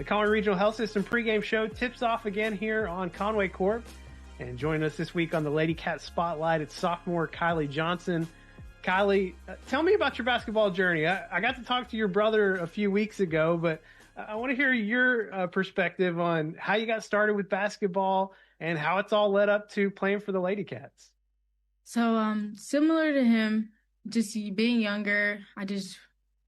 The Conway Regional Health System pregame show tips off again here on Conway Corp. And joining us this week on the Lady Cat Spotlight, it's sophomore Kylie Johnson. Kylie, tell me about your basketball journey. I got to talk to your brother a few weeks ago, but I want to hear your perspective on how you got started with basketball and how it's all led up to playing for the Lady Cats. So, similar to him, just being younger, I just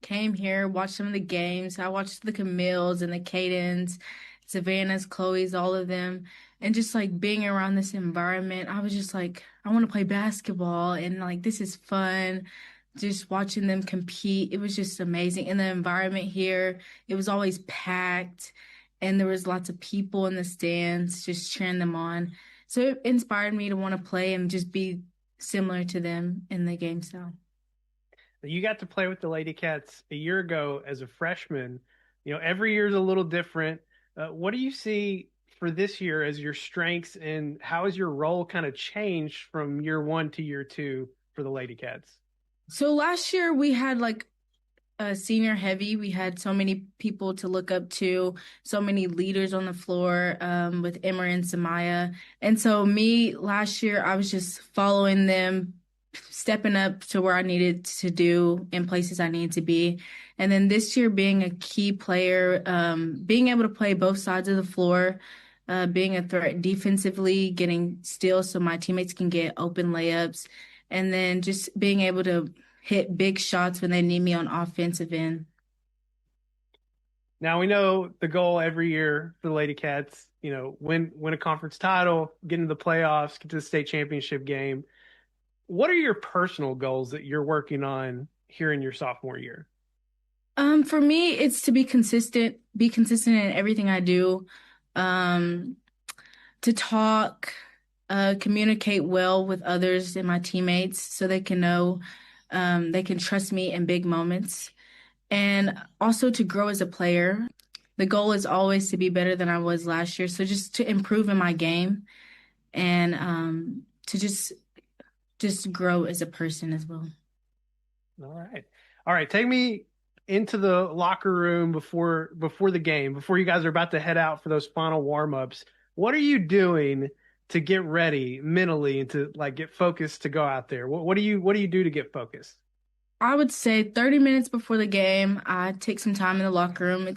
came here, watched some of the games. I watched the Camille's and the Cadens, Savannah's, Chloe's, all of them. And just like being around this environment, I was just like, I want to play basketball and like, this is fun. Just watching them compete. It was just amazing. And the environment here, it was always packed and there was lots of people in the stands just cheering them on. So it inspired me to want to play and just be similar to them in the game style. You got to play with the Lady Cats a year ago as a freshman. You know, every year is a little different. What do you see for this year as your strengths, and how has your role kind of changed from year one to year two for the Lady Cats? So last year we had like a senior heavy. We had so many people to look up to, so many leaders on the floor with Emma and Samaya. And so me last year, I was just following them, stepping up to where I needed to do in places I needed to be. And then this year being a key player, being able to play both sides of the floor, being a threat defensively, getting steals so my teammates can get open layups, and then just being able to hit big shots when they need me on offensive end. Now we know the goal every year for the Lady Cats, you know, win a conference title, get into the playoffs, get to the state championship game. What are your personal goals that you're working on here in your sophomore year? For me, it's to be consistent in everything I do, to talk, communicate well with others and my teammates so they can know, they can trust me in big moments, and also to grow as a player. The goal is always to be better than I was last year. So just to improve in my game and to just grow as a person as well. All right. Take me into the locker room before the game, before you guys are about to head out for those final warm-ups. What are you doing to get ready mentally and to like get focused to go out there? What do you do to get focused? I would say 30 minutes before the game, I take some time in the locker room.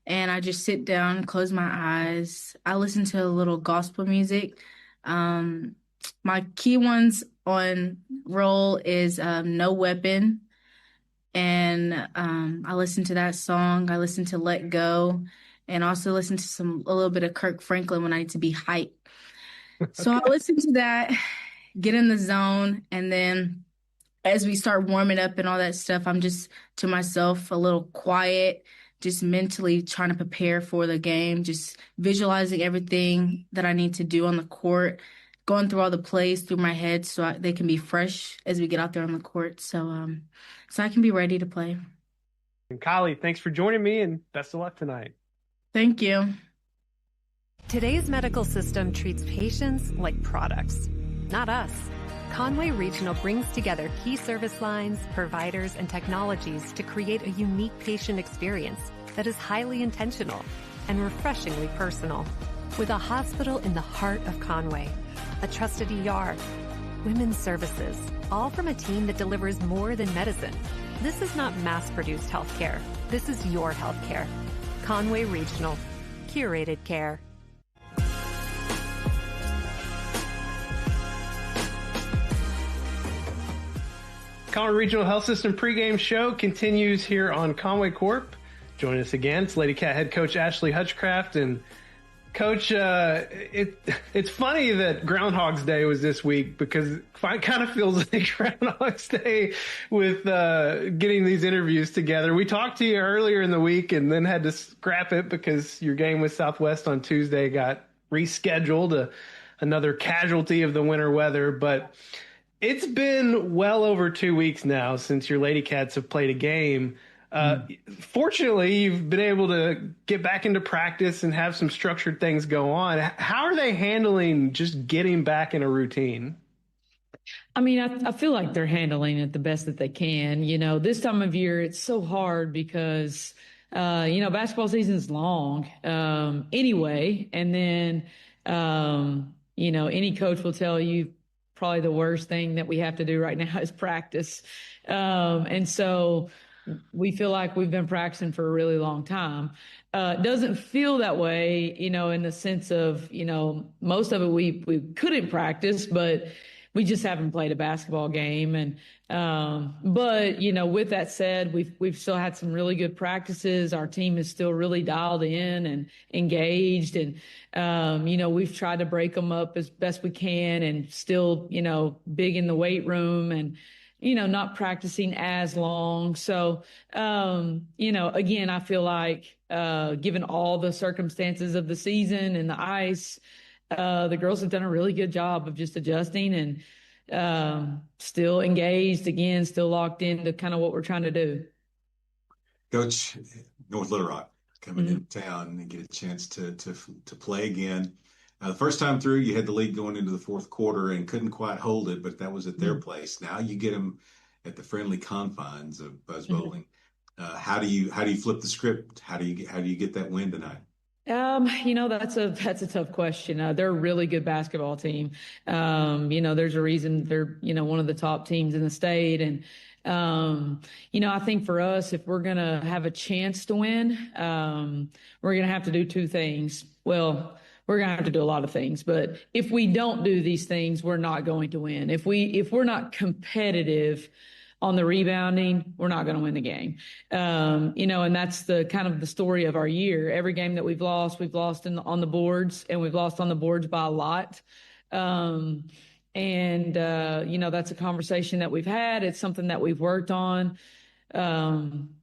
And I just sit down, close my eyes. I listen to a little gospel music. My key ones on roll is No Weapon. And I listen to that song. I listen to Let Go, and also listen to a little bit of Kirk Franklin when I need to be hyped. So I listen to that, get in the zone, and then as we start warming up and all that stuff, I'm just to myself a little quiet, just mentally trying to prepare for the game, just visualizing everything that I need to do on the court, going through all the plays through my head so they can be fresh as we get out there on the court. So I can be ready to play. And Kylie, thanks for joining me, and best of luck tonight. Thank you. Today's medical system treats patients like products, not us. Conway Regional brings together key service lines, providers, and technologies to create a unique patient experience that is highly intentional and refreshingly personal. With a hospital in the heart of Conway, a trusted ER, women's services, all from a team that delivers more than medicine. This is not mass-produced healthcare. This is your healthcare. Conway Regional. Curated care. Conway Regional Health System pregame show continues here on Conway Corp. Joining us again, it's Lady Cat head coach Ashley Hutchcraft. And Coach, it's funny that Groundhog's Day was this week, because it kind of feels like Groundhog's Day with getting these interviews together. We talked to you earlier in the week and then had to scrap it because your game with Southwest on Tuesday got rescheduled, another casualty of the winter weather. But it's been well over 2 weeks now since your Lady Cats have played a game. Fortunately, you've been able to get back into practice and have some structured things go on. How are they handling just getting back in a routine? I mean, I feel like they're handling it the best that they can. You know, this time of year, it's so hard because basketball season is long anyway. And then, any coach will tell you probably the worst thing that we have to do right now is practice. And so we feel like we've been practicing for a really long time. It doesn't feel that way, in the sense of, most of it we couldn't practice, but we just haven't played a basketball game. And, but, with that said, we've still had some really good practices. Our team is still really dialed in and engaged. And, we've tried to break them up as best we can and still, big in the weight room and, not practicing as long. So, again, I feel like, given all the circumstances of the season and the ice, the girls have done a really good job of just adjusting and, still engaged, again, still locked into kind of what we're trying to do. Coach, North Little Rock coming into town and get a chance to play again. The first time through, you had the lead going into the fourth quarter and couldn't quite hold it, but that was at their place. Now you get them at the friendly confines of Buzz Bowling. How do you flip the script? How do you get that win tonight? That's a tough question. They're a really good basketball team. There's a reason they're, one of the top teams in the state. And, I think for us, if we're going to have a chance to win, we're going to have to do two things. Well, we're going to have to do a lot of things, but if we don't do these things, we're not going to win. If we're not competitive on the rebounding, we're not going to win the game. And that's the kind of the story of our year. Every game that we've lost on the boards, and we've lost on the boards by a lot. That's a conversation that we've had. It's something that we've worked on.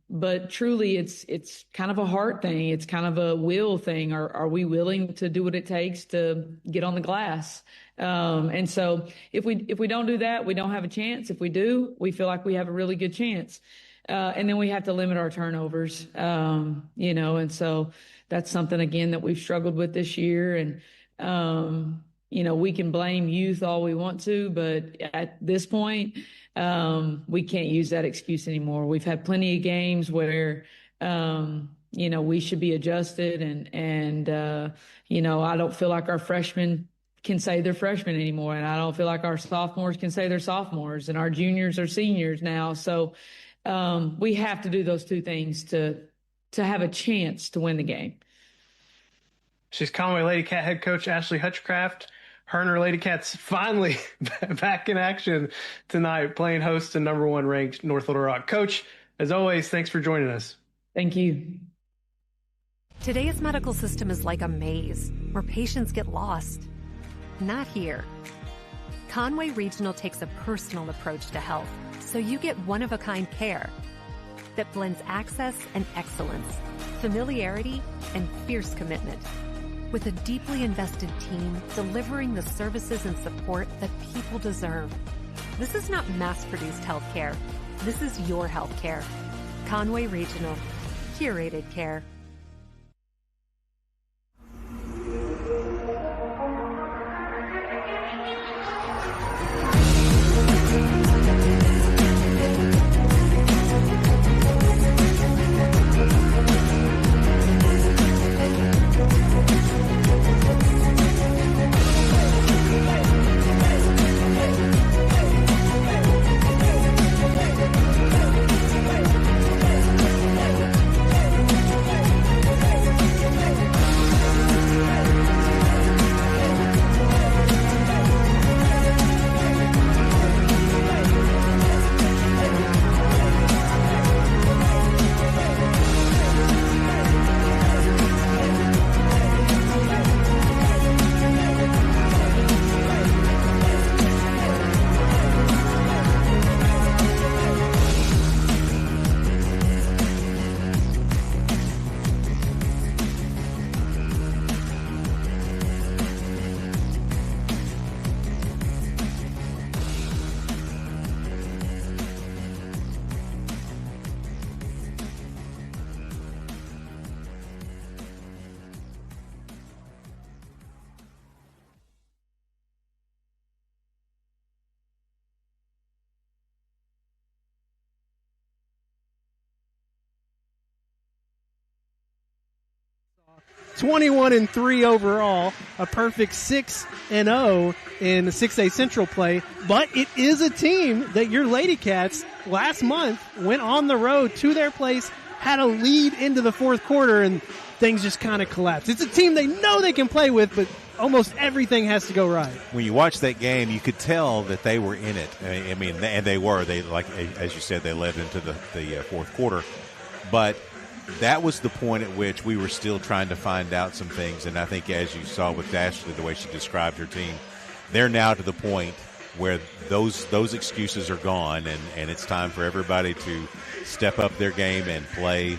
But truly it's kind of a heart thing. It's kind of a will thing. Are we willing to do what it takes to get on the glass? And so if we don't do that, we don't have a chance. If we do, we feel like we have a really good chance. And then we have to limit our turnovers. And so that's something again that we've struggled with this year. And, we can blame youth all we want to, but at this point, we can't use that excuse anymore. We've had plenty of games where, we should be adjusted and I don't feel like our freshmen can say they're freshmen anymore. And I don't feel like our sophomores can say they're sophomores, and our juniors are seniors now. So, we have to do those two things to have a chance to win the game. She's Conway Lady Cat head coach Ashley Hutchcraft. Her and her Lady Cats finally back in action tonight, playing host to number 1 ranked North Little Rock. Coach, as always, thanks for joining us. Thank you. Today's medical system is like a maze where patients get lost. Not here. Conway Regional takes a personal approach to health, so you get one-of-a-kind care that blends access and excellence, familiarity and fierce commitment. With a deeply invested team delivering the services and support that people deserve. This is not mass-produced healthcare. This is your healthcare. Conway Regional. Curated care. 21-3 overall, a perfect 6-0 in 6A Central play. But it is a team that your Lady Cats last month went on the road to their place, had a lead into the fourth quarter, and things just kind of collapsed. It's a team they know they can play with, but almost everything has to go right. When you watch that game, you could tell that they were in it. I mean, and they were. They, like as you said, they led into the fourth quarter. But that was the point at which we were still trying to find out some things. And I think, as you saw with Ashley, the way she described her team, they're now to the point where those excuses are gone, and it's time for everybody to step up their game and play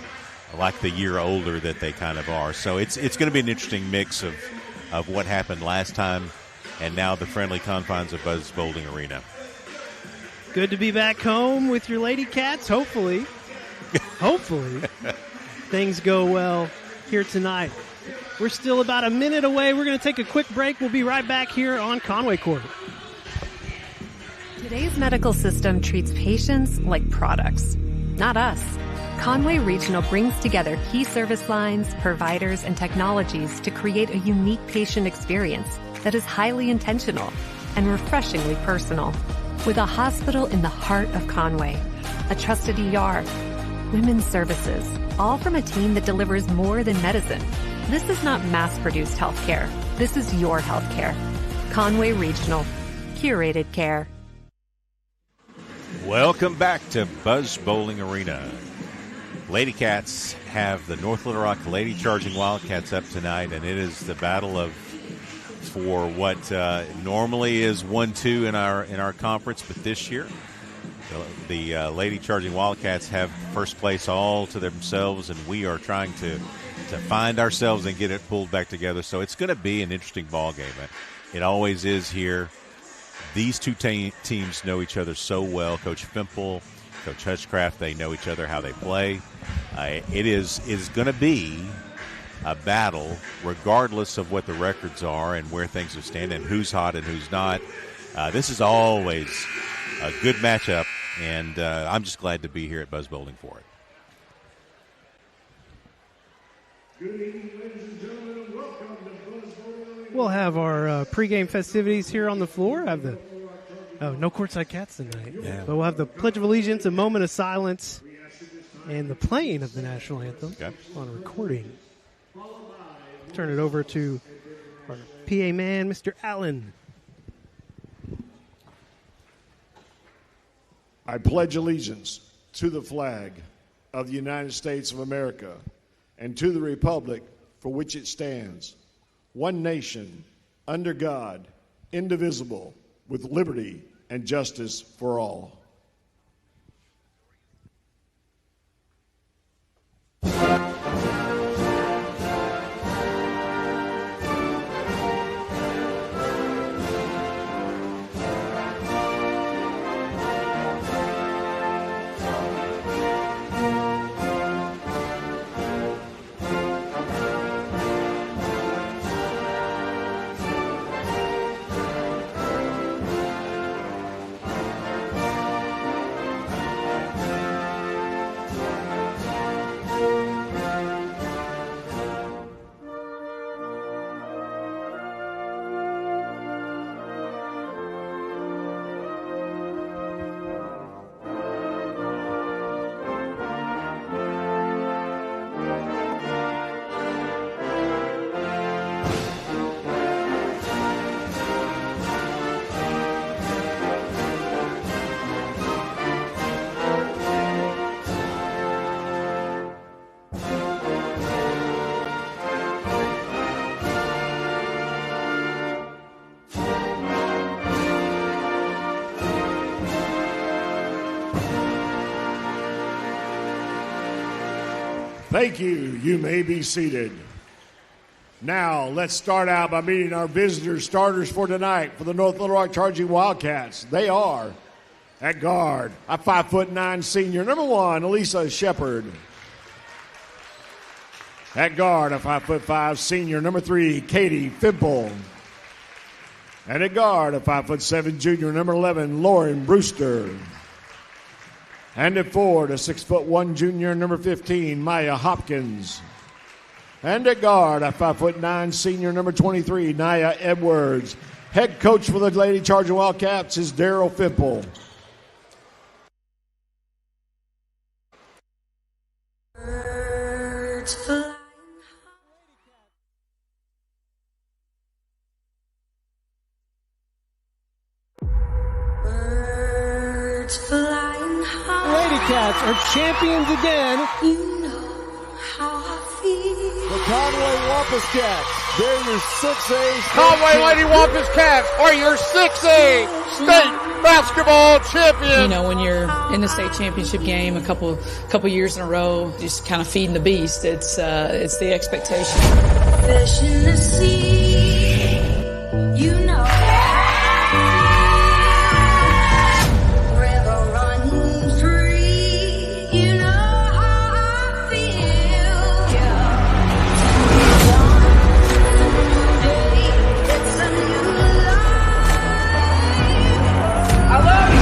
like the year older that they kind of are. So it's going to be an interesting mix of what happened last time and now the friendly confines of Buzz Bowling Arena. Good to be back home with your Lady Cats. Hopefully things go well here tonight. We're still about a minute away. We're going to take a quick break. We'll be right back here on Conway Court. Today's medical system treats patients like products, not us. Conway Regional brings together key service lines, providers, and technologies to create a unique patient experience that is highly intentional and refreshingly personal. With a hospital in the heart of Conway, a trusted ER, women's services, all from a team that delivers more than medicine. This is not mass-produced healthcare. This is your healthcare. Conway Regional. Curated care. Welcome back to Buzz Bowling Arena. Lady Cats have the North Little Rock Lady Charging Wildcats up tonight, and it is the battle for what normally is 1-2 in our conference, but this year the Lady Charging Wildcats have first place all to themselves, and we are trying to find ourselves and get it pulled back together. So it's going to be an interesting ball game. It always is here. These two teams know each other so well. Coach Fimple, Coach Hutchcraft, they know each other, how they play. It is going to be a battle regardless of what the records are and where things are standing, who's hot and who's not. This is always a good matchup, and I'm just glad to be here at Buzz Bowling for it. Good evening, ladies and gentlemen, and welcome to Buzz Bowling. We'll have our pregame festivities here on the floor. No courtside cats tonight. Yeah. But we'll have the Pledge of Allegiance, a moment of silence, and the playing of the national anthem on recording. Turn it over to our PA man, Mr. Allen. I pledge allegiance to the flag of the United States of America and to the republic for which it stands, one nation, under God, indivisible, with liberty and justice for all. Thank you. You may be seated. Now, let's start out by meeting our visitors, starters for tonight for the North Little Rock Charging Wildcats. They are at guard, a 5'9" senior, number 1, Elisa Shepard. At guard, a 5'5" senior, number 3, Katie Fimple. And at guard, a 5'7" junior, number 11, Lauren Brewster. And at forward, a 6'1" junior, number 15, Maya Hopkins. And at guard, a 5'9" senior, number 23, Nia Edwards. Head coach for the Lady Charging Wildcats is Daryl Fimple. Lady Cats are champions again. You know how I feel. The Conway Wampus Cats, they're your 6A. Conway Lady Wampus Cats are your 6A state basketball champions. You know, when you're in the state championship game a couple years in a row, just kind of feeding the beast, it's the expectation. Fish in the sea, you know. River running free, you know how I feel. It's a new life. I love you.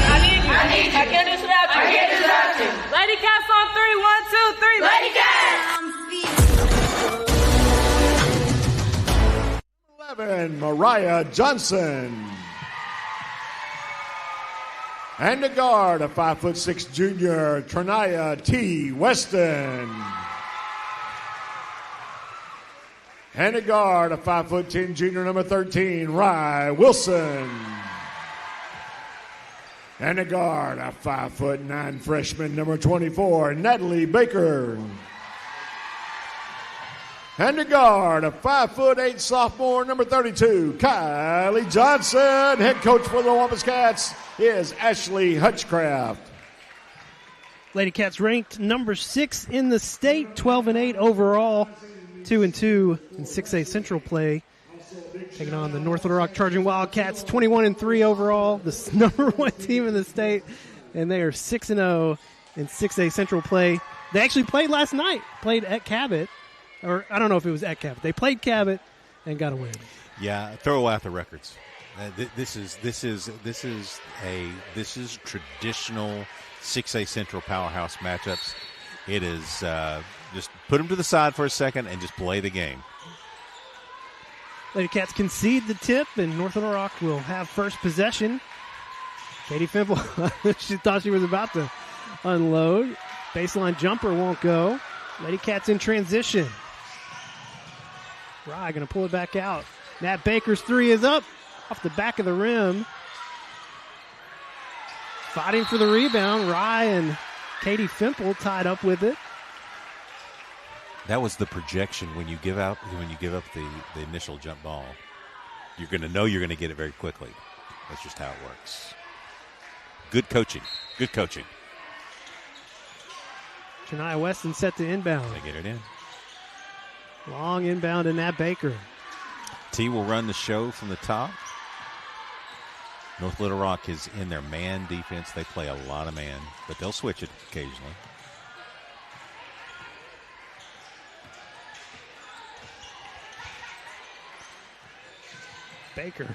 I need you. I can't do this without you. Lady Cats on 3, 1, 2, 3. Lady Cats. 11, Mariah Johnson. And the guard, a 5'6" junior, Trinaya T. Weston. And the guard, a 5'10" junior, number 13, Rye Wilson. And the guard, a 5'9" freshman, number 24, Natalie Baker. And the guard, a 5'8" sophomore, number 32, Kylie Johnson. Head coach for the Wampus Cats is Ashley Hutchcraft. Lady Cats ranked number 6 in the state, 12-8 overall, 2-2 in 6A Central play. Taking on the North Little Rock Charging Wildcats, 21-3 overall, the number 1 team in the state, and they are 6-0 in 6A Central play. They actually played last night, played at Cabot, or I don't know if it was at Cabot. They played Cabot and got a win. Yeah, throw out the records. This is traditional 6A Central powerhouse matchups. It is just put them to the side for a second and just play the game. Lady Cats concede the tip, and North Little Rock will have first possession. Katie Fimple, she thought she was about to unload. Baseline jumper won't go. Lady Cats in transition. Rye going to pull it back out. Nat Baker's 3 is up off the back of the rim. Fighting for the rebound. Rye and Katie Fimple tied up with it. That was the projection when you give up the initial jump ball. You're going to know you're going to get it very quickly. That's just how it works. Good coaching. Good coaching. Shania Weston set to inbound. They get it in. Long inbound to Nat Baker. T will run the show from the top. North Little Rock is in their man defense. They play a lot of man, but they'll switch it occasionally. Baker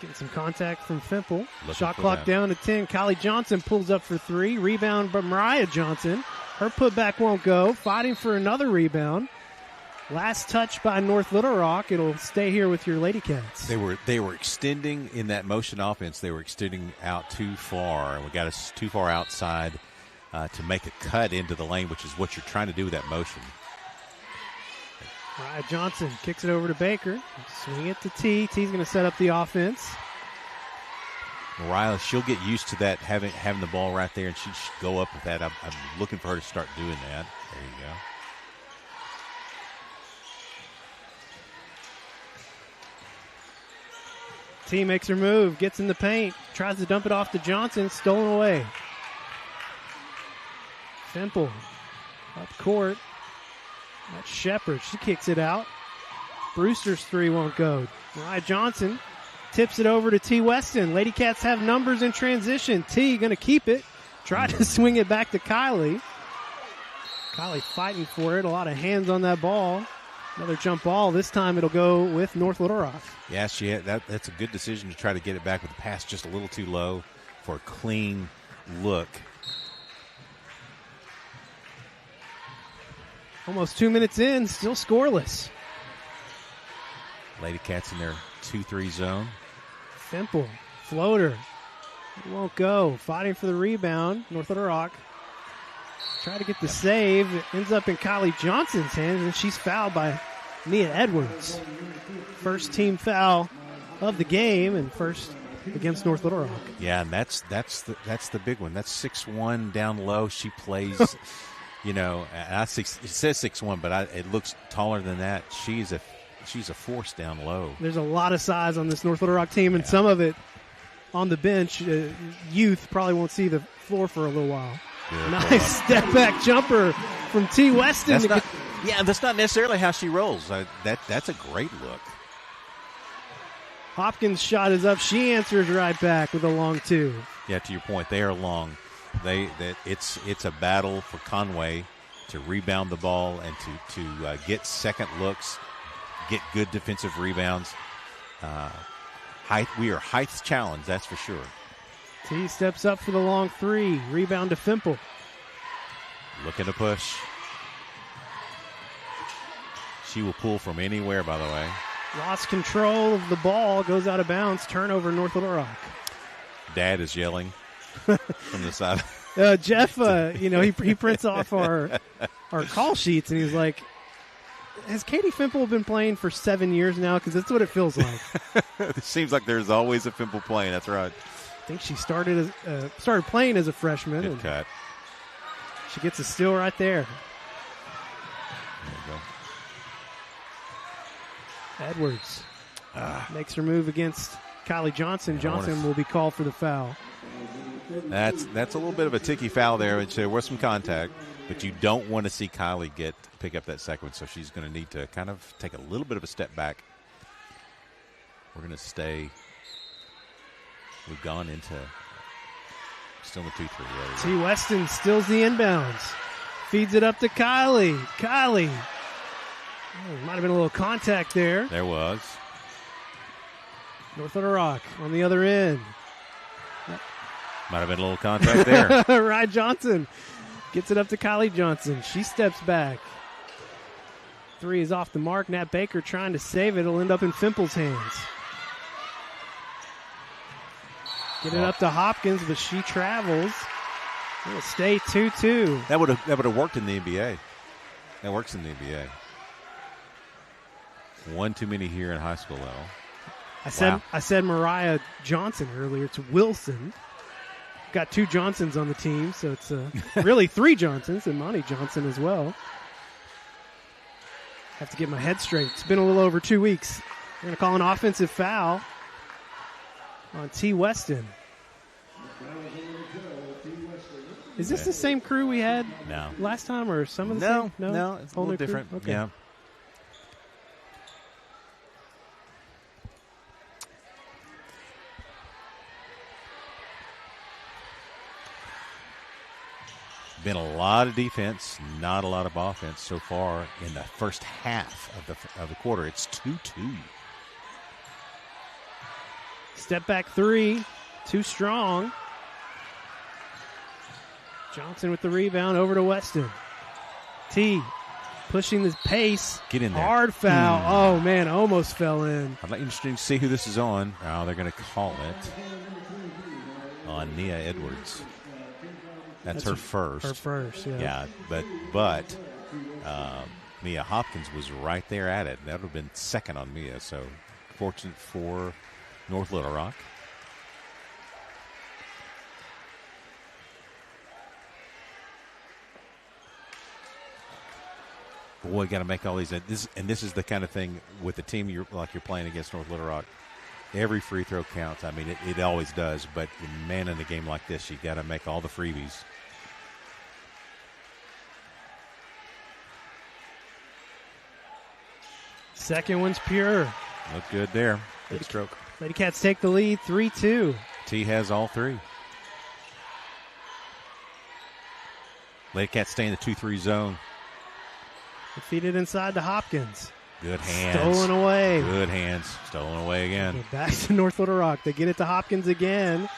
getting some contact from Fimple. Looking Shot for clock that. down to 10. Kylie Johnson pulls up for 3. Rebound by Mariah Johnson. Her putback won't go. Fighting for another rebound. Last touch by North Little Rock. It'll stay here with your Lady Cats. They were extending in that motion offense. They were extending out too far, and we got us too far outside to make a cut into the lane, which is what you're trying to do with that motion. Mariah Johnson kicks it over to Baker. Swing it to T. T's going to set up the offense. Mariah, she'll get used to that, having the ball right there, and she should go up with that. I'm looking for her to start doing that. There you go. T makes her move, gets in the paint, tries to dump it off to Johnson, stolen away. Fimple up court. That's Shepard. She kicks it out. Brewster's 3 won't go. Mariah Johnson tips it over to T. Weston. Lady Cats have numbers in transition. T going to keep it. Try to swing it back to Kylie. Kylie fighting for it. A lot of hands on that ball. Another jump ball. This time it'll go with North Little Rock. Yeah, that's a good decision to try to get it back with the pass just a little too low for a clean look. Almost 2 minutes in, still scoreless. Lady Cats in their 2-3 zone. Fimple, floater. It won't go. Fighting for the rebound. North Little Rock. Try to get the save. It ends up in Kylie Johnson's hands, and she's fouled by Mia Edwards. First team foul of the game, and first against North Little Rock. Yeah, and that's the big one. That's 6'1" down low. She plays, you know, it says 6'1", but it looks taller than that. She's a force down low. There's a lot of size on this North Little Rock team, and some of it on the bench. Youth probably won't see the floor for a little while. Good nice step-back jumper from T. Weston. That's not necessarily how she rolls. That's a great look. Hopkins' shot is up. She answers right back with a long two. Yeah, to your point, they are long. It's a battle for Conway to rebound the ball and to get second looks, get good defensive rebounds. We are Heights challenged, that's for sure. T steps up for the long three. Rebound to Fimple. Looking to push. She will pull from anywhere, by the way. Lost control of the ball. Goes out of bounds. Turnover, North Little Rock. Dad is yelling from the side. Jeff, he prints off our call sheets, and he's like, has Katie Fimple been playing for 7 years now? Because that's what it feels like. It seems like there's always a Fimple playing. That's right. I think she started playing as a freshman. Good cut. She gets a steal right there. There you go. Edwards makes her move against Kylie Johnson. Johnson will be called for the foul. That's a little bit of a ticky foul there. There was some contact, but you don't want to see Kylie pick up that second one, so she's going to need to kind of take a little bit of a step back. We're going to stay. We've gone into still in the 2-3. T. Weston steals the inbounds. Feeds it up to Kylie. Kylie. Might have been a little contact there. There was. North Little Rock on the other end. Might have been a little contact there. Rye Johnson gets it up to Kylie Johnson. She steps back. Three is off the mark. Nat Baker trying to save it. It'll end up in Fimple's hands. Get it up to Hopkins, but she travels. It'll stay 2-2. That would have worked in the NBA. That works in the NBA. One too many here in high school level. I said Mariah Johnson earlier. It's Wilson. Got two Johnsons on the team, so it's really three Johnsons, and Monty Johnson as well. Have to get my head straight. It's been a little over 2 weeks. We're going to call an offensive foul on T. Weston. Is this the same crew we had last time, or some of the same? No, it's a little different. Okay. Yeah. Been a lot of defense, not a lot of offense so far in the first half of the quarter. It's 2-2. Step back three, too strong. Johnson with the rebound over to Weston. T pushing the pace. Get in there. Hard foul. Oh, man, almost fell in. I'd like interesting to see who this is on. Oh, they're going to call it on Nia Edwards. That's her first. Her first, yeah. Yeah, but Mia Hopkins was right there at it. That would have been second on Mia, so fortunate for North Little Rock. Boy, got to make all these. This is the kind of thing with the team you're playing against North Little Rock. Every free throw counts. I mean, it always does. But man, in a game like this, you got to make all the freebies. Second one's pure. Look good there. Good stroke. Lady Cats take the lead, 3-2. T has all three. Lady Cats stay in the 2-3 zone. Feed it inside to Hopkins. Good hands. Stolen away. Good hands. Stolen away again. Back to North Little Rock. They get it to Hopkins again.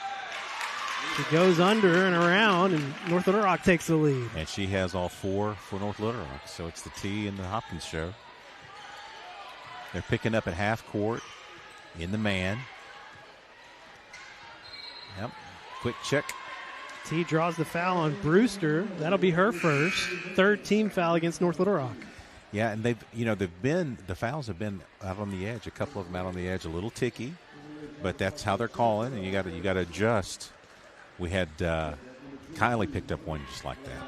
She goes under and around, and North Little Rock takes the lead. And she has all 4 for North Little Rock. So it's the T and the Hopkins show. They're picking up at half court in the man. Yep. Quick check. T draws the foul on Brewster. That'll be her first. 3rd team foul against North Little Rock. Yeah, and the fouls have been out on the edge. A couple of them out on the edge, a little ticky, but that's how they're calling, and you got to adjust. We had Kylie picked up one just like that.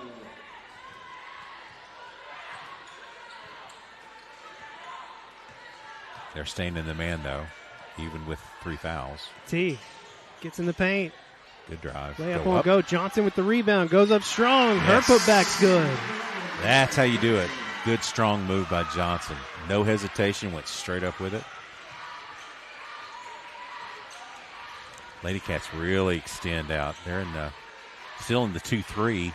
They're staying in the man though, even with 3 fouls. T gets in the paint. Good drive. Layup won't go. Johnson with the rebound. Goes up strong. Her putback's good. That's how you do it. Good, strong move by Johnson. No hesitation. Went straight up with it. Lady Cats really extend out. They're still in the 2-3.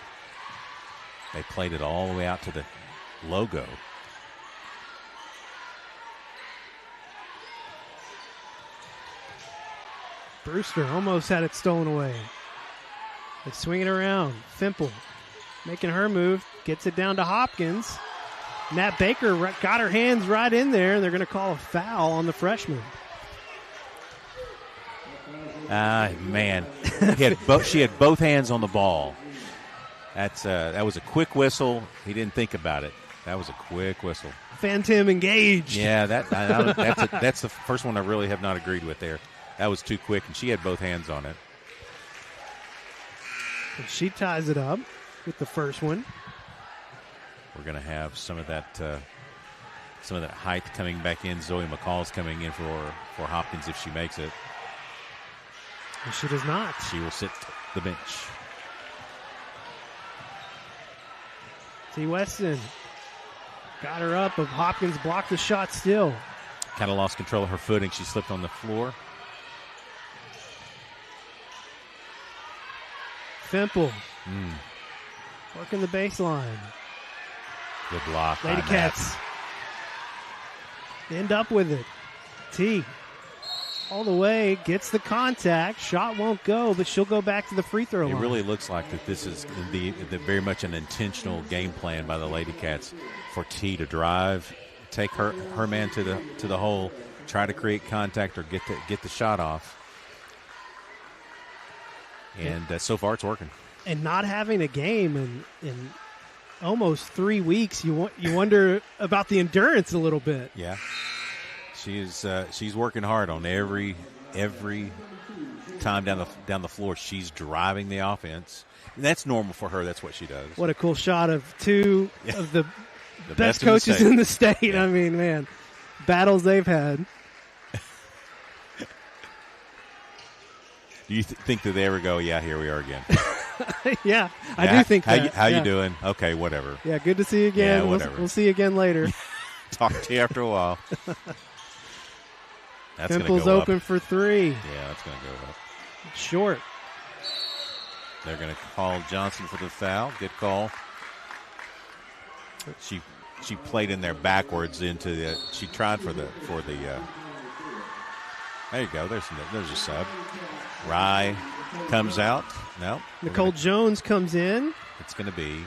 They played it all the way out to the logo. Brewster almost had it stolen away. They swing it around. Fimple making her move. Gets it down to Hopkins. Nat Baker got her hands right in there. They're going to call a foul on the freshman. Man. She had both hands on the ball. That was a quick whistle. He didn't think about it. That was a quick whistle. Phantom engaged. Yeah, that's the first one I really have not agreed with there. That was too quick, and she had both hands on it. And she ties it up with the first one. We're going to have some of that height coming back in. Zoe McCall's coming in for Hopkins if she makes it. And she does not. She will sit the bench. T. Weston got her up, but Hopkins blocked the shot still. Kind of lost control of her footing. She slipped on the floor. Fimple. Working the baseline. Good block. Lady Cats end up with it. T all the way, gets the contact. Shot won't go, but she'll go back to the free throw line. It really looks like that this is the very much an intentional game plan by the Lady Cats for T to drive, take her man to the hole, try to create contact or get the shot off. And so far it's working. And not having a game in almost 3 weeks, you wonder about the endurance a little bit. Yeah, she's working hard on every time down the floor. She's driving the offense, and that's normal for her. That's what she does. What a cool shot of two of the best coaches in the state. Yeah. I mean, man, battles they've had. Do you think that they ever go, yeah, here we are again? Yeah, I do think that. How you doing? Okay, whatever. Yeah, good to see you again. Yeah, whatever. We'll see you again later. Talk to you after a while. That's Pimple's go open up. for 3. Yeah, that's going to go up. Short. They're going to call Johnson for the foul. Good call. She played in there backwards into the. She tried for the. There you go. There's a sub. Rye comes out. No. Nicole Jones comes in. It's going to be.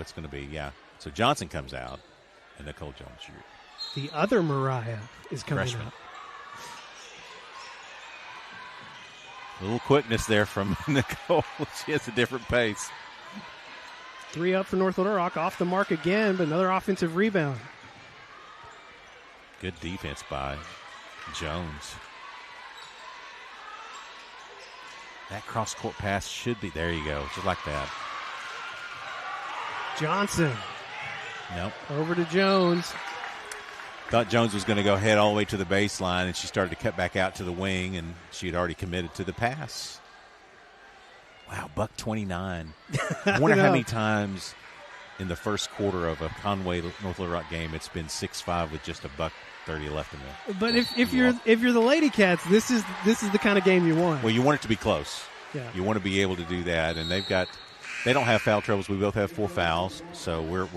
It's going to be. Yeah. So Johnson comes out, and Nicole Jones. The other Mariah is coming Freshman. up. A little quickness there from Nicole. She has a different pace. 3 up for North Little Rock. Off the mark again, but another offensive rebound. Good defense by Jones. That cross-court pass should be. There you go. Just like that. Johnson. Nope. Over to Jones. Thought Jones was going to go head all the way to the baseline, and she started to cut back out to the wing, and she had already committed to the pass. Wow, buck 29. I wonder how many times in the first quarter of a Conway North Little Rock game it's been 6-5 with just a buck 30 left in there. But if you're the Lady Cats, this is the kind of game you want. Well, you want it to be close. Yeah. You want to be able to do that, and they don't have foul troubles. We both have 4 fouls, so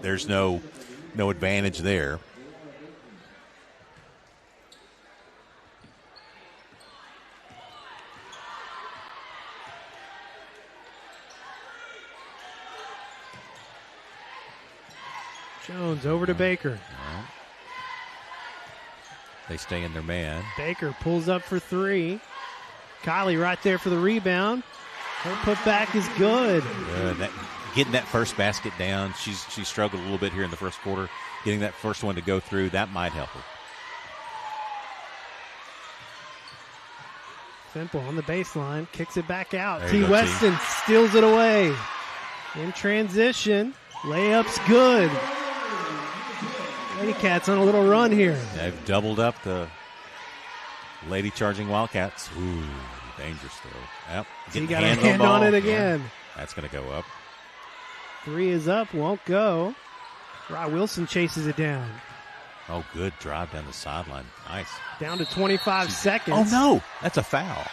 there's no advantage there. Jones over to Baker. All right. They stay in their man. Baker pulls up for three. Kylie right there for the rebound. Her putback is good. Getting that first basket down, she struggled a little bit here in the first quarter. Getting that first one to go through, that might help her. Fimple on the baseline, kicks it back out. There T. you go, Weston T. steals it away. In transition, layup's good. Lady Cats on a little run here. They've doubled up the Lady Charging Wildcats. Ooh, dangerous throw. Yep. He got a hand on it again. Yeah, that's going to go up. Three is up, won't go. Rye Wilson chases it down. Oh, good drive down the sideline. Nice. Down to 25 seconds. Oh, no. That's a foul.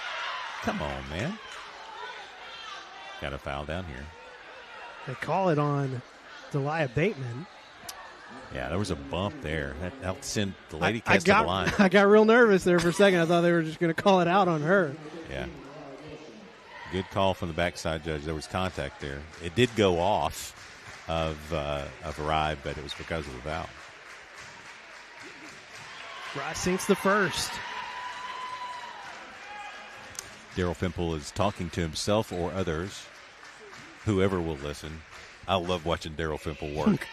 Come on, man. Got a foul down here. They call it on Delia Bateman. Yeah, there was a bump there. That helped send the Lady Cats to the line. I got real nervous there for a second. I thought they were just going to call it out on her. Yeah. Good call from the backside judge. There was contact there. It did go off of Rye, but it was because of the foul. Rye sinks the first. Daryl Fimple is talking to himself or others, whoever will listen. I love watching Daryl Fimple work.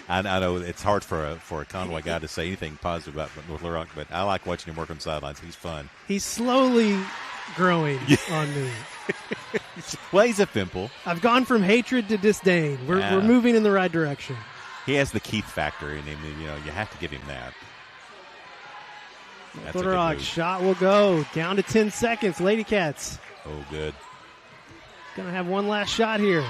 I know it's hard for a Conway guy to say anything positive about North Little Rock, but I like watching him work on the sidelines. He's fun. He's slowly growing on me. Well, he's a Fimple. I've gone from hatred to disdain. We're moving in the right direction. He has the Keith factor in him. You have to give him that. That's Little Rock shot will go. Down to 10 seconds. Lady Cats. Oh, good. Going to have one last shot here.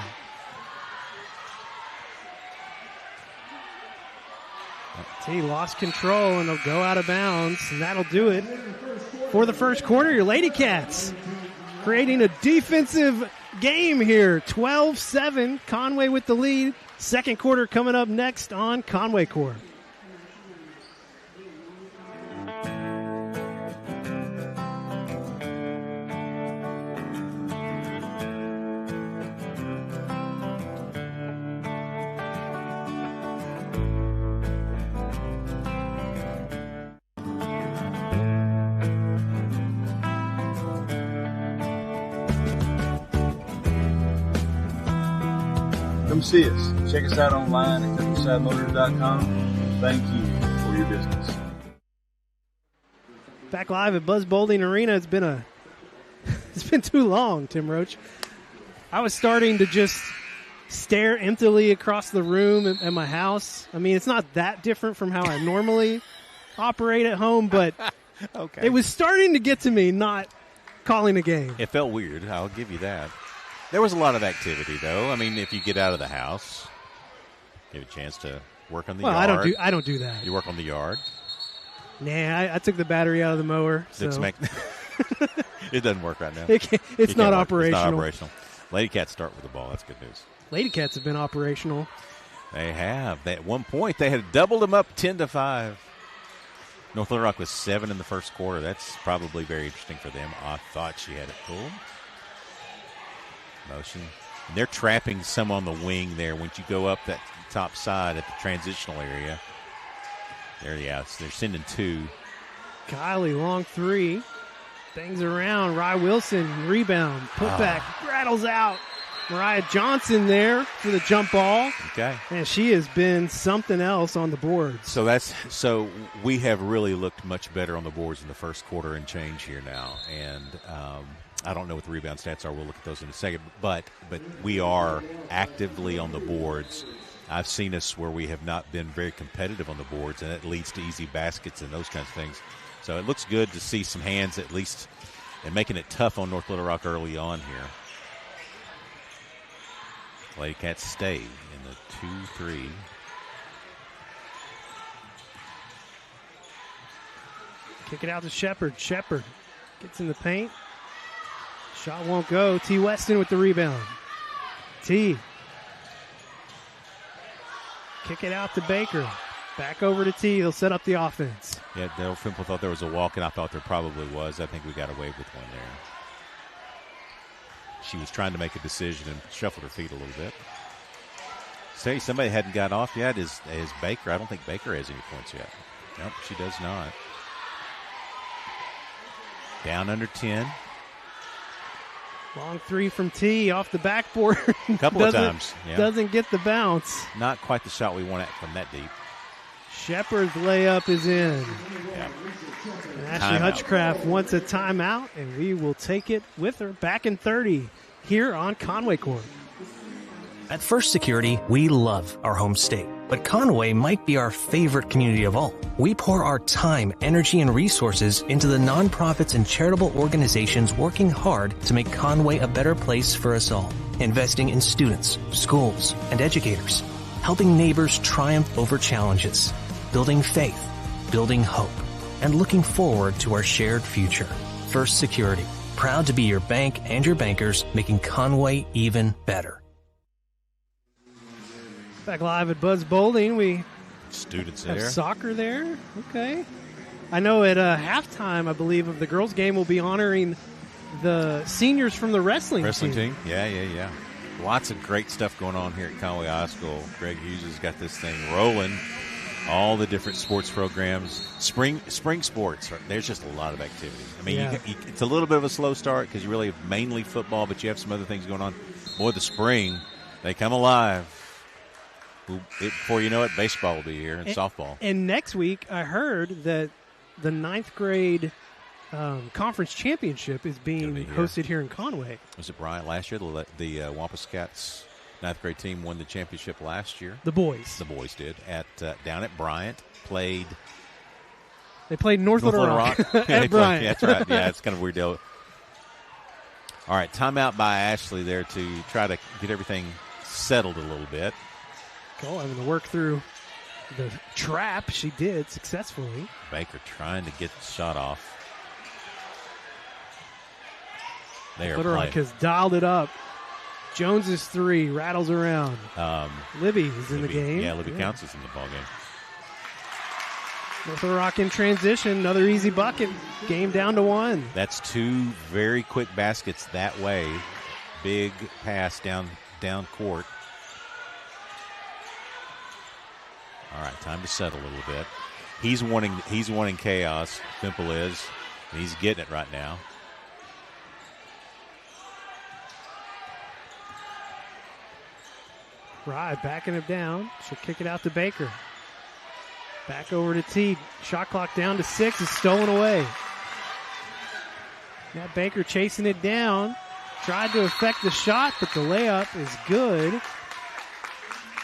T lost control, and they'll go out of bounds, and that'll do it for the first quarter. Your Lady Cats creating a defensive game here. 12-7, Conway with the lead. Second quarter coming up next on Conway Court. Come see us. Check us out online at CountrysideMotors.com. Thank you for your business. Back live at Buzz Bowling Arena. It's been too long, Tim Roach. I was starting to just stare emptily across the room at my house. I mean, it's not that different from how I normally operate at home, but okay. It was starting to get to me not calling a game. It felt weird. I'll give you that. There was a lot of activity, though. I mean, if you get out of the house, give a chance to work on the yard. I don't do that. You work on the yard. Nah, I took the battery out of the mower. So. It doesn't work right now. It's not operational. It's not operational. Lady Cats start with the ball. That's good news. Lady Cats have been operational. They have. At one point, they had doubled them up 10-5. North Little Rock was 7 in the first quarter. That's probably very interesting for them. I thought she had it pulled. Motion. And they're trapping some on the wing there. Once you go up that top side at the transitional area. They're sending 2. Kylie, long 3. Bangs around. Rye Wilson, rebound. Putback, rattles out. Mariah Johnson there for the jump ball. Okay. And she has been something else on the boards. So we have really looked much better on the boards in the first quarter and change here now. And I don't know what the rebound stats are. We'll look at those in a second. But we are actively on the boards. I've seen us where we have not been very competitive on the boards, and it leads to easy baskets and those kinds of things. So it looks good to see some hands at least and making it tough on North Little Rock early on here. Lady Cats stay in the 2-3. Kick it out to Shepard. Shepard gets in the paint. Shot won't go. T. Weston with the rebound. T. Kick it out to Baker. Back over to T. They'll set up the offense. Yeah, Daryl Fimple thought there was a walk, and I thought there probably was. I think we got away with one there. She was trying to make a decision and shuffled her feet a little bit. Say somebody hadn't got off yet is Baker. I don't think Baker has any points yet. Nope, she does not. Down under 10. Long three from T off the backboard. A couple of times. Yeah. Doesn't get the bounce. Not quite the shot we want from that deep. Shepard's layup is in. Yeah. Ashley Hutchcraft wants a timeout, and we will take it with her back in 30 here on Conway Court. At First Security, we love our home state, but Conway might be our favorite community of all. We pour our time, energy, and resources into the nonprofits and charitable organizations working hard to make Conway a better place for us all. Investing in students, schools, and educators. Helping neighbors triumph over challenges. Building faith, building hope, and looking forward to our shared future. First Security, proud to be your bank and your bankers, making Conway even better. Back live at Buzz Bowling, we students have there. Soccer there. Okay. I know at halftime, I believe, of the girls' game, we'll be honoring the seniors from the wrestling team. Yeah. Lots of great stuff going on here at Conway High School. Greg Hughes has got this thing rolling. All the different sports programs. Spring sports. There's just a lot of activity. I mean, it's a little bit of a slow start because you really have mainly football, but you have some other things going on. Boy, the spring, they come alive. Before you know it, baseball will be here and softball. And next week, I heard that the 9th grade conference championship is being hosted here in Conway. Was it Bryant last year? The Wampus Cats 9th grade team won the championship last year. The boys did down at Bryant. They played North Little Rock at Bryant. That's right. Yeah, it's kind of a weird deal. All right, timeout by Ashley there to try to get everything settled a little bit. Cole having to work through the trap. She did successfully. Baker trying to get the shot off. Little Rock has dialed it up. Jones's three rattles around. Libby is in the game. Yeah, Libby Counts is in the ball game. North Little Rock in transition. Another easy bucket. Game down to 1. That's 2 very quick baskets that way. Big pass down court. All right, time to settle a little bit. He's wanting chaos. Fimple is. And he's getting it right now. Right, backing him down. She'll kick it out to Baker. Back over to T. Shot clock down to 6. Is stolen away. Now Baker chasing it down. Tried to affect the shot, but the layup is good.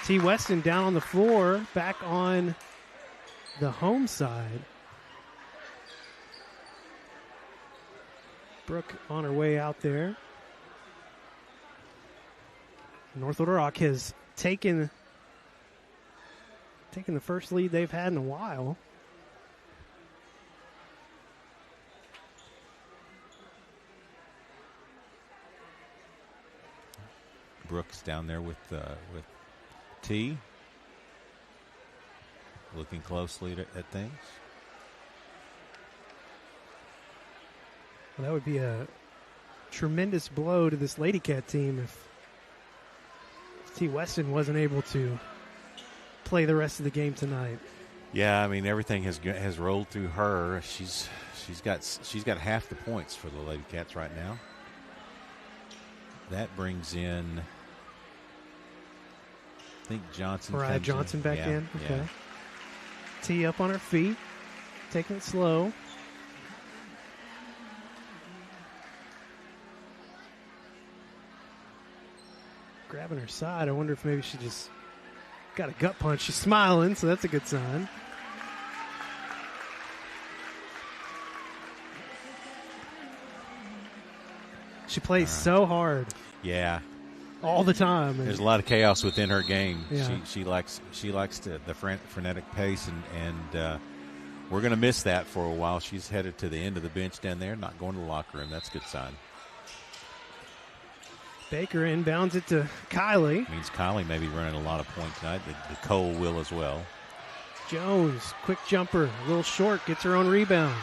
T. Weston down on the floor, back on the home side. Brooke on her way out there. North Little Rock has taken the first lead they've had in a while. Brooks down there with T. Looking closely at things. Well, that would be a tremendous blow to this Lady Cat team if T. Weston wasn't able to play the rest of the game tonight. Yeah, I mean everything has rolled through her. She's got half the points for the Lady Cats right now. That brings in, I think Johnson. Mariah Johnson back in. Okay. Yeah. T up on her feet, taking it slow. Grabbing her side. I wonder if maybe she just got a gut punch. She's smiling, so that's a good sign. She plays so hard. Yeah. All the time. There's a lot of chaos within her game. Yeah. She likes the frenetic pace, and we're going to miss that for a while. She's headed to the end of the bench down there, not going to the locker room. That's a good sign. Baker inbounds it to Kylie. Means Kylie may be running a lot of points tonight. The Cole will as well. Jones, quick jumper, a little short, gets her own rebound.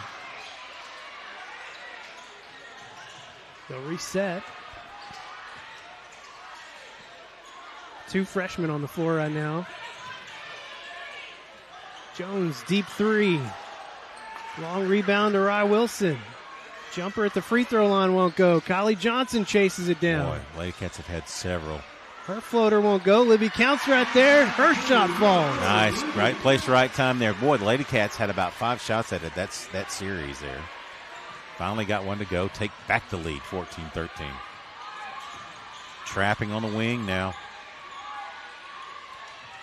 They'll reset. 2 freshmen on the floor right now. Jones, deep 3. Long rebound to Rye Wilson. Jumper at the free throw line won't go. Kylie Johnson chases it down. Boy, Lady Cats have had several. Her floater won't go. Libby counts right there. Her shot falls. Nice. Right place, right time there. Boy, the Lady Cats had about 5 shots at it. That's that series there. Finally got one to go. Take back the lead, 14-13. Trapping on the wing now.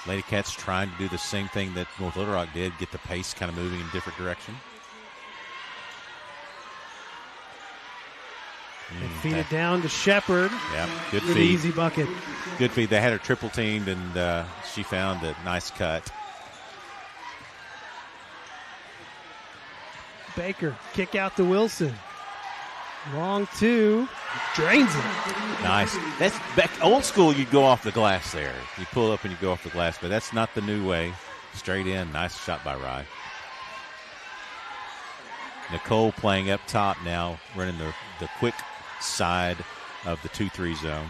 Lady Cats trying to do the same thing that North Little Rock did, get the pace kind of moving in a different direction. They feed it down to Shepard. Yeah, good feed. Easy bucket. Good feed. They had her triple teamed, and she found a nice cut. Baker, kick out to Wilson. Long 2, drains it. Nice. That's back old school. You'd go off the glass there. You pull up and you go off the glass, but that's not the new way. Straight in. Nice shot by Rye. Nicole playing up top now, running the quick side of the 2-3 zone.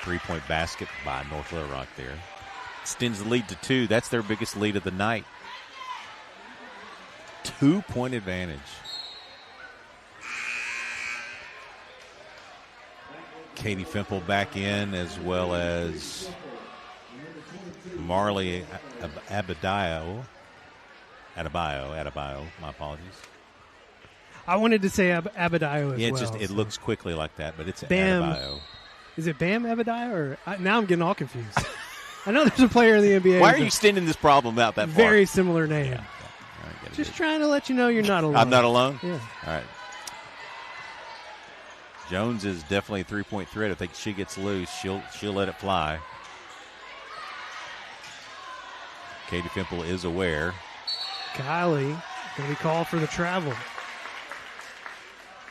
Three-point basket by North Little Rock there. Extends the lead to 2. That's their biggest lead of the night. 2-point advantage. Katie Fimple back in, as well as Marley Adebayo, my apologies. I wanted to say Adebayo as well. It so. looks quickly like that, but it's Bam. Adebayo. Is it Bam Adebayo? Or now I'm getting all confused. I know there's a player in the NBA. Why are you extending this problem out that far? Very similar name. Yeah. Right, just trying to let you know you're not alone. I'm not alone? Yeah. All right. Jones is definitely a three-point threat. I think she gets loose, she'll let it fly. Katie Fimple is aware. Kylie going to be called for the travel.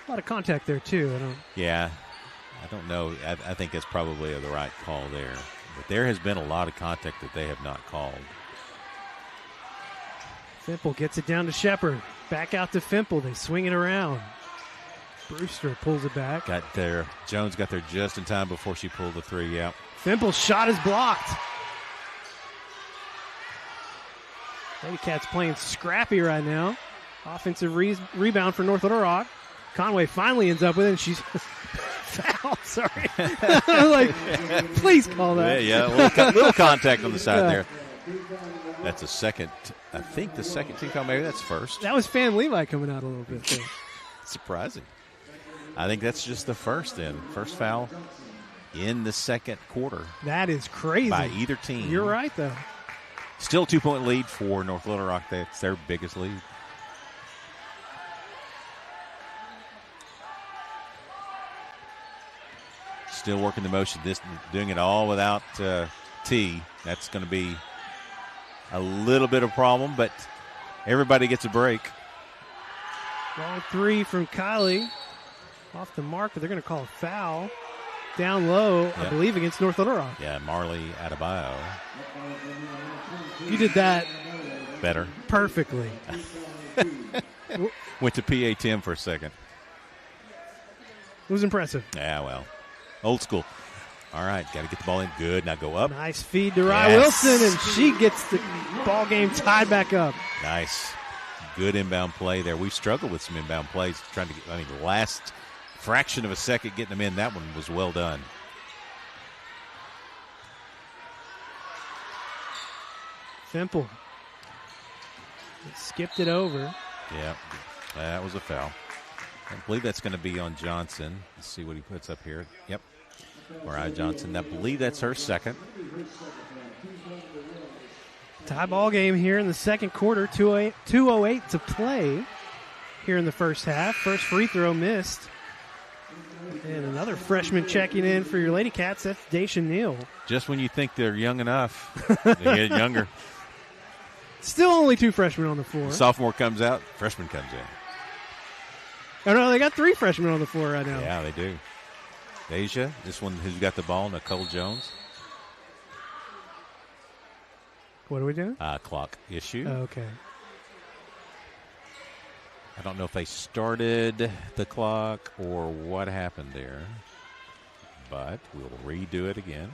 A lot of contact there, too. I don't know. I think that's probably the right call there. But there has been a lot of contact that they have not called. Fimple gets it down to Shepard. Back out to Fimple. They swing it around. Brewster pulls it back. Got there. Jones got there just in time before she pulled the 3. Yeah. Fimple's shot is blocked. Lady Cats playing scrappy right now. Offensive rebound for North Little Rock. Conway finally ends up with it, and she's foul. Sorry. I'm like, please call that. Yeah, little contact on the side there. That's a second. I think the second team foul. Maybe that's first. That was Fan Levi coming out a little bit there. Surprising. I think that's just the first then. First foul in the second quarter. That is crazy. By either team. You're right, though. Still 2-point lead for North Little Rock. That's their biggest lead. Still working the motion. Doing it all without T. That's going to be a little bit of a problem, but everybody gets a break. Long 3 from Kylie. Off the mark, but they're going to call a foul. Down low, yep. I believe, against North Little Rock. Yeah, Marley Adebayo. You did that better. Perfectly. Went to PA-10 for a second. It was impressive. Yeah, well, old school. All right, got to get the ball in. Good. Now go up. Nice feed to Rye Wilson, and she gets the ball game tied back up. Nice. Good inbound play there. We've struggled with some inbound plays. Trying to get, the last fraction of a second getting them in. That one was well done. Fimple. Skipped it over. Yeah, that was a foul. I believe that's going to be on Johnson. Let's see what he puts up here. Yep. Mariah Johnson. I believe that's her second. Tie ball game here in the second quarter. 2:08 to play here in the first half. First free throw missed. And another freshman checking in for your Lady Cats. That's Daisha Neal. Just when you think they're young enough, they get younger. Still only 2 freshmen on the floor. Sophomore comes out, freshman comes in. Oh, no, they got 3 freshmen on the floor right now. Yeah, they do. Deja, this one who's got the ball, Nicole Jones. What are we doing? Clock issue. Oh, okay. I don't know if they started the clock or what happened there, but we'll redo it again.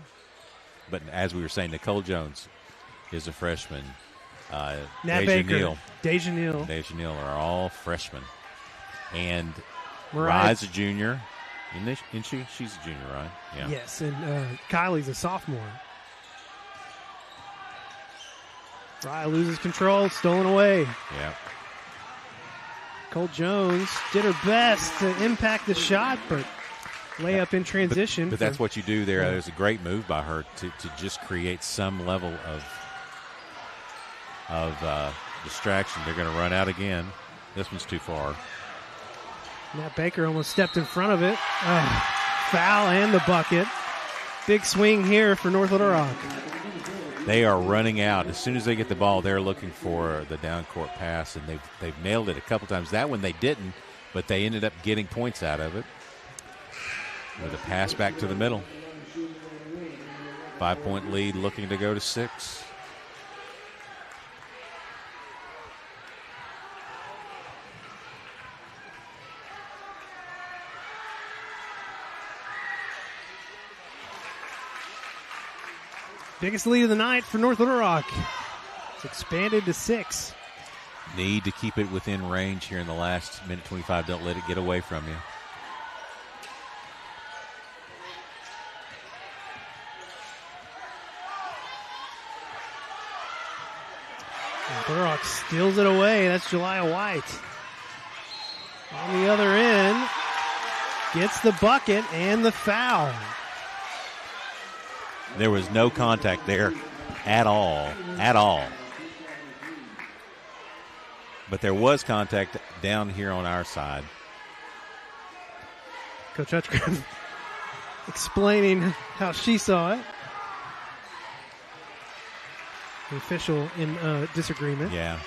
But as we were saying, Nicole Jones is a freshman. Nat Baker, Deja Neal are all freshmen. And Mariah's Mariah's a junior. Isn't she? She's a junior, right? Yeah. Yes, and Kylie's a sophomore. Mariah loses control, stolen away. Yeah. Nicole Jones did her best to impact the shot, but layup in transition. But that's what you do there. There's a great move by her to just create some level of distraction. They're going to run out again. This one's too far. Nat Baker almost stepped in front of it. Foul and the bucket. Big swing here for North Little Rock. They are running out. As soon as they get the ball, they're looking for the down-court pass, and they've nailed it a couple times. That one they didn't, but they ended up getting points out of it with a pass back to the middle. 5-point lead, looking to go to 6. Biggest lead of the night for North Little Rock. It's expanded to 6. Need to keep it within range here in the last minute 25. Don't let it get away from you. North Little Rock steals it away. That's Jeliah White. On the other end, gets the bucket and the foul. There was no contact there at all. But there was contact down here on our side. Coach Hutchcraft explaining how she saw it. The official in disagreement. Yeah.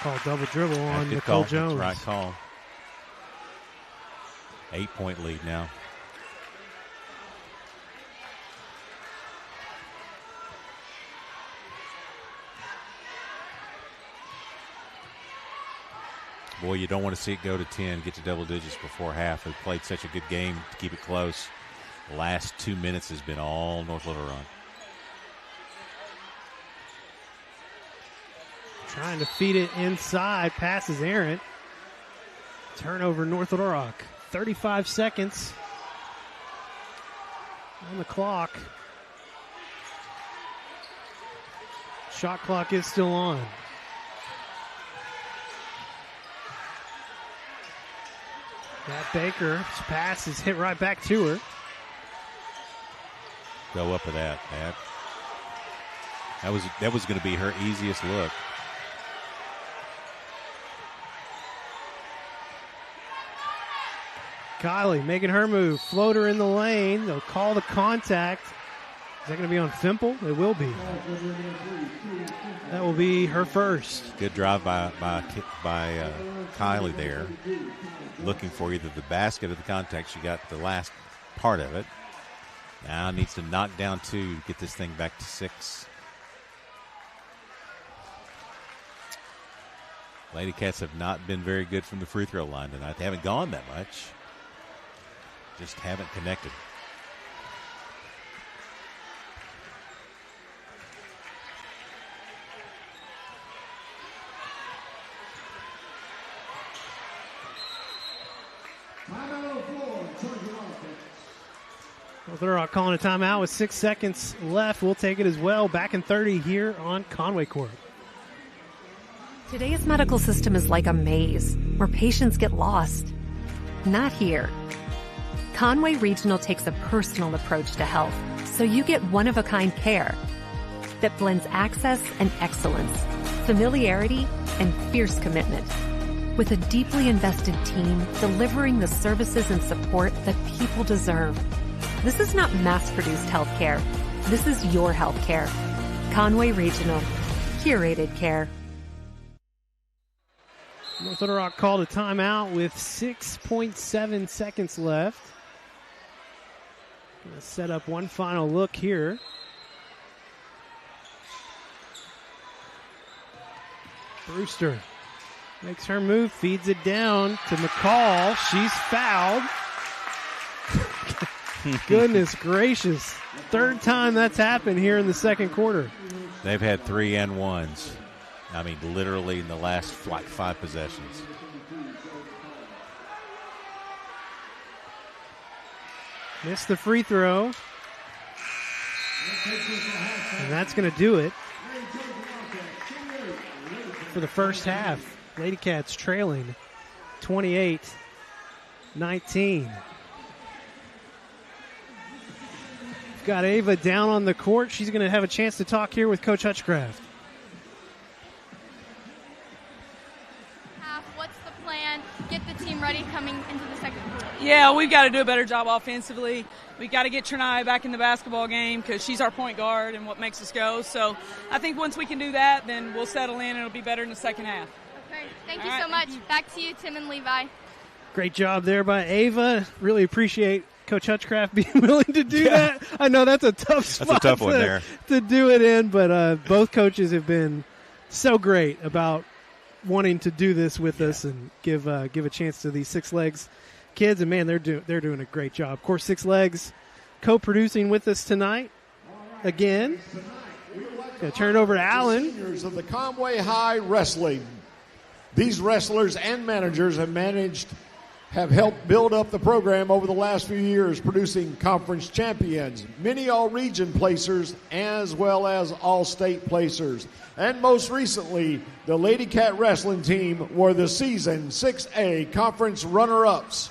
Call double dribble on Nicole Jones. That's right call. 8-point lead now. Boy, you don't want to see it go to 10, get to double digits before half. They played such a good game to keep it close. The last 2 minutes has been all North Little Rock. Trying to feed it inside. Passes errant. Turnover North Little Rock. 35 seconds on the clock. Shot clock is still on. That Baker's pass is hit right back to her. Go up with that. That was going to be her easiest look. Kylie making her move. Floater in the lane. They'll call the contact. Is that going to be on Fimple? It will be. That will be her first. Good drive by Kylie there. Looking for either the basket or the contact. She got the last part of it. Now needs to knock down 2 to get this thing back to 6. Lady Cats have not been very good from the free throw line tonight. They haven't gone that much. Just haven't connected. North Little Rock calling a timeout with 6 seconds left. We'll take it as well. Back in 30 here on Conway Court. Today's medical system is like a maze where patients get lost. Not here. Conway Regional takes a personal approach to health, so you get one-of-a-kind care that blends access and excellence, familiarity and fierce commitment. With a deeply invested team delivering the services and support that people deserve. This is not mass-produced healthcare. This is your healthcare. Conway Regional. Curated care. North Little Rock called a timeout with 6.7 seconds left. Gonna set up one final look here. Brewster makes her move, feeds it down to McCall. She's fouled. Goodness gracious. Third time that's happened here in the second quarter. They've had 3 and 1s. I mean, literally in the last 5 possessions. Missed the free throw. And that's going to do it for the first half. Lady Cats trailing 28-19. Got Ava down on the court. She's going to have a chance to talk here with Coach Hutchcraft. What's the plan? Get the team ready coming into the second quarter. Yeah, we've got to do a better job offensively. We've got to get Trinai back in the basketball game because she's our point guard and what makes us go. So I think once we can do that, then we'll settle in and it'll be better in the second half. Okay, thank you so much. Back to you, Tim and Levi. Great job there by Ava. Really appreciate Coach Hutchcraft being willing to do that. I know that's a tough spot. That's a tough one there to do it in, but both coaches have been so great about wanting to do this with us and give a chance to these Six Legs kids. And man, they're doing a great job. Of course, Six Legs co-producing with us tonight again. Gonna turn it over to Alan. Seniors of the Conway High Wrestling. These wrestlers and managers have helped build up the program over the last few years, producing conference champions, many all-region placers, as well as all-state placers. And most recently, the Lady Cat Wrestling team were the season 6A conference runner-ups.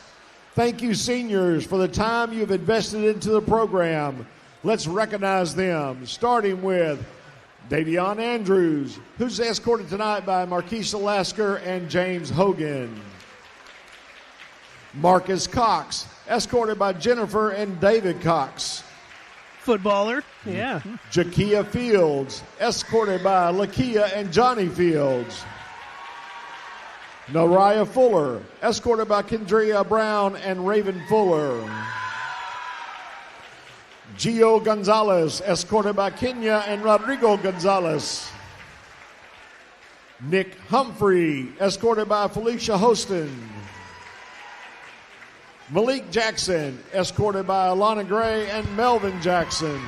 Thank you, seniors, for the time you've invested into the program. Let's recognize them, starting with Davion Andrews, who's escorted tonight by Marquisha Lasker and James Hogan. Marcus Cox, escorted by Jennifer and David Cox. Footballer, yeah. Jakia Fields, escorted by Lakia and Johnny Fields. Nariah Fuller, escorted by Kendria Brown and Raven Fuller. Gio Gonzalez, escorted by Kenya and Rodrigo Gonzalez. Nick Humphrey, escorted by Felicia Hostin. Malik Jackson, escorted by Alana Gray and Melvin Jackson.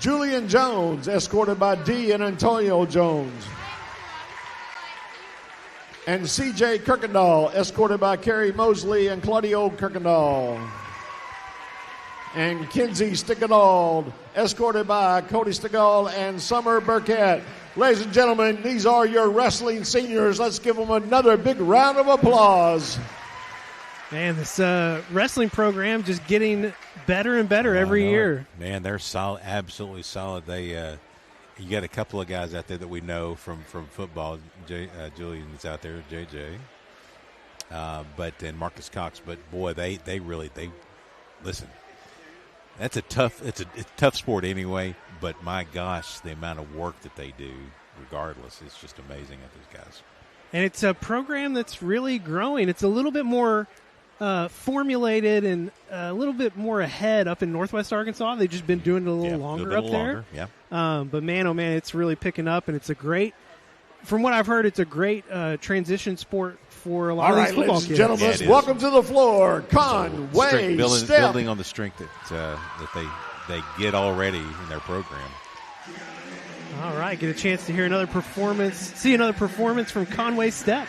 Julian Jones, escorted by Dee and Antonio Jones. And CJ Kirkendall, escorted by Carrie Mosley and Claudio Kirkendall. And Kinsey Stickendall, escorted by Cody Stickall and Summer Burkett. Ladies and gentlemen, these are your wrestling seniors. Let's give them another big round of applause. Man, this wrestling program just getting better and better every year. Man, they're solid, absolutely solid. They, you got a couple of guys out there that we know from football. Julian's out there, JJ, and Marcus Cox. But boy, they really listen. It's a tough sport anyway. But my gosh, the amount of work that they do, regardless, is just amazing at these guys. And it's a program that's really growing. It's a little bit more formulated and a little bit more ahead up in Northwest Arkansas. They've just been doing it a little longer up there. Yeah. But man, oh man, it's really picking up, and it's a great. From what I've heard, it's a great transition sport for a lot of these football ladies and kids. gentlemen, welcome to the floor, Conway. Building on the strength that they get already in their program. All right, get a chance to hear another performance from Conway Step.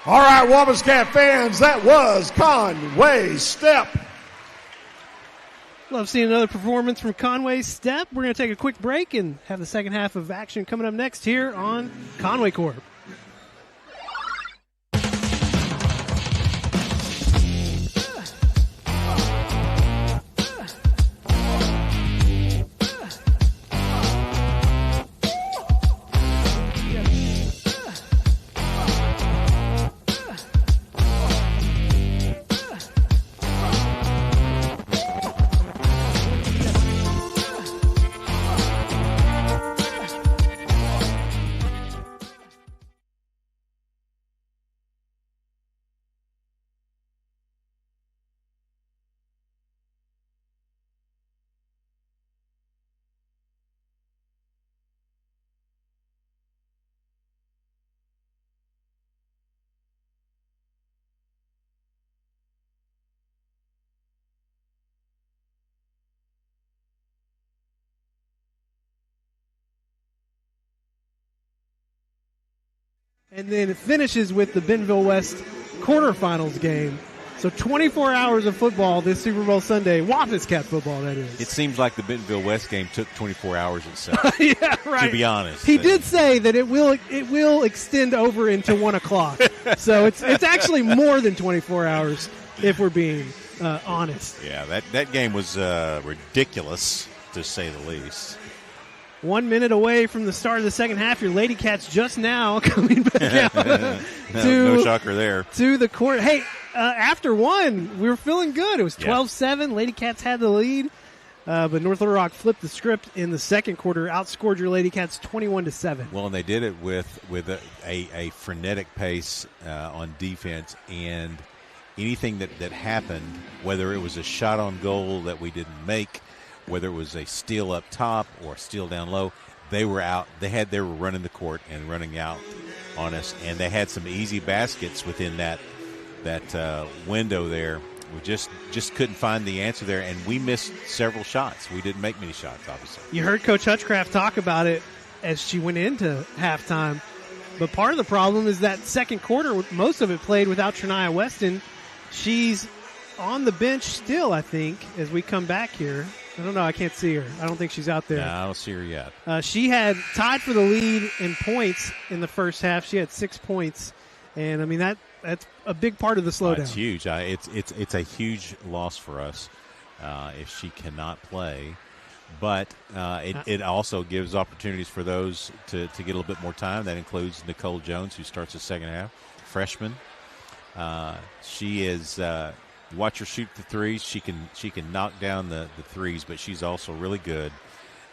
All right, Wampus Cat fans, that was Conway Step. Love seeing another performance from Conway Step. We're going to take a quick break and have the second half of action coming up next here on Conway Corp. And then it finishes with the Bentonville West quarterfinals game. So 24 hours of football this Super Bowl Sunday. Wampus Cat football, that is. It seems like the Bentonville West game took 24 hours itself. Yeah, right. To be honest. He did say that it will extend over into 1 o'clock. So it's actually more than 24 hours if we're being honest. Yeah, that game was ridiculous, to say the least. 1 minute away from the start of the second half. Your Lady Cats just now coming back out. No shocker there. To the court. Hey, after one, we were feeling good. It was 12-7. Lady Cats had the lead. But North Little Rock flipped the script in the second quarter, outscored your Lady Cats 21-7. Well, and they did it with a frenetic pace on defense, and anything that happened, whether it was a shot on goal that we didn't make, whether it was a steal up top or a steal down low, they were out. They were running the court and running out on us, and they had some easy baskets within that window there. We just couldn't find the answer there, and we missed several shots. We didn't make many shots, obviously. You heard Coach Hutchcraft talk about it as she went into halftime, but part of the problem is that second quarter, most of it played without Trania Weston. She's on the bench still, I think, as we come back here. I don't know. I can't see her. I don't think she's out there. No, I don't see her yet. She had tied for the lead in points in the first half. She had 6 points, and I mean that's a big part of the slowdown. It's huge. It's a huge loss for us if she cannot play. But it also gives opportunities for those to get a little bit more time. That includes Nicole Jones, who starts the second half, freshman. She is. Watch her shoot the threes. She can knock down the threes, but she's also really good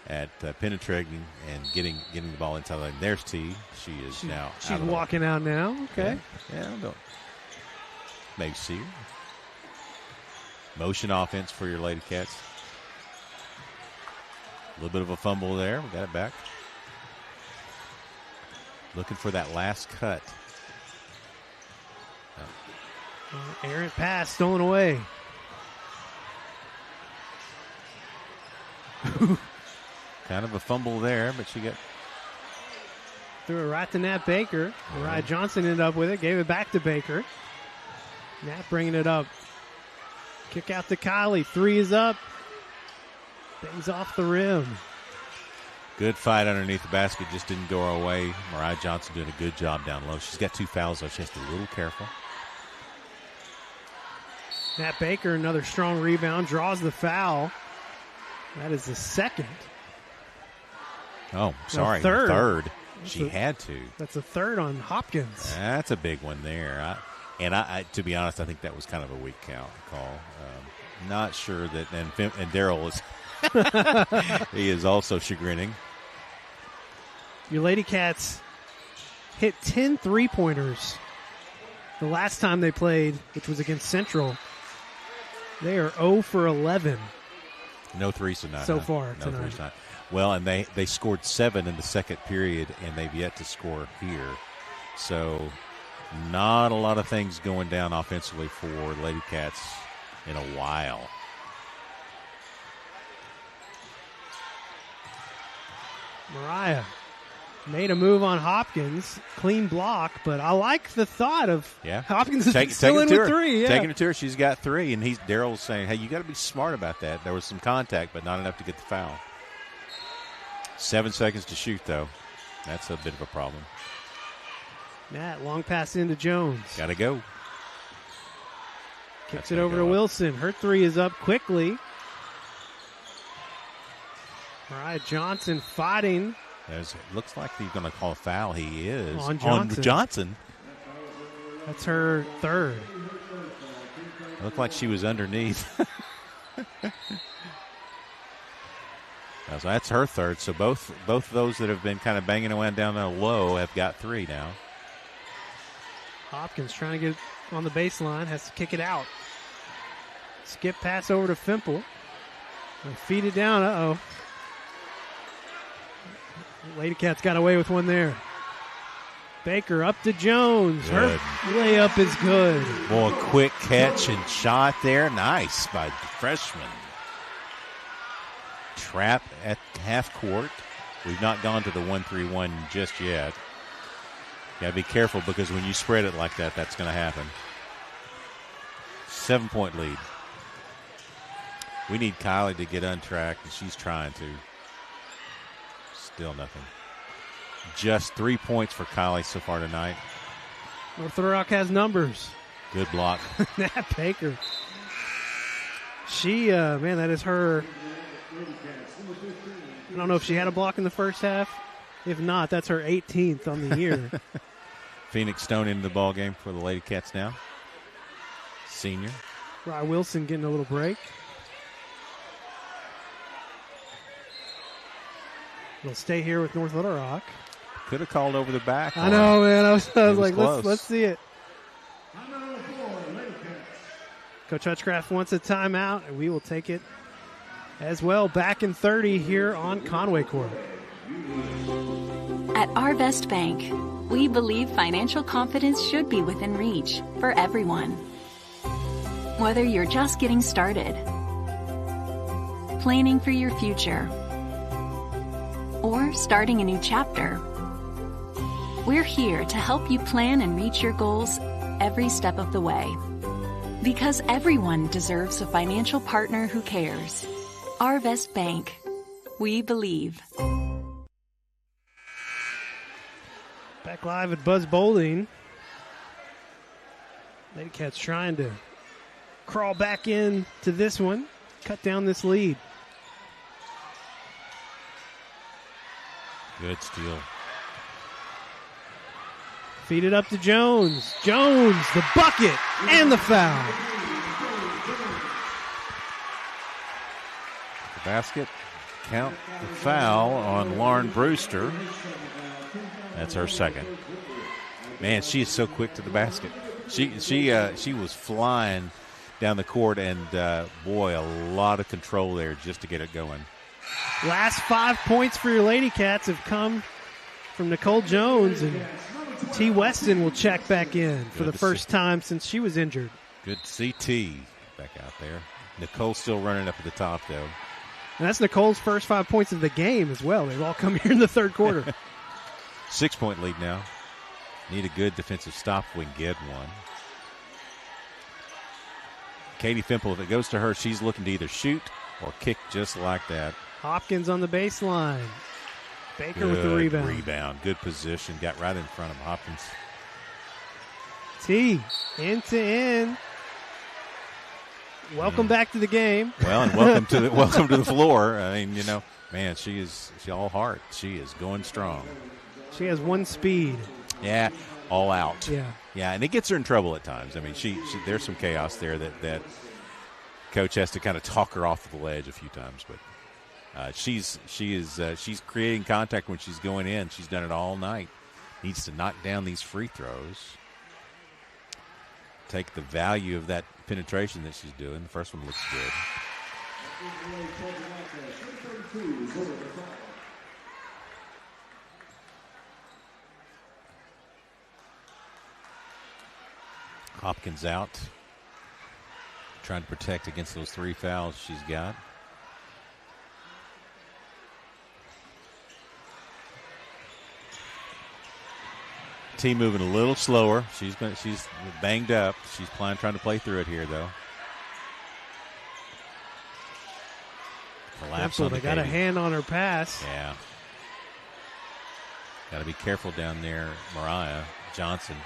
at penetrating and getting the ball inside the lane. There's T. She's now. She's walking out now. Okay. Yeah. Don't maybe see her. Motion offense for your Lady Cats. A little bit of a fumble there. We got it back. Looking for that last cut. Errant pass stolen away. Kind of a fumble there, but she got threw it right to Nat Baker. Mariah Johnson ended up with it, gave it back to Baker. Nat bringing it up. Kick out to Kylie. Three is up. Bangs off the rim. Good fight underneath the basket, just didn't go our way. Mariah Johnson doing a good job down low. She's got 2 fouls, though. She has to be a little careful. Nat Baker, another strong rebound, draws the foul. That is the second. Oh, sorry. Third. She had to. That's a third on Hopkins. That's a big one there. I to be honest, I think that was kind of a weak call. Not sure that, and Daryl is, he is also chagrining. Your Lady Cats hit 10 three-pointers the last time they played, which was against Central. They are 0 for 11. No threes tonight. So far no tonight. Threes tonight. Well, and they scored 7 in the second period, and they've yet to score here. So not a lot of things going down offensively for Lady Cats in a while. Mariah Made a move on Hopkins. Clean block, but I like the thought of Hopkins is still in with 3. Yeah. Taking it to her. She's got 3, and Daryl's saying, hey, you got to be smart about that. There was some contact, but not enough to get the foul. 7 seconds to shoot, though. That's a bit of a problem. Matt, long pass into Jones. Got to go. Kicks it over to Wilson. Her 3 is up quickly. Mariah Johnson fighting. Looks like he's going to call a foul. He is. On Johnson. That's her 3rd. It looked like she was underneath. So that's her 3rd. So both of those that have been kind of banging around down there low have got 3 now. Hopkins trying to get on the baseline. Has to kick it out. Skip pass over to Fimple. And feed it down. Uh-oh. Lady Cats got away with one there. Baker up to Jones. Good. Her layup is good. Boy, quick catch and shot there. Nice by the freshman. Trap at half court. We've not gone to the 1-3-1 just yet. Got to be careful because when you spread it like that, that's going to happen. 7-point lead. We need Kylie to get untracked, and she's trying to. Still nothing. Just 3 points for Kylie so far tonight. North Little Rock has numbers. Good block. Nat Baker. She, man, that is her. I don't know if she had a block in the first half. If not, that's her 18th on the year. Phoenix Stone into the ball game for the Lady Cats now. Senior. Rye Wilson getting a little break. We'll stay here with North Little Rock. Could have called over the back. I know, man. I was like, let's see it. Coach Hutchcraft wants a timeout, and we will take it as well. Back in 30 here on Conway Court. At Arvest Bank, we believe financial confidence should be within reach for everyone. Whether you're just getting started, planning for your future, or starting a new chapter, we're here to help you plan and reach your goals every step of the way. Because everyone deserves a financial partner who cares. Arvest Bank. We believe. Back live at Buzz Bowling. Lady Cats trying to crawl back in to this one, cut down this lead. Good steal. Feed it up to Jones. Jones, the bucket, and the foul. The basket, count the foul on Lauren Brewster. That's her 2nd. Man, she is so quick to the basket. She was flying down the court, and boy, a lot of control there just to get it going. Last 5 points for your Lady Cats have come from Nicole Jones, and T. Weston will check back in for the first time since she was injured. Good to see T back out there. Nicole still running up at the top, though. And that's Nicole's first 5 points of the game as well. They've all come here in the third quarter. 6-point lead now. Need a good defensive stop if we can get one. Katie Fimple, if it goes to her, she's looking to either shoot or kick just like that. Hopkins on the baseline. Baker good with the rebound. Good position. Got right in front of Hopkins. T, end to end. Welcome back to the game. Well, and welcome to the floor. I mean, man, she's all heart. She is going strong. She has one speed. Yeah, all out. Yeah, and it gets her in trouble at times. I mean, she there's some chaos there that coach has to kind of talk her off the ledge a few times, but she's creating contact when she's going in. She's done it all night. Needs to knock down these free throws. Take the value of that penetration that she's doing. The first one looks good. Hopkins out. Trying to protect against those 3 fouls she's got. Team moving a little slower. She's banged up. She's trying to play through it here, though. Collapse on they got a hand on her pass. Yeah. Got to be careful down there. Mariah Johnson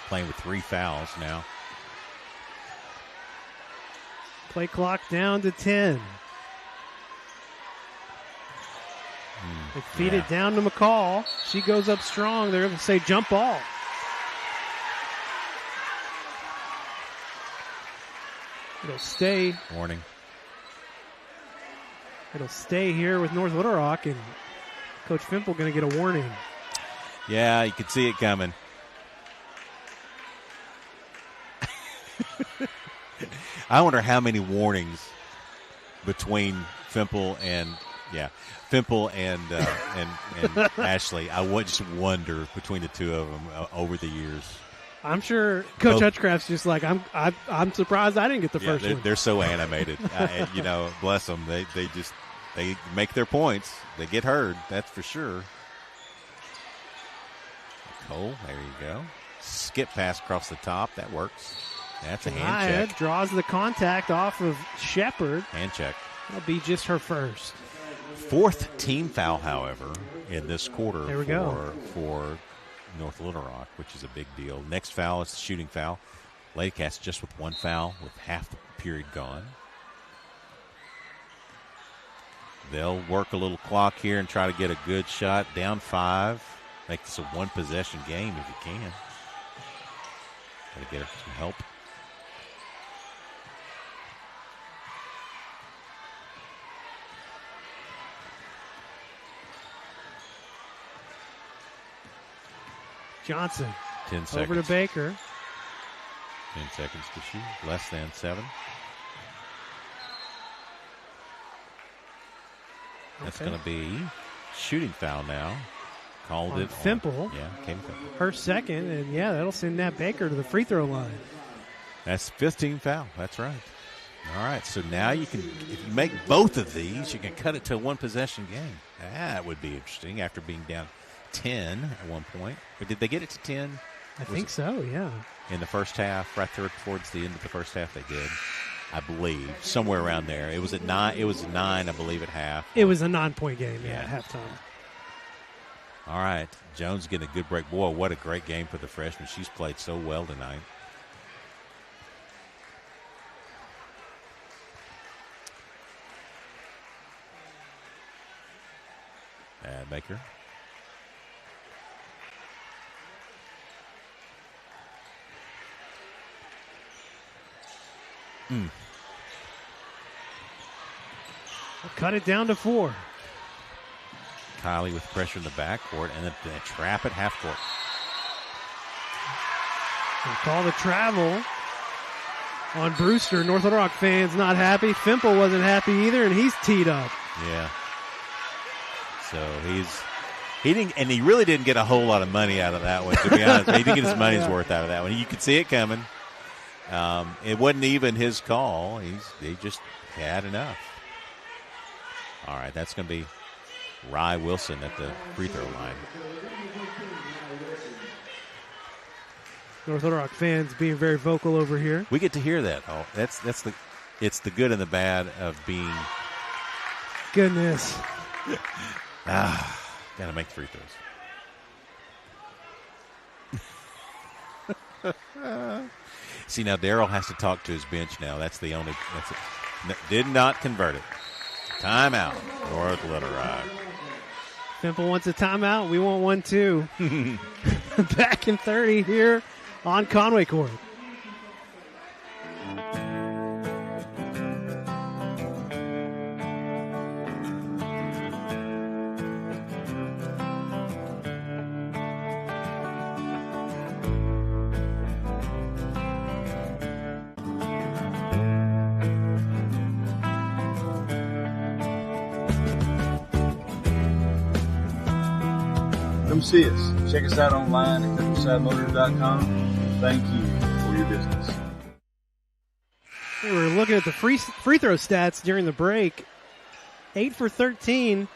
playing with 3 fouls now. Play clock down to 10. They feed it down to McCall. She goes up strong. They're going to say jump ball. It'll stay. Warning. It'll stay here with North Little Rock, and Coach Fimple going to get a warning. Yeah, you could see it coming. I wonder how many warnings between Fimple and Ashley. I would just wonder between the two of them over the years. I'm sure Coach Hutchcraft's just like, I'm surprised I didn't get the first one. They're so animated. Bless them. They make their points. They get heard. That's for sure. Cole, there you go. Skip pass across the top. That works. That's a hand check. Draws the contact off of Shepard. Hand check. That'll be just her first. 4th team foul, however, in this quarter for North Little Rock, which is a big deal. Next foul is the shooting foul. Wildcats just with 1 foul with half the period gone. They'll work a little clock here and try to get a good shot. Down 5. Make this a 1-possession game if you can. Got to get some help. Johnson. 10 seconds. Over to Baker. 10 seconds to shoot. Less than 7. That's going to be shooting foul now. Called on it. Fimple. Yeah, came Fimple. Her second, and that'll send Nat Baker to the free throw line. That's 15 foul. That's right. All right, so now you can, if you make both of these, you can cut it to a 1-possession game. That would be interesting after being down 10 at one point. But did they get it to 10? I think so, yeah. In the first half, right there towards the end of the first half, they did. I believe somewhere around there. It was at 9. It was 9, I believe, at half. It was a 9-point game at halftime. All right, Jones getting a good break. Boy, what a great game for the freshman. She's played so well tonight. Baker. Cut it down to 4. Kylie with pressure in the backcourt and then a trap at half court. Call the travel on Brewster. North Little Rock fans not happy. Fimple wasn't happy either, and he's teed up. Yeah. So he really didn't get a whole lot of money out of that one, to be honest. He didn't get his money's worth out of that one. You could see it coming. It wasn't even his call. He just had enough. All right, that's going to be Rye Wilson at the free throw line. North Little Rock fans being very vocal over here. We get to hear that. Oh, it's the good and the bad of being. Goodness. Got to make free throws. See, now Darryl has to talk to his bench now. That's it. Did not convert it. Timeout, North Little Rock. Fimple wants a timeout. We want one too. Back in 30 here on Conway Court. Come see us. Check us out online at countryside.com. Thank you for your business. We were looking at the free throw stats during the break. 8 for 13.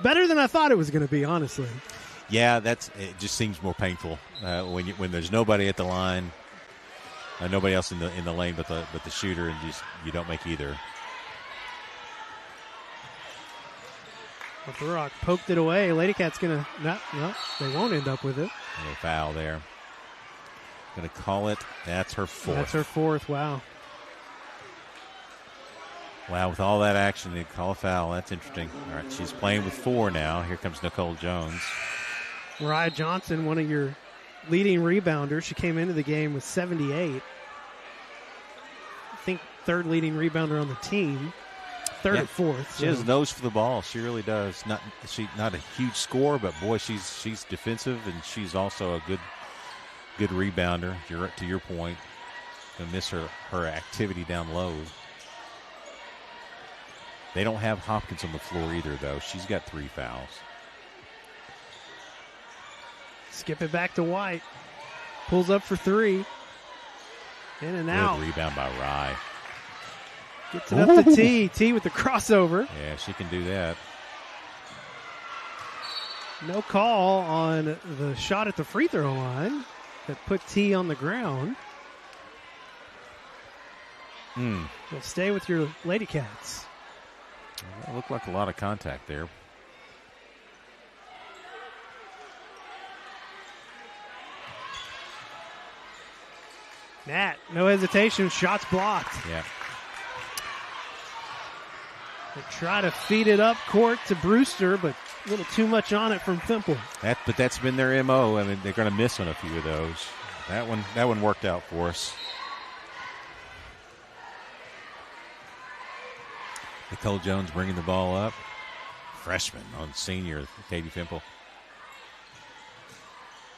Better than I thought it was going to be, honestly. Yeah, it just seems more painful when there's nobody at the line, nobody else in the lane but the shooter, and you don't make either. Little Rock poked it away. Lady Cat's gonna they won't end up with it. A foul there. Gonna call it. That's her fourth. That's her fourth. Wow. Wow, with all that action, they call a foul. That's interesting. All right, she's playing with 4 now. Here comes Nicole Jones. Mariah Johnson, one of your leading rebounders. She came into the game with 78. I think third leading rebounder on the team. Third at fourth. She has nose for the ball. She really does. Not a huge scorer, but boy, she's defensive, and she's also a good rebounder. To your point, gonna miss her activity down low. They don't have Hopkins on the floor either, though. She's got 3 fouls. Skip it back to White. Pulls up for 3. In and out. Good rebound by Rye. Gets it up to T. T with the crossover. Yeah, she can do that. No call on the shot at the free throw line that put T on the ground. You'll stay with your Lady Cats. It looked like a lot of contact there. Nat, no hesitation, shots blocked. Yeah. They try to feed it up court to Brewster, but a little too much on it from Thimple. But that's been their MO. I mean, they're going to miss on a few of those. That one worked out for us. Nicole Jones bringing the ball up. Freshman on senior, Katie Thimple.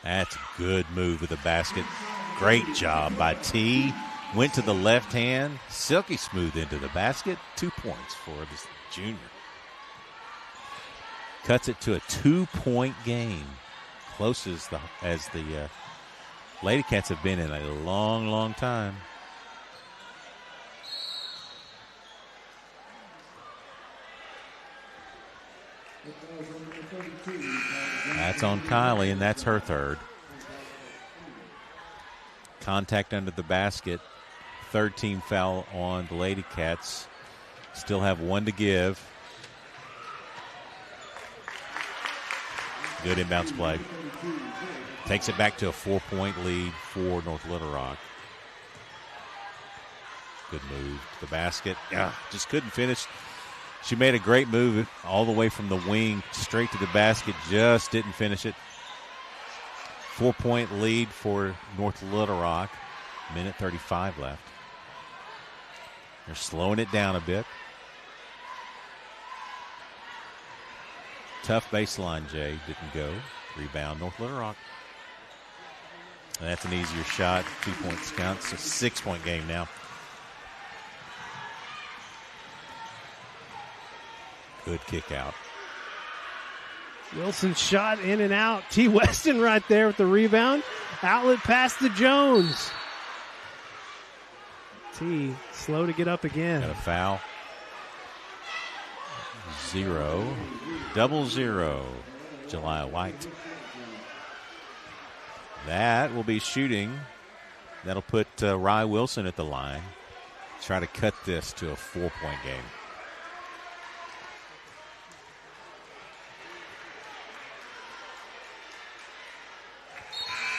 That's a good move with the basket. Great job by T. Went to the left hand. Silky smooth into the basket. 2 points for this junior. Cuts it to a 2-point game. Close as the Lady Cats have been in a long, long time. That's on Kylie, and that's her third. Contact under the basket. Third team foul on the Lady Cats. Still have 1 to give. Good inbounds play. Takes it back to a 4-point lead for North Little Rock. Good move to the basket. Yeah, just couldn't finish. She made a great move all the way from the wing straight to the basket. Just didn't finish it. 4-point lead for North Little Rock. Minute 35 left. They're slowing it down a bit. Tough baseline, Jay. Didn't go. Rebound, North Little Rock. And that's an easier shot. 2 points count. It's a 6-point game now. Good kick out. Wilson shot in and out. T. Weston right there with the rebound. Outlet pass to Jones. T. slow to get up again. Got a foul. 0. 0-0. July White. That will be shooting. That'll put Rye Wilson at the line. Try to cut this to a 4-point game.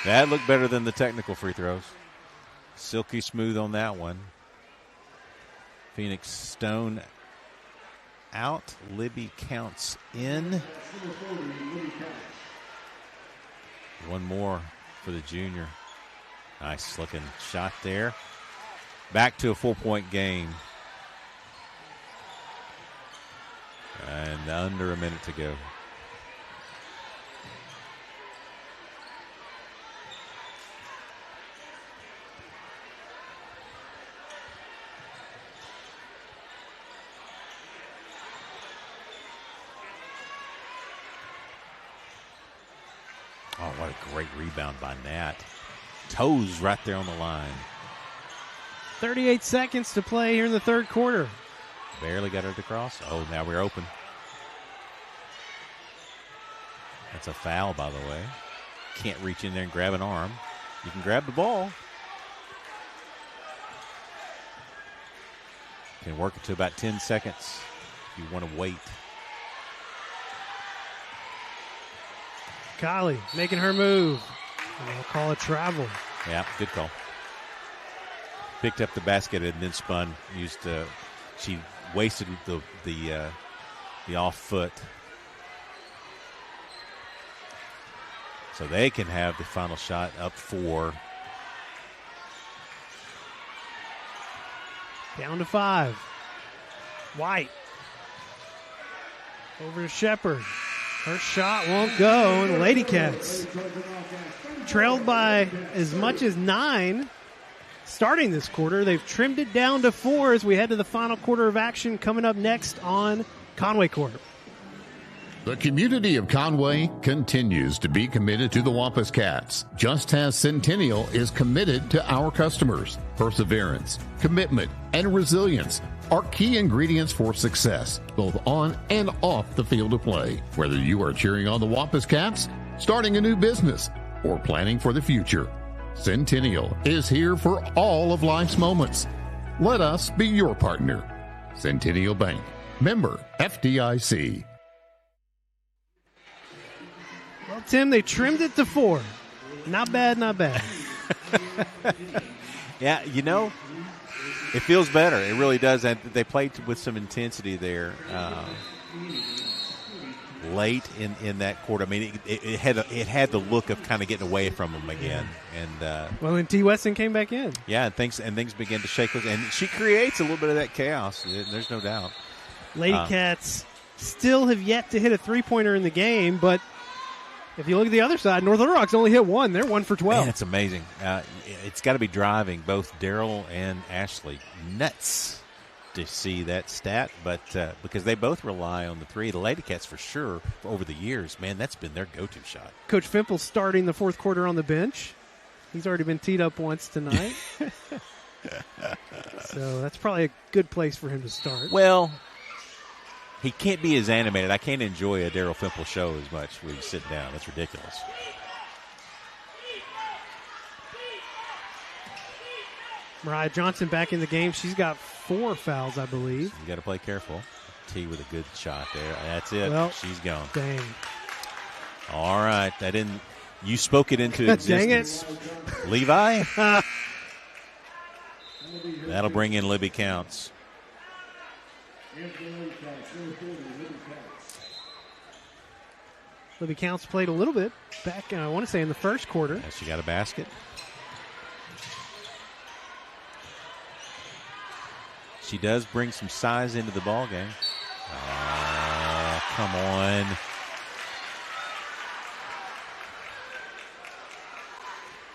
That looked better than the technical free throws. Silky smooth on that one. Phoenix Stone out. Libby counts in. One more for the junior. Nice looking shot there. Back to a 4-point game. And under a minute to go. Oh, what a great rebound by Nat. Toes right there on the line. 38 seconds to play here in the third quarter. Barely got her to cross. Oh, now we're open. That's a foul, by the way. Can't reach in there and grab an arm. You can grab the ball. Can work it to about 10 seconds if you want to wait. Kylie making her move. And they'll call it travel. Yeah, good call. Picked up the basket and then spun. She wasted the off foot. So they can have the final shot up 4. Down to 5. White. Over to Shepard. Her shot won't go, and Lady Cats trailed by as much as 9 starting this quarter. They've trimmed it down to 4 as we head to the final quarter of action coming up next on Conway Court. The community of Conway continues to be committed to the Wampus Cats, just as Centennial is committed to our customers. Perseverance, commitment, and resilience are key ingredients for success, both on and off the field of play. Whether you are cheering on the Wampus Cats, starting a new business, or planning for the future, Centennial is here for all of life's moments. Let us be your partner. Centennial Bank, member FDIC. Well, Tim, they trimmed it to 4. Not bad, not bad. Yeah, it feels better. It really does. And they played with some intensity there late in that quarter. I mean, it had the look of kind of getting away from them again. And T. Weston came back in. Yeah, and things began to shake. And she creates a little bit of that chaos. There's no doubt. Lady Cats still have yet to hit a three-pointer in the game, but if you look at the other side, North Little Rock's only hit 1. They're 1 for 12. Man, it's amazing. It's got to be driving both Daryl and Ashley nuts to see that stat, but because they both rely on the 3. The Lady Cats, for sure, over the years, man, that's been their go-to shot. Coach Fimple's starting the fourth quarter on the bench. He's already been teed up once tonight. So that's probably a good place for him to start. Well, he can't be as animated. I can't enjoy a Daryl Fimple show as much when you sit down. That's ridiculous. Mariah Johnson back in the game. She's got 4 fouls, I believe. You got to play careful. T with a good shot there. That's it. Well, she's gone. Dang. All right. You spoke it into existence. Dang it. Levi. That'll bring in Libby Counts. Libby Counts played a little bit back, I want to say, in the first quarter. Yeah, she got a basket. She does bring some size into the ball game. Come on.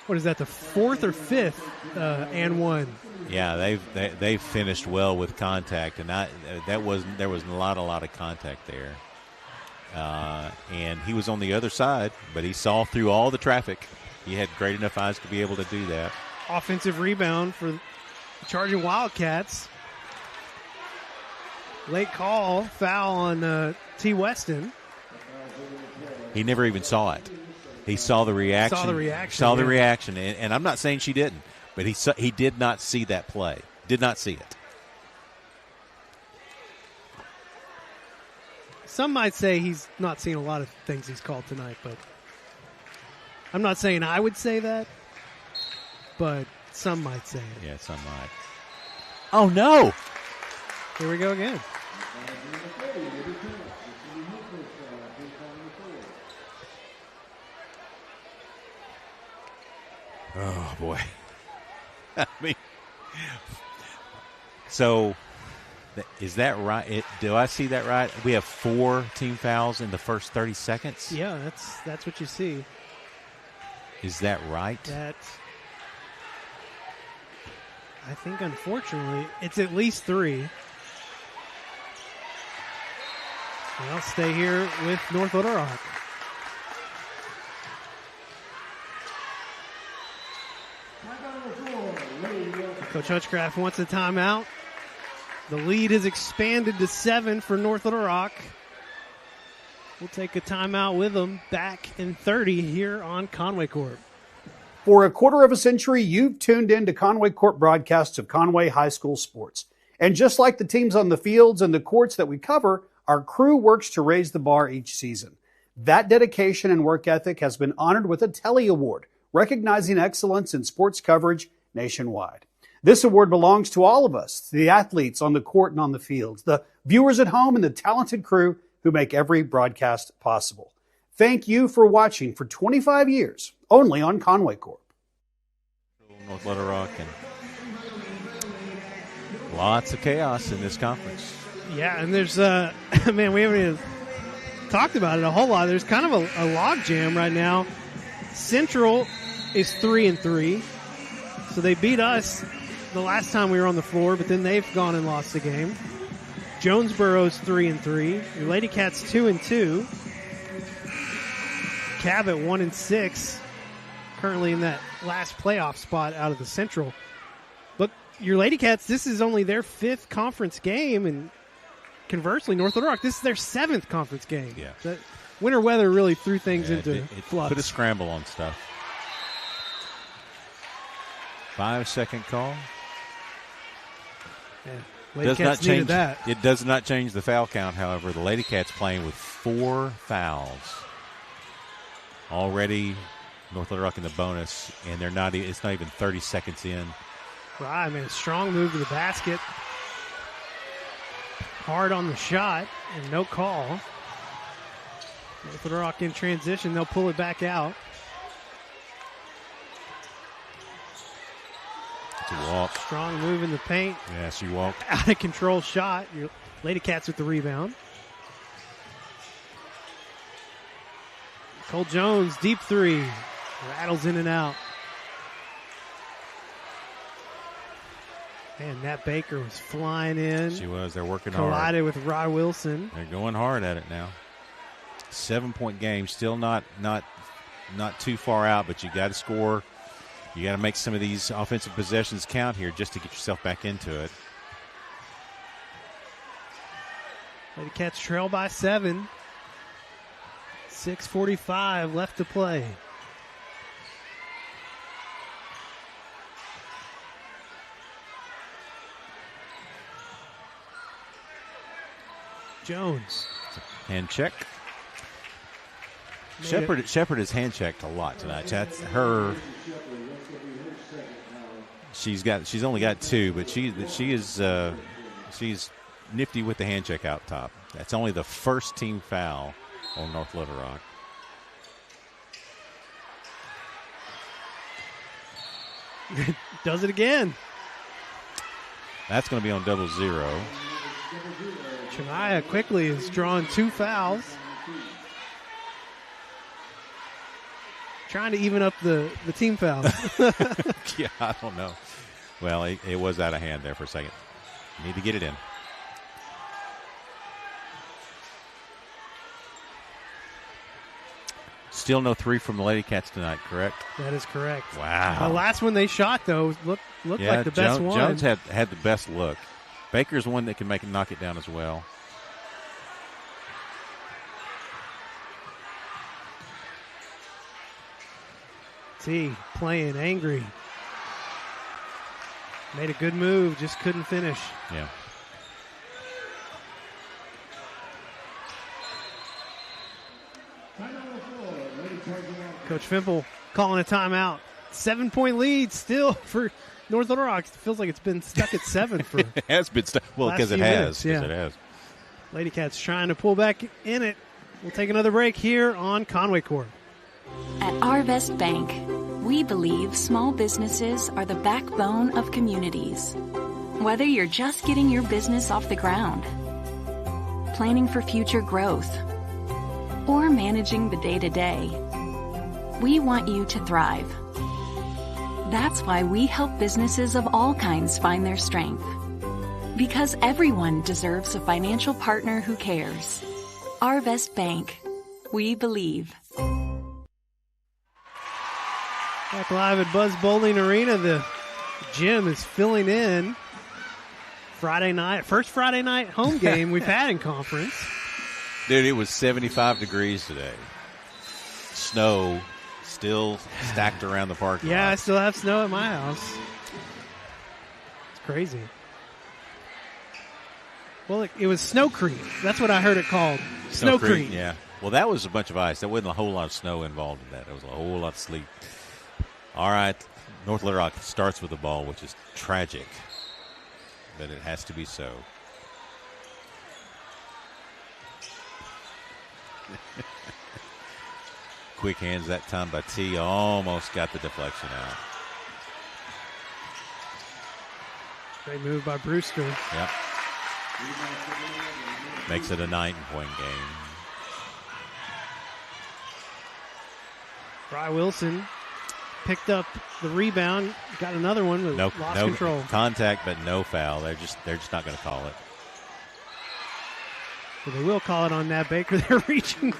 What is that, the 4th or 5th and 1? Yeah, they've finished well with contact, and there was a lot of contact there. And he was on the other side, but he saw through all the traffic. He had great enough eyes to be able to do that. Offensive rebound for the charging Wildcats. Late call, foul on T. Weston. He never even saw it. He saw the reaction. Saw the reaction, and I'm not saying she didn't, but he did not see that play. Did not see it. Some might say he's not seen a lot of things he's called tonight, but I'm not saying I would say that, but some might say it. Yeah, some might. Oh, no. Here we go again. Oh, boy. I mean, so is that right? Do I see that right? We have 4 team fouls in the first 30 seconds? Yeah, that's what you see. Is that right? I think, unfortunately, it's at least 3. I'll stay here with North Little Rock. Coach Hutchcraft wants a timeout. The lead has expanded to 7 for North Little Rock. We'll take a timeout with them. Back in 30 here on Conway Corp. For a quarter of a century, you've tuned in to Conway Corp broadcasts of Conway High School sports. And just like the teams on the fields and the courts that we cover, our crew works to raise the bar each season. That dedication and work ethic has been honored with a Telly Award, recognizing excellence in sports coverage nationwide. This award belongs to all of us, the athletes on the court and on the fields, the viewers at home, and the talented crew who make every broadcast possible. Thank you for watching for 25 years, only on Conway Corp. North Little Rock, and lots of chaos in this conference. Yeah, and there's, man, we haven't even talked about it a whole lot. There's kind of a log jam right now. Central is 3-3, so they beat us the last time we were on the floor, but then they've gone and lost the game. Jonesboro's 3-3. Your Lady Cats 2-2. Cabot 1-6. Currently in that last playoff spot out of the Central. But your Lady Cats, this is only their 5th conference game, and conversely, North Little Rock, this is their 7th conference game. Yeah. That winter weather really threw things into flux. Put a scramble on stuff. 5-second call. Yeah. Lady Cats needed that. It does not change the foul count, however. The Lady Cats playing with 4 fouls. Already North Little Rock in the bonus, and it's not even 30 seconds in. Right, man. Strong move to the basket. Hard on the shot, and no call. North Little Rock in transition. They'll pull it back out. It's a walk. Strong move in the paint. Yeah, she walked. Out of control shot. Your Lady Cats with the rebound. Cole Jones, deep three. Rattles in and out. And Nat Baker was flying in. She was. They're working hard. Collided with Rod Wilson. They're going hard at it now. 7-point game. Still not too far out, but you got to score. You got to make some of these offensive possessions count here just to get yourself back into it. Lady Cats trail by 7. 6:45 left to play. Jones. Hand check. Shepard has hand checked a lot tonight. That's her. She's only got 2, but she's nifty with the hand check out top. That's only the first team foul on North Little Rock. Does it again. That's going to be on 0-0. Chania quickly has drawn 2 fouls. Trying to even up the team fouls. Yeah, I don't know. Well, it was out of hand there for a second. Need to get it in. Still no 3 from the Lady Cats tonight, correct? That is correct. Wow. The last one they shot, though, looked like the best one. Jones had the best look. Baker's one that can knock it down as well. T playing angry. Made a good move, just couldn't finish. Yeah. Coach Fimple calling a timeout. 7-point lead still for North Little Rock. It feels like it's been stuck at 7 for it has been stuck. Well, because it has. Yeah. It has. Lady Cats trying to pull back in it. We'll take another break here on Conway Corp. At Arvest Bank, we believe small businesses are the backbone of communities. Whether you're just getting your business off the ground, planning for future growth, or managing the day-to-day, we want you to thrive. That's why we help businesses of all kinds find their strength. Because everyone deserves a financial partner who cares. Arvest Bank. We believe. Back live at Buzz Bowling Arena. The gym is filling in. Friday night, first Friday night home game we've had in conference. Dude, it was 75 degrees today. Snow still stacked around the parking lot. Yeah, I still have snow at my house. It's crazy. Well, it was Snow Creek. That's what I heard it called. Snow Creek. Yeah. Well, that was a bunch of ice. There wasn't a whole lot of snow involved in that. There was a whole lot of sleet. All right. North Little Rock starts with the ball, which is tragic, but it has to be so. Quick hands that time by T. Almost got the deflection out. Great move by Brewster. Yep. Makes it a 9-point game. Bry Wilson picked up the rebound, got another one, but lost control. Contact, but no foul. They're just not going to call it. Well, they will call it on Nat Baker. They're reaching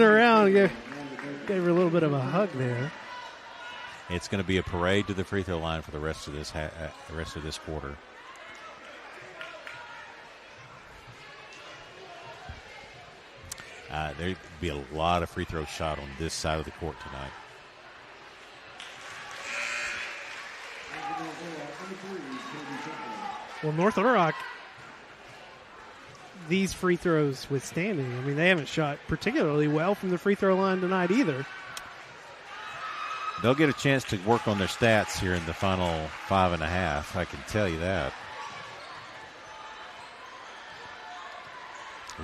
around. Gave her a little bit of a hug there. It's going to be a parade to the free throw line for the rest of this quarter. There'd be a lot of free throw shot on this side of the court tonight. Well, North Little Rock, these free throws withstanding, I mean, they haven't shot particularly well from the free throw line tonight either. They'll get a chance to work on their stats here in the final 5.5. I can tell you that.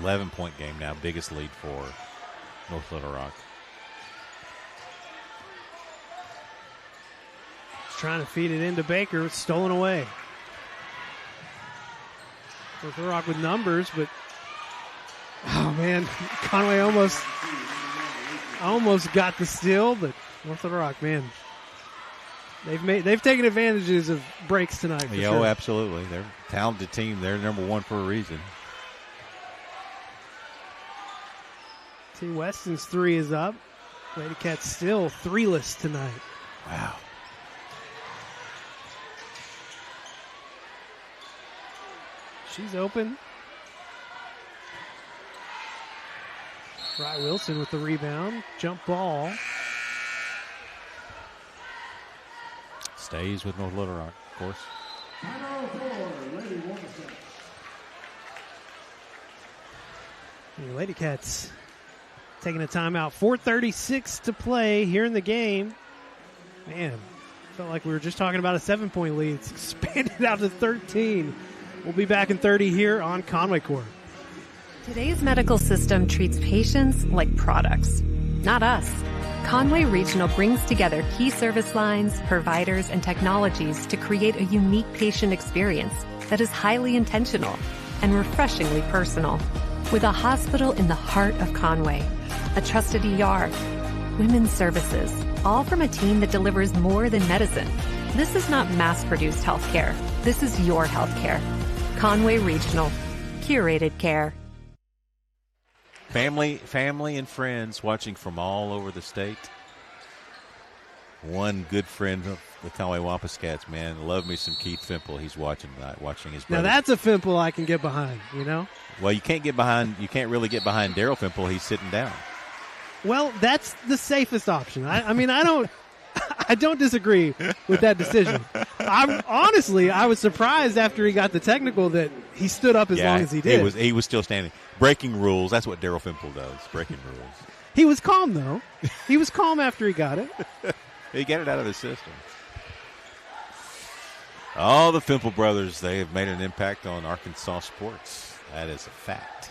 11-point game now, biggest lead for North Little Rock. He's trying to feed it into Baker. It's stolen away. North Little Rock with numbers, but oh man, Conway almost got the steal, but North Little Rock, man, they've taken advantages of breaks tonight. For sure. Oh, absolutely. They're a talented team. They're number one for a reason. T. Weston's three is up. Lady Cats still 3-less tonight. Wow. She's open. Bry Wilson with the rebound. Jump ball. Stays with North Little Rock, of course. Lady Cats taking a timeout. 4:36 to play here in the game. Man, felt like we were just talking about a 7-point lead. It's expanded out to 13. We'll be back in 30 here on Conway Court. Today's medical system treats patients like products, not us. Conway Regional brings together key service lines, providers, and technologies to create a unique patient experience that is highly intentional and refreshingly personal. With a hospital in the heart of Conway, a trusted ER, women's services, all from a team that delivers more than medicine. This is not mass-produced healthcare. This is your healthcare. Conway Regional. Curated care. Family and friends watching from all over the state. One good friend of the Conway Wampus Cats, man. Love me some Keith Fimple. He's watching tonight, watching his brother. Now that's a Fimple I can get behind, you know? Well, you can't really get behind Daryl Fimple. He's sitting down. Well, that's the safest option. I mean, I don't disagree with that decision. I was surprised after he got the technical that he stood up as long as he did. He was still standing. Breaking rules. That's what Daryl Fimple does. Breaking rules. He was calm though. He was calm after he got it. He got it out of his system. All the Fimple brothers, they have made an impact on Arkansas sports. That is a fact.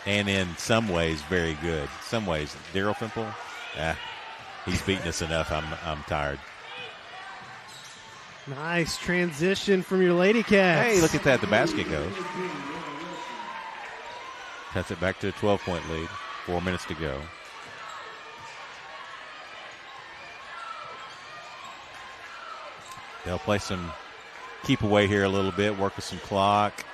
And in some ways, very good. Some ways, Daryl Fimple, he's beaten us enough. I'm tired. Nice transition from your Lady Cats. Hey, look at that. The basket goes. Cuts it back to a 12-point lead. 4 minutes to go. They'll play some keep away here a little bit, work with some clock.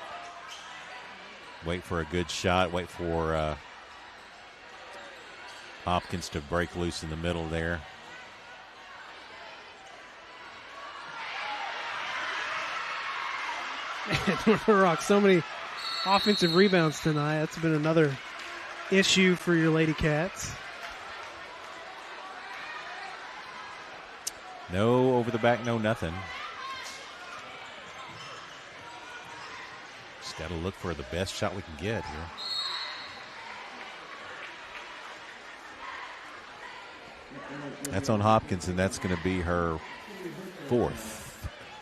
Wait for a good shot. Wait for Hopkins to break loose in the middle there. North Little Rock, so many offensive rebounds tonight. That's been another issue for your Lady Cats. No over the back, no nothing. Just got to look for the best shot we can get here. That's on Hopkins, and that's going to be her 4th,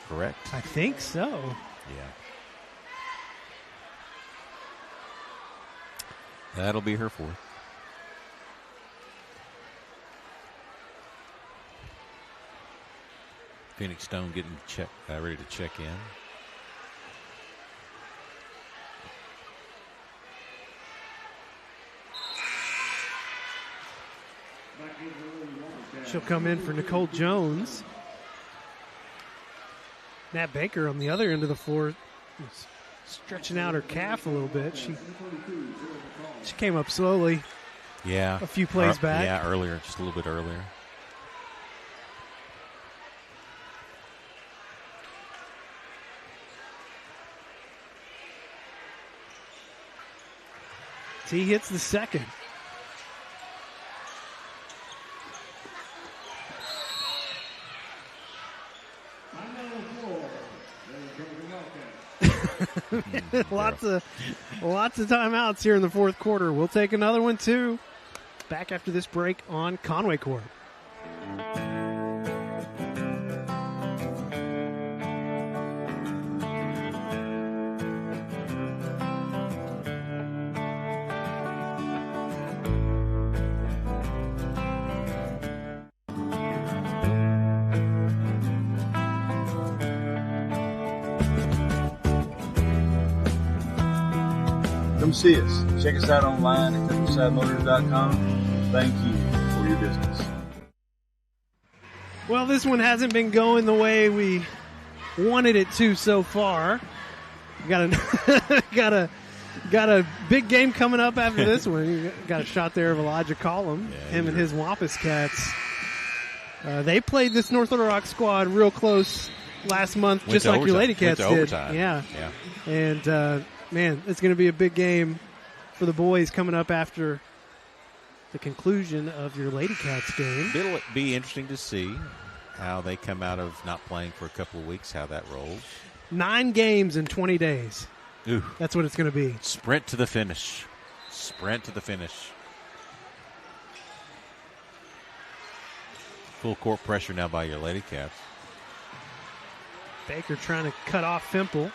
correct? I think so. Yeah. That'll be her 4th. Phoenix Stone getting ready to check in. She'll come in for Nicole Jones. Nat Baker on the other end of the floor is stretching out her calf a little bit. She came up slowly. Yeah. A few plays back. Yeah, earlier, just a little bit earlier. T hits the second. Lots of timeouts here in the fourth quarter. We'll take another one too. Back after this break on Conway Court. Come see us. Check us out online at countryside.motors.com. Thank you for your business. Well, this one hasn't been going the way we wanted it to so far. Got a big game coming up after this one. You got a shot there of Elijah Collum, him and his Wampus Cats. They played this North Little Rock squad real close last month, just like your Lady Cats did. Yeah. And man, it's going to be a big game for the boys coming up after the conclusion of your Lady Cats game. It'll be interesting to see how they come out of not playing for a couple of weeks, how that rolls. 9 games in 20 days. Ooh. That's what it's going to be. Sprint to the finish. Sprint to the finish. Full court pressure now by your Lady Cats. Baker trying to cut off Fimple.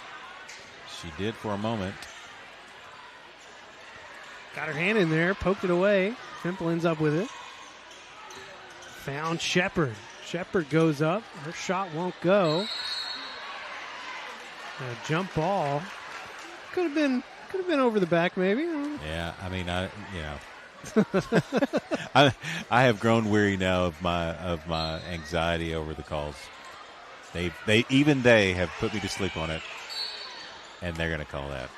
She did for a moment. Got her hand in there, poked it away. Fimple ends up with it. Found Shepard. Shepard goes up. Her shot won't go. A jump ball. Could have been over the back, maybe. Yeah, I mean, I have grown weary now of my anxiety over the calls. They have put me to sleep on it, and they're going to call that.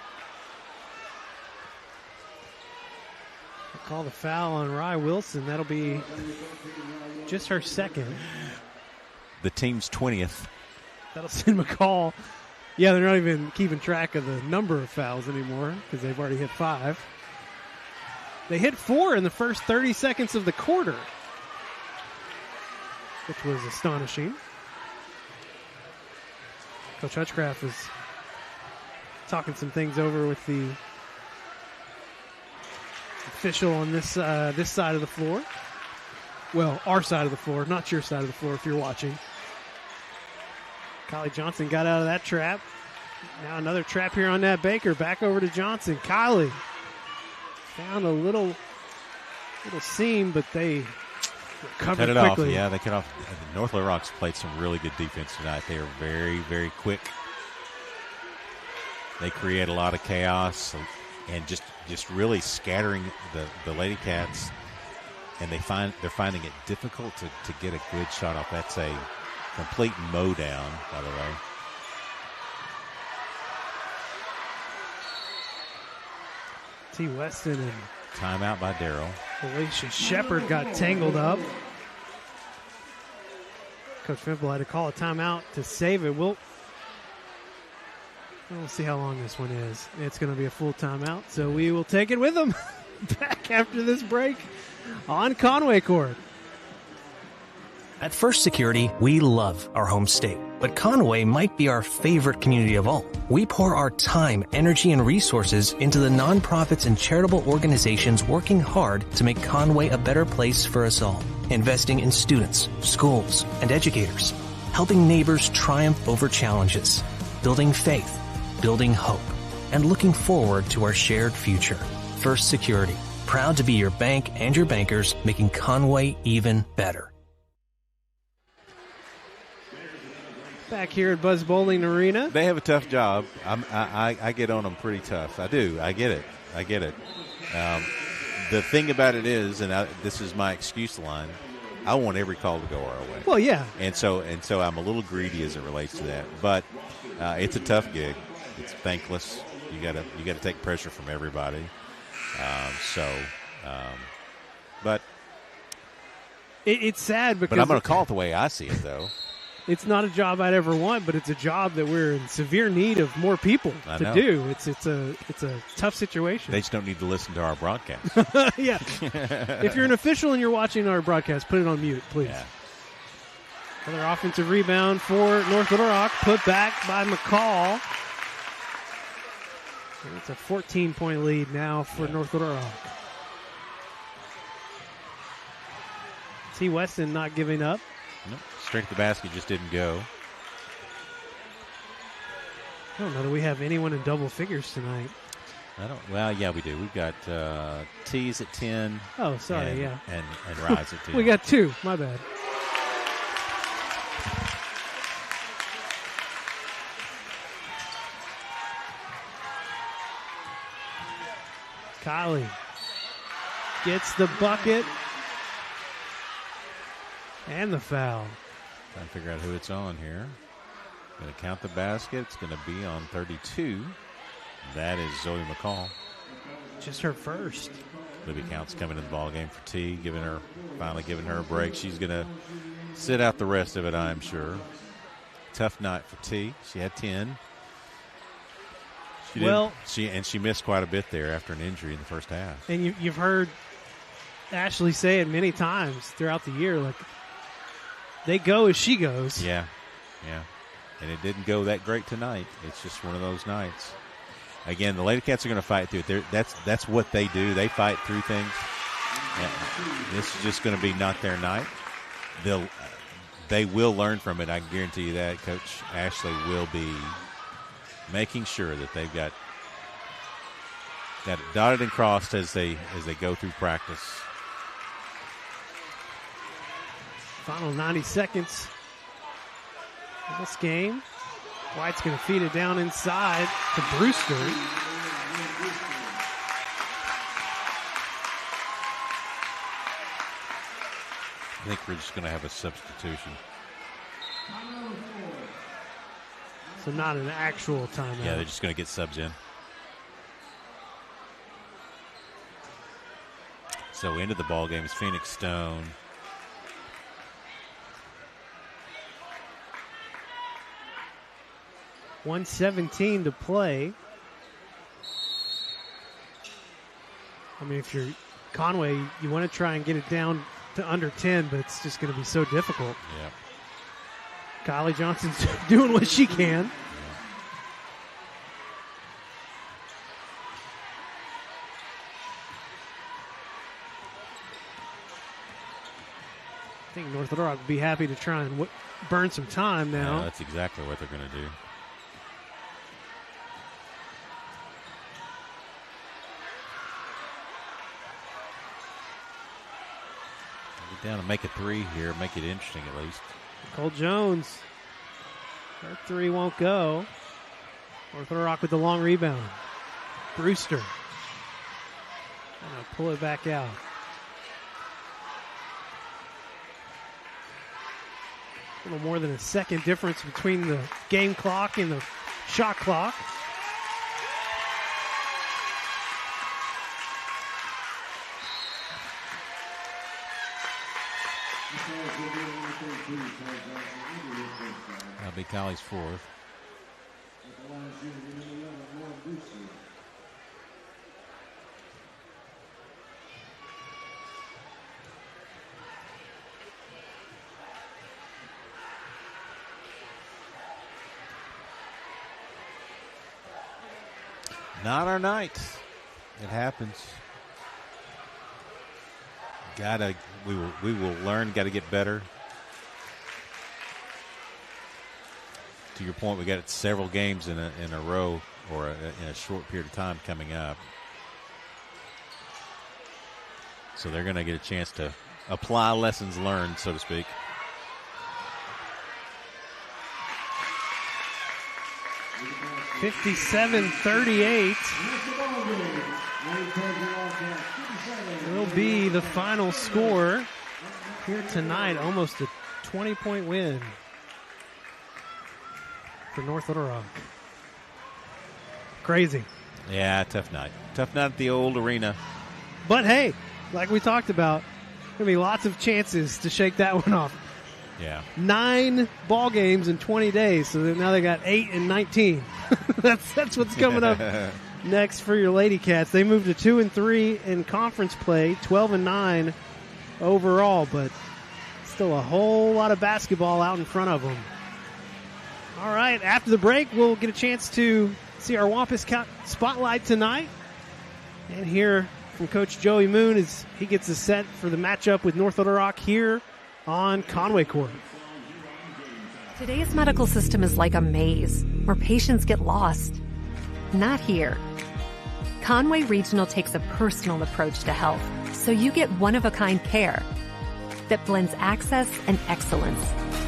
Call the foul on Rye Wilson. That'll be just her second. The team's 20th. That'll send McCall. Yeah, they're not even keeping track of the number of fouls anymore because they've already hit 5. They hit 4 in the first 30 seconds of the quarter, which was astonishing. Coach Hutchcraft was talking some things over with the official on this side of the floor. Well, our side of the floor, not your side of the floor if you're watching. Kylie Johnson got out of that trap. Now another trap here on Nat Baker. Back over to Johnson. Kylie found a little seam, but they recovered cut it quickly. off. Yeah, they cut off. North Little Rock's played some really good defense tonight. They are very, very quick. They create a lot of chaos and just really scattering the Lady Cats. And they're finding it difficult to get a good shot off. That's a complete mow down, by the way. T. Weston and timeout by Darrell. Alicia Shepard got tangled up. Coach Fimple had to call a timeout to save it. We'll see how long this one is. It's going to be a full timeout, so we will take it with them back after this break on Conway Court. At First Security, we love our home state, but Conway might be our favorite community of all. We pour our time, energy, and resources into the nonprofits and charitable organizations working hard to make Conway a better place for us all. Investing in students, schools, and educators. Helping neighbors triumph over challenges. Building faith, building hope, and looking forward to our shared future. First Security, proud to be your bank and your bankers, making Conway even better. Back here at Buzz Bowling Arena. They have a tough job. I get on them pretty tough. I do. I get it. The thing about it is, and this is my excuse line, I want every call to go our way. Well, yeah. And so I'm a little greedy as it relates to that. But it's a tough gig. It's thankless. You gotta take pressure from everybody. But it's sad because. But I'm going to call it the way I see it, though. It's not a job I'd ever want, but it's a job that we're in severe need of more people to do. It's a tough situation. They just don't need to listen to our broadcast. Yeah. If you're an official and you're watching our broadcast, put it on mute, please. Yeah. Another offensive rebound for North Little Rock, put back by McCall. And it's a 14-point lead now for North Little Rock. T. Weston not giving up. Nope. Strength of the basket just didn't go. I don't know that we have anyone in double figures tonight. Well, yeah, we do. We've got T's at 10. Oh, sorry, and, yeah. And Rise at 10. We got 2. My bad. Kylie gets the bucket and the foul. Trying to figure out who it's on here. Going to count the basket. It's going to be on 32. That is Zoe McCall. Just her first. Libby Count's coming in the ball game for T, finally giving her a break. She's going to sit out the rest of it, I'm sure. Tough night for T. She had 10. She missed quite a bit there after an injury in the first half. And you've heard Ashley say it many times throughout the year, like, they go as she goes. Yeah. And it didn't go that great tonight. It's just one of those nights. Again, the Lady Cats are going to fight through it. That's what they do. They fight through things. And this is just going to be not their night. They will learn from it. I can guarantee you that. Coach Ashley will be making sure that they've got it dotted and crossed as they go through practice. Final 90 seconds of this game. White's going to feed it down inside to Brewster. I think we're just going to have a substitution. So not an actual timeout. Yeah, they're just going to get subs in. So into the ball game is Phoenix Stone. .117 to play. I mean, if you're Conway, you want to try and get it down to under 10, but it's just going to be so difficult. Yeah. Kylie Johnson's doing what she can. Yeah. I think North Little Rock would be happy to try and burn some time now. Yeah, that's exactly what they're going to do. Get down and make a 3 here, make it interesting at least. Nicole Jones. Her 3 won't go. North Little Rock with the long rebound. Brewster. Gonna pull it back out. A little more than a second difference between the game clock and the shot clock. That'll be Kylie's 4th. Not our night. It happens. We will learn. Got to get better. To your point, we got several games in a row or in a short period of time coming up. So they're going to get a chance to apply lessons learned, so to speak. (57-38) will be the final score here tonight. Almost a 20-point win for North Little Rock. Crazy. Yeah, tough night. Tough night at the old arena. But hey, like we talked about, there's going to be lots of chances to shake that one off. Yeah. 9 ball games in 20 days, so now they got 8 and 19. that's what's coming up next for your Lady Cats. They moved to 2-3 in conference play, 12-9 overall, but still a whole lot of basketball out in front of them. All right, after the break, we'll get a chance to see our Wampus Cat spotlight tonight and hear from Coach Joey Moon as he gets us set for the matchup with North Little Rock here on Conway Court. Today's medical system is like a maze where patients get lost. Not here. Conway Regional takes a personal approach to health, so you get one-of-a-kind care that blends access and excellence,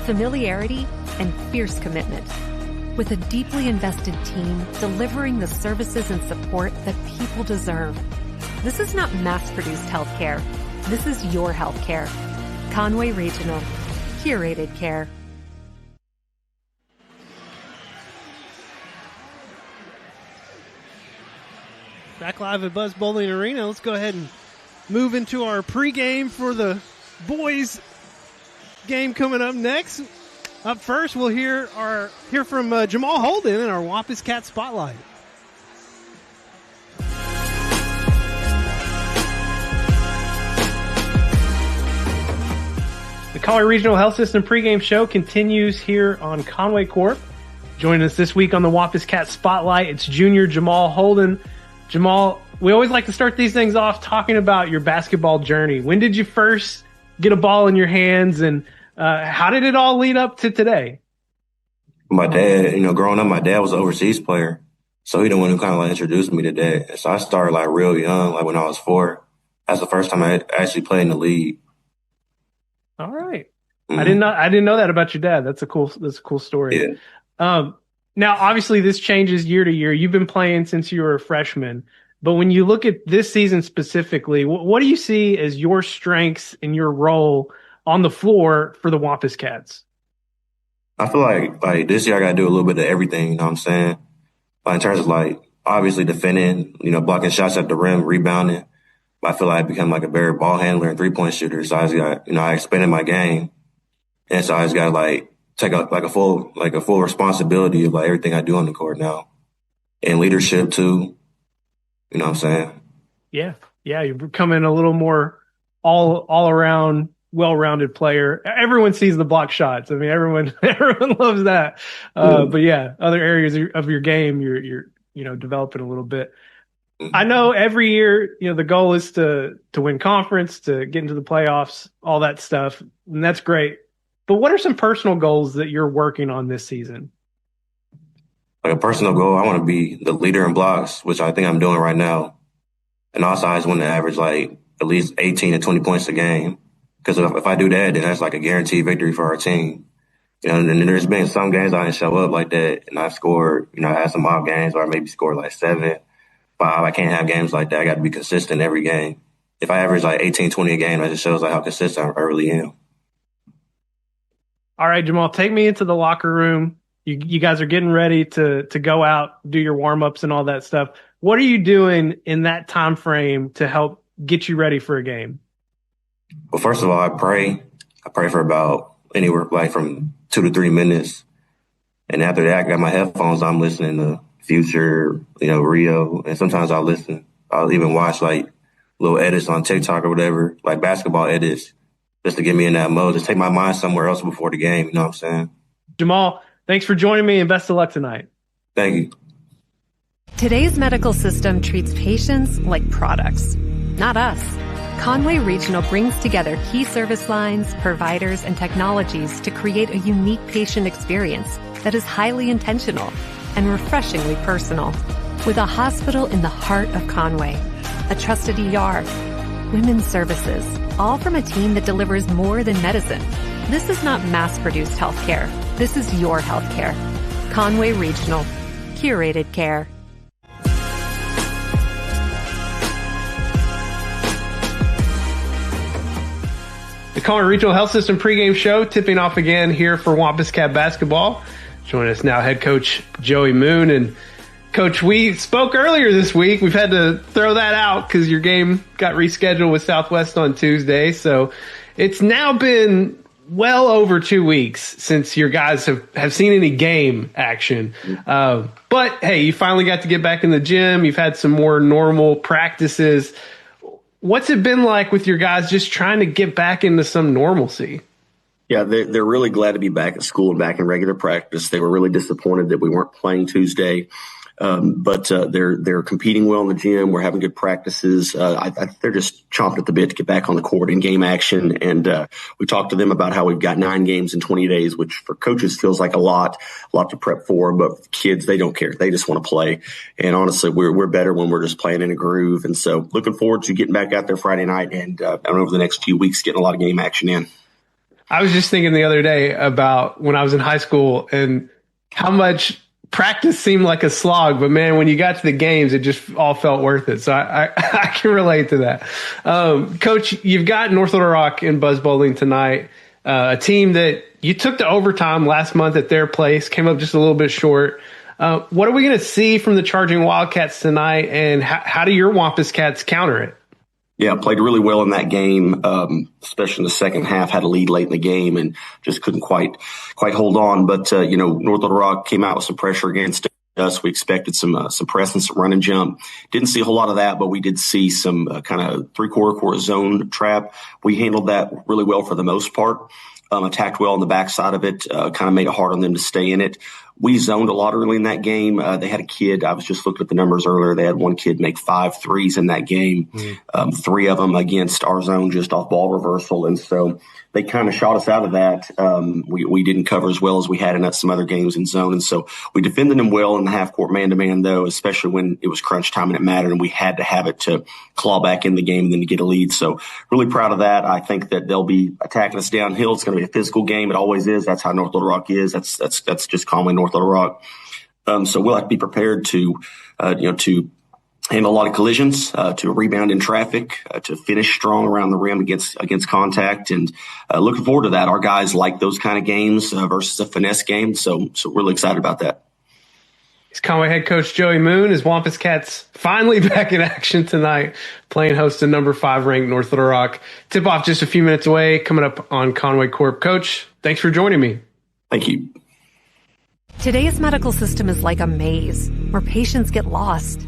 familiarity and fierce commitment, with a deeply invested team delivering the services and support that people deserve. This is not mass-produced healthcare. This is your healthcare. Conway Regional. Curated care. Back live at Buzz Bowling Arena. Let's go ahead and move into our pregame for the boys game coming up next. Up first, we'll hear from Jamal Holden in our Wampus Cat Spotlight. The Conway Regional Health System pregame show continues here on Conway Corp. Joining us this week on the Wampus Cat Spotlight, it's junior Jamal Holden. Jamal, we always like to start these things off talking about your basketball journey. When did you first get a ball in your hands, and how did it all lead up to today? My dad, growing up, my dad was an overseas player. So he the one who kind of introduced me to that. So I started real young, when I was 4. That's the first time I actually played in the league. All right. Mm-hmm. I didn't know that about your dad. That's a cool story. Yeah. Now, obviously, this changes year to year. You've been playing since you were a freshman. But when you look at this season specifically, what do you see as your strengths and your role on the floor for the Wampus Cats? I feel like this year I got to do a little bit of everything, you know what I'm saying? In terms of obviously defending, blocking shots at the rim, rebounding. But I feel like I become a better ball handler and 3-point shooter. So I just got, I expanded my game. And so I just got take a full responsibility of everything I do on the court now. And leadership too. You know what I'm saying? Yeah. Yeah. You're becoming a little more all around well-rounded player. Everyone sees the block shots. I mean, everyone loves that. But yeah, other areas of your game, you're developing a little bit. I know every year, the goal is to win conference, to get into the playoffs, all that stuff. And that's great. But what are some personal goals that you're working on this season? A personal goal, I want to be the leader in blocks, which I think I'm doing right now. And also I just want to average at least 18 to 20 points a game. Because if I do that, then that's a guaranteed victory for our team. And there's been some games I didn't show up like that, and I've scored, I had some off games where I maybe scored 7, 5. I can't have games like that. I got to be consistent every game. If I average 18, 20 a game, that just shows how consistent I really am. All right, Jamal, take me into the locker room. You guys are getting ready to go out, do your warm-ups and all that stuff. What are you doing in that time frame to help get you ready for a game? Well, first of all, I pray. I pray for about anywhere from 2 to 3 minutes. And after that, I got my headphones. I'm listening to Future, Rio. And sometimes I'll even watch like little edits on TikTok or whatever, like basketball edits, just to get me in that mode, just take my mind somewhere else before the game. You know what I'm saying? Jamal, thanks for joining me and best of luck tonight. Thank you. Today's medical system treats patients like products, not us. Conway Regional brings together key service lines, providers, and technologies to create a unique patient experience that is highly intentional and refreshingly personal. With a hospital in the heart of Conway, a trusted ER, women's services, all from a team that delivers more than medicine. This is not mass-produced healthcare. This is your healthcare. Conway Regional. Curated care. The Conway Regional Health System pregame show tipping off again here for Wampus Cat basketball. Joining us now, head coach Joey Moon. And Coach, we spoke earlier this week. We've had to throw that out because your game got rescheduled with Southwest on Tuesday. So it's now been well over 2 weeks since your guys have seen any game action. But hey, you finally got to get back in the gym. You've had some more normal practices. What's it been like with your guys just trying to get back into some normalcy? Yeah, they're really glad to be back at school and back in regular practice. They were really disappointed that we weren't playing Tuesday. But they're competing well in the gym. We're having good practices. They're just chomping at the bit to get back on the court in game action. And we talked to them about how we've got 9 games in 20 days, which for coaches feels like a lot to prep for. But kids, they don't care. They just want to play. And honestly, we're better when we're just playing in a groove. And so looking forward to getting back out there Friday night and over the next few weeks getting a lot of game action in. I was just thinking the other day about when I was in high school and how much practice seemed like a slog, but man, when you got to the games, it just all felt worth it. So I can relate to that. Coach, you've got North Little Rock in Buzz Bowling tonight, a team that you took to overtime last month at their place, came up just a little bit short. What are we going to see from the Charging Wildcats tonight, and how do your Wampus Cats counter it? Yeah, played really well in that game, especially in the second half, had a lead late in the game and just couldn't quite hold on. But, North Little Rock came out with some pressure against us. We expected some press and some run and jump. Didn't see a whole lot of that, but we did see some kind of 3/4 court zone trap. We handled that really well for the most part. Attacked well on the backside of it, kind of made it hard on them to stay in it. We zoned a lot early in that game. They had a kid, I was just looking at the numbers earlier, they had one kid make 5 threes in that game, 3 of them against our zone just off ball reversal. And so they kind of shot us out of that. We didn't cover as well as we had in some other games in zone. And so we defended them well in the half court man-to-man, though, especially when it was crunch time and it mattered and we had to have it to claw back in the game and then to get a lead. So really proud of that. I think that they'll be attacking us downhill. It's going to be a physical game. It always is. That's how North Little Rock is. That's just Conway, North Little Rock. So we'll have to be prepared to handle a lot of collisions, to rebound in traffic, to finish strong around the rim against contact, and looking forward to that. Our guys like those kind of games versus a finesse game, so really excited about that. It's Conway head coach Joey Moon. His Wampus Cats finally back in action tonight, playing host to number 5 ranked North Little Rock. Tip off just a few minutes away, coming up on Conway Corp. Coach, thanks for joining me. Thank you. Today's medical system is like a maze where patients get lost.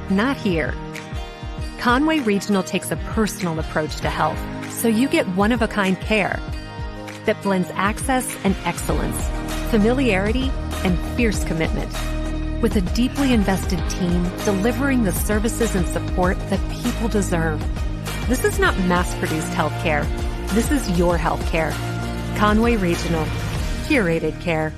Not here. Conway Regional takes a personal approach to health, so you get one-of-a-kind care that blends access and excellence, familiarity and fierce commitment, with a deeply invested team delivering the services and support that people deserve. This is not mass-produced healthcare. This is your healthcare. Conway Regional. Curated care.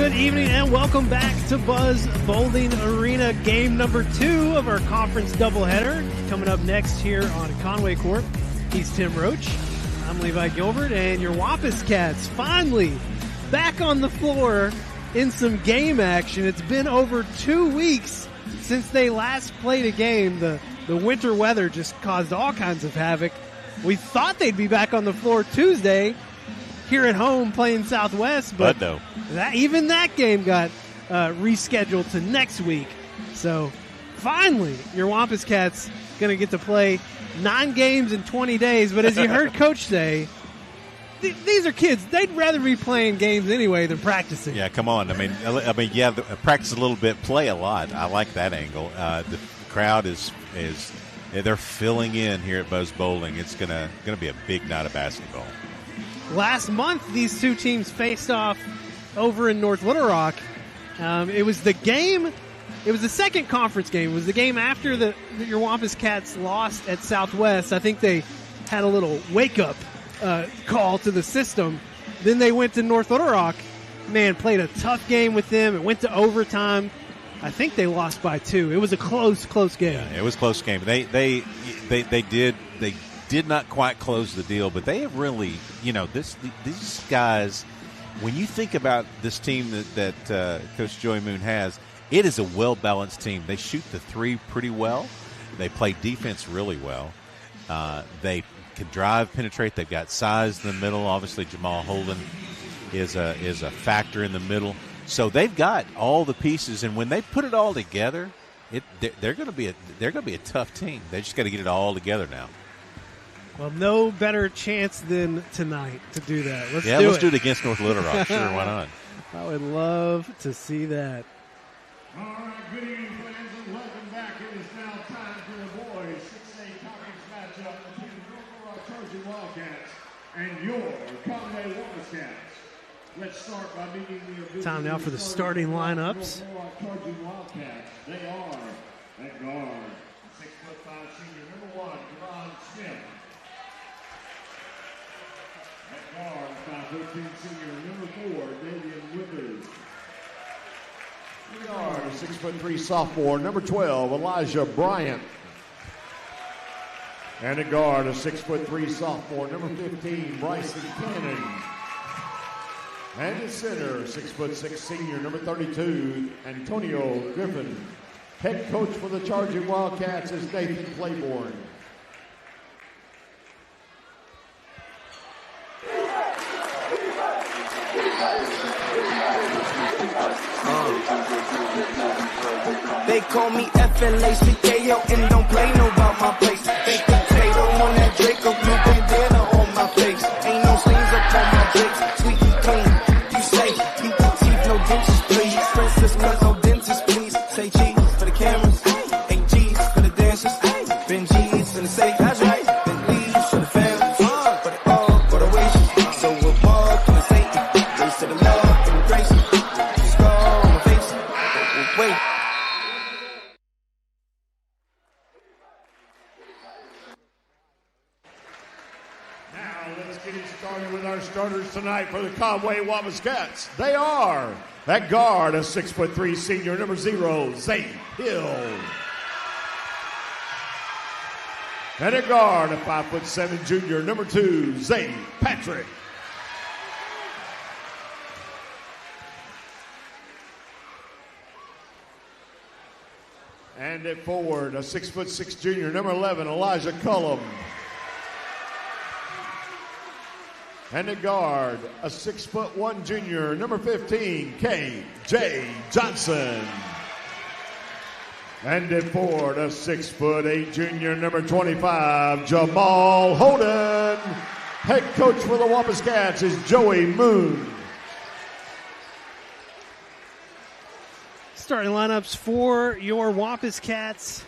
Good evening and welcome back to Buzz Bowling Arena, game number 2 of our conference doubleheader. Coming up next here on Conway Court, he's Tim Roach. I'm Levi Gilbert, and your Wampus Cats finally back on the floor in some game action. It's been over 2 weeks since they last played a game. The winter weather just caused all kinds of havoc. We thought they'd be back on the floor Tuesday here at home playing Southwest, but no. Even that game got rescheduled to next week. So finally, your Wampus Cats going to get to play 9 games in 20 days. But as you heard Coach say, these are kids. They'd rather be playing games anyway than practicing. Yeah, come on. I mean, yeah, practice a little bit, play a lot. I like that angle. The crowd is they're filling in here at Buzz Bowling. It's gonna be a big night of basketball. Last month, these two teams faced off over in North Little Rock. It was the game. It was the second conference game. It was the game after your Wampus Cats lost at Southwest. I think they had a little wake-up call to the system. Then they went to North Little Rock. Man, played a tough game with them. It went to overtime. I think they lost by 2. It was a close game. Yeah, it was a close game. They did not quite close the deal, but they have really, these guys, when you think about this team that Coach Joey Moon has, it is a well-balanced team. They shoot the 3 pretty well. They play defense really well. They can drive, penetrate. They've got size in the middle. Obviously, Jamal Holden is a factor in the middle. So they've got all the pieces, and when they put it all together, they're going to be a tough team. They just got to get it all together now. Well, no better chance than tonight to do that. Let's do it against North Little Rock. Sure, why not? I would love to see that. All right, good evening, friends, and welcome back. It is now time for the boys' 6A conference matchup between the North Little Rock Trojan Wildcats and your Conway Wampus Cats. Let's start by meeting the time now for the starting lineups. North Little Rock Trojan Wildcats. They are at guard, 6'5" senior number 1, Javon Smith. At guard, 5'14" senior number 4, Davian Withers. At guard, 6'3" sophomore number 12, Elijah Bryant. And at guard, a 6'3" sophomore number 15, Bryson Cannon. And at center, 6'6" senior number 32, Antonio Griffin. Head coach for the Charging Wildcats is Nathan Claiborne. They call me FLACKO and don't play no about my place. They potato on that Draco, blue bandana on my face. Ain't no stains up on my drapes, sweet and clean. You say, keep the teeth, no dentist, please. Princess, cut no dentist, please. Say cheese for the cameras, 8 G's for the dancers, Ben G's for the safe, that's right. Ben Lee's for the family, for the all, for the wages. So we'll walk to the safety, race to the love and the grace. Scar on my face, wait. Starting with our starters tonight for the Conway Wampus Cats. They are at guard, a 6'3" senior number 0, Zay Hill. And at guard, a 5'7" junior number 2, Zay Patrick. And at forward, a 6'6" junior number 11, Elijah Cullum. And at guard, a 6'1" junior, number 15, K.J. Johnson. And at forward, a 6'8" junior, number 25, Jamal Holden. Head coach for the Wampus Cats is Joey Moon. Starting lineups for your Wampus Cats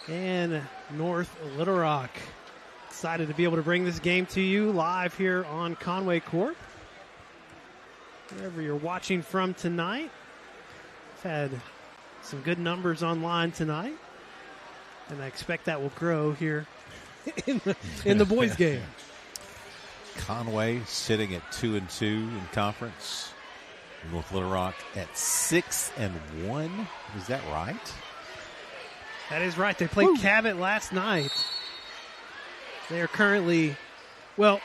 and North Little Rock. Excited to be able to bring this game to you live here on Conway Court. Wherever you're watching from tonight. We've had some good numbers online tonight, and I expect that will grow here in the boys' game. Conway sitting at 2-2 in conference. North Little Rock at 6-1. Is that right? That is right. They played Cabot last night. They are currently, well,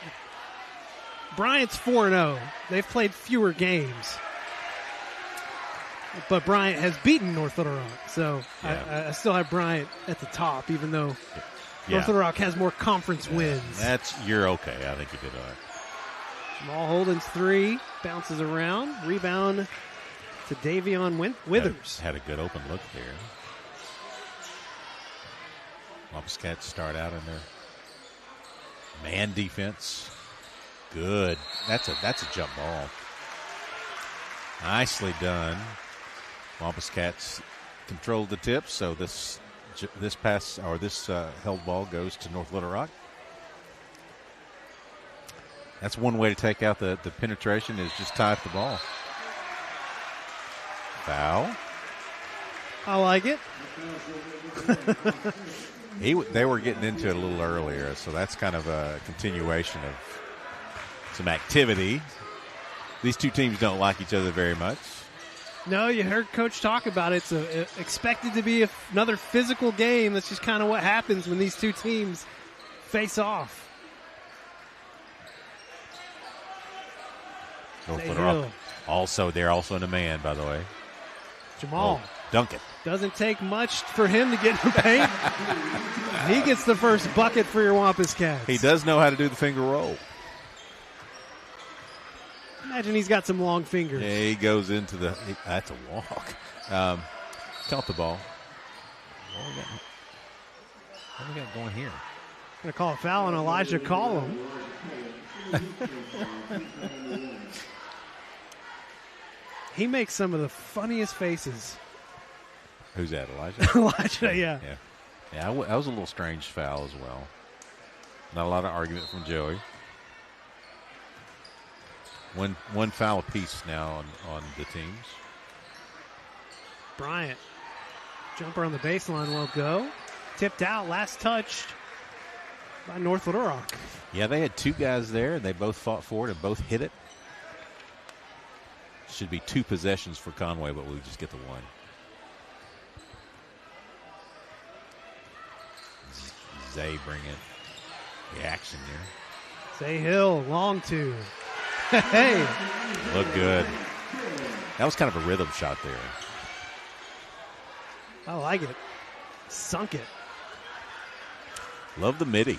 Bryant's 4-0. They've played fewer games. But Bryant has beaten North Little Rock. So I still have Bryant at the top, even though North Little Rock has more conference wins. You're okay. I think you did all right. Jamal Holden's 3 bounces around. Rebound to Davion Withers. Had a good open look there. Wampus Cats start out in their man defense. Good. That's a jump ball. Nicely done. Wampus Cats controlled the tip, so this pass or this held ball goes to North Little Rock. That's one way to take out the penetration is just tie up the ball. Foul. I like it. They were getting into it a little earlier, so that's kind of a continuation of some activity. These two teams don't like each other very much. No, you heard Coach talk about it. It's expected to be another physical game. That's just kind of what happens when these two teams face off. North Little Rock. They're also in a man, by the way. Jamal. Duncan. Doesn't take much for him to get in the paint. He gets the first bucket for your Wampus Cats. He does know how to do the finger roll. Imagine he's got some long fingers. Yeah, he goes into that's a walk. Count the ball. What do we got going here? Going to call a foul on Elijah Collum. He makes some of the funniest faces. Who's that, Elijah? Elijah, yeah. Yeah, that was a little strange foul as well. Not a lot of argument from Joey. One foul apiece now on the teams. Bryant. Jumper on the baseline will go. Tipped out, last touched by North Little Rock. Yeah, they had two guys there, and they both fought for it and both hit it. Should be 2 possessions for Conway, but we just get the one. Zay bringing the action there. Zay Hill, long 2. Hey. Look good. That was kind of a rhythm shot there. I like it. Sunk it. Love the midi.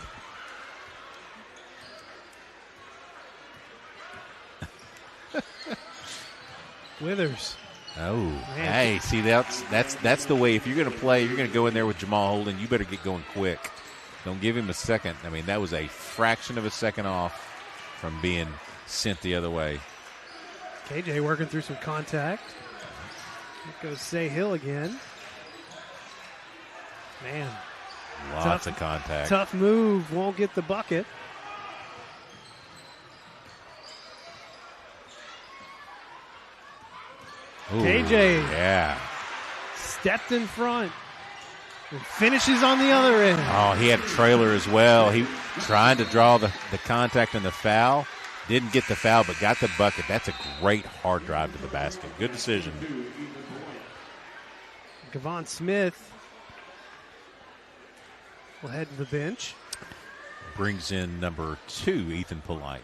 Withers. Oh, man. Hey, see, that's the way. If you're going to play, you're going to go in there with Jamal Holden, you better get going quick. Don't give him a second. I mean, that was a fraction of a second off from being sent the other way. KJ working through some contact. Here goes Zay Hill again. Man. Lots of contact. Tough move. Won't get the bucket. Ooh, KJ. Yeah. Stepped in front. And finishes on the other end. Oh, he had a trailer as well. He trying to draw the contact and the foul. Didn't get the foul, but got the bucket. That's a great hard drive to the basket. Good decision. Gavon Smith will head to the bench. Brings in number 2, Ethan Polite.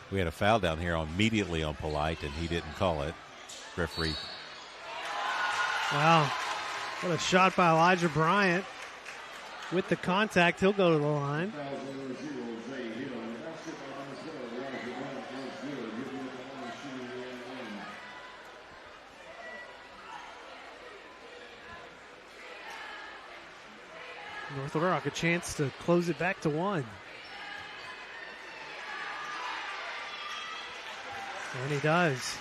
We had a foul down here immediately on Polite, and he didn't call it. Referee. Wow. What a shot by Elijah Bryant. With the contact, he'll go to the line. North Little Rock a chance to close it back to 1. And he does.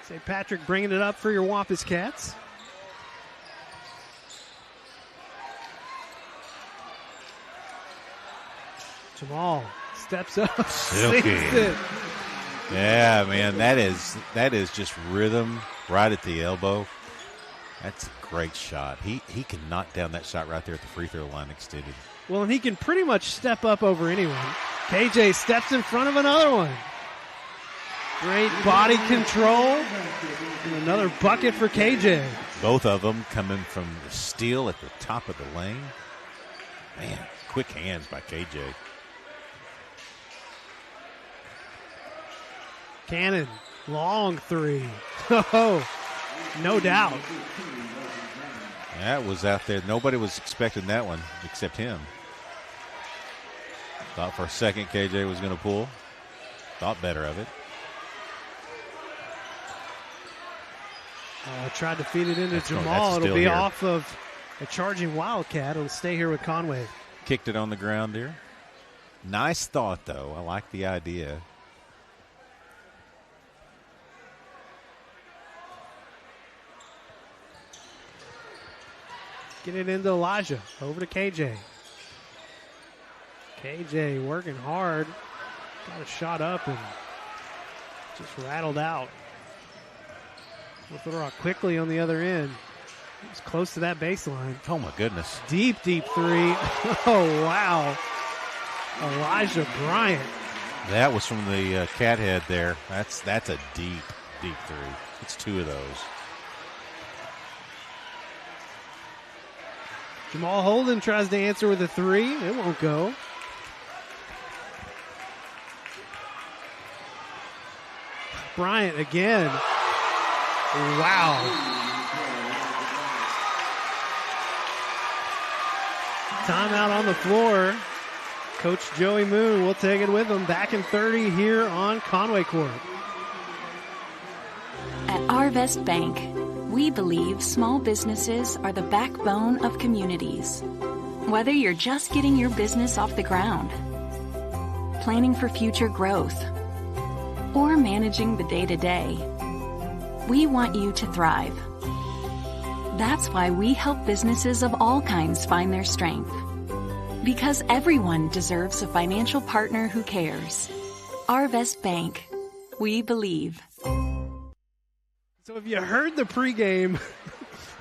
St. Patrick bringing it up for your Wampus Cats. Jamal steps up. Silky. It. Yeah, man, that is just rhythm right at the elbow. That's a great shot. He can knock down that shot right there at the free throw line extended. Well, and he can pretty much step up over anyone. KJ steps in front of another one. Great body control. And another bucket for KJ. Both of them coming from the steal at the top of the lane. Man, quick hands by KJ. Cannon, long three. Oh, no doubt. That was out there. Nobody was expecting that one except him. Thought for a second KJ was going to pull. Thought better of it. Tried to feed it into That's Jamal. It'll be here. off of a charging Wildcat. It'll stay here with Conway. Kicked it on the ground there. Nice thought, though. I like the idea. Get it into Elijah. Over to KJ. KJ working hard. Got a shot up and just rattled out. Little Rock quickly on the other end. He's close to that baseline. Oh, my goodness. Deep three. Oh, wow. Elijah Bryant. That was from the cat head there. That's a deep three. It's two of those. Jamal Holden tries to answer with a three. It won't go. Bryant again. Wow. Timeout on the floor. Coach Joey Moon will take it with him. Back in 30 here on Conway Court. At Arvest Bank, we believe small businesses are the backbone of communities. Whether you're just getting your business off the ground, planning for future growth, or managing the day-to-day, we want you to thrive. That's why we help businesses of all kinds find their strength. Because everyone deserves a financial partner who cares. Arvest Bank. We believe. So if you heard the pregame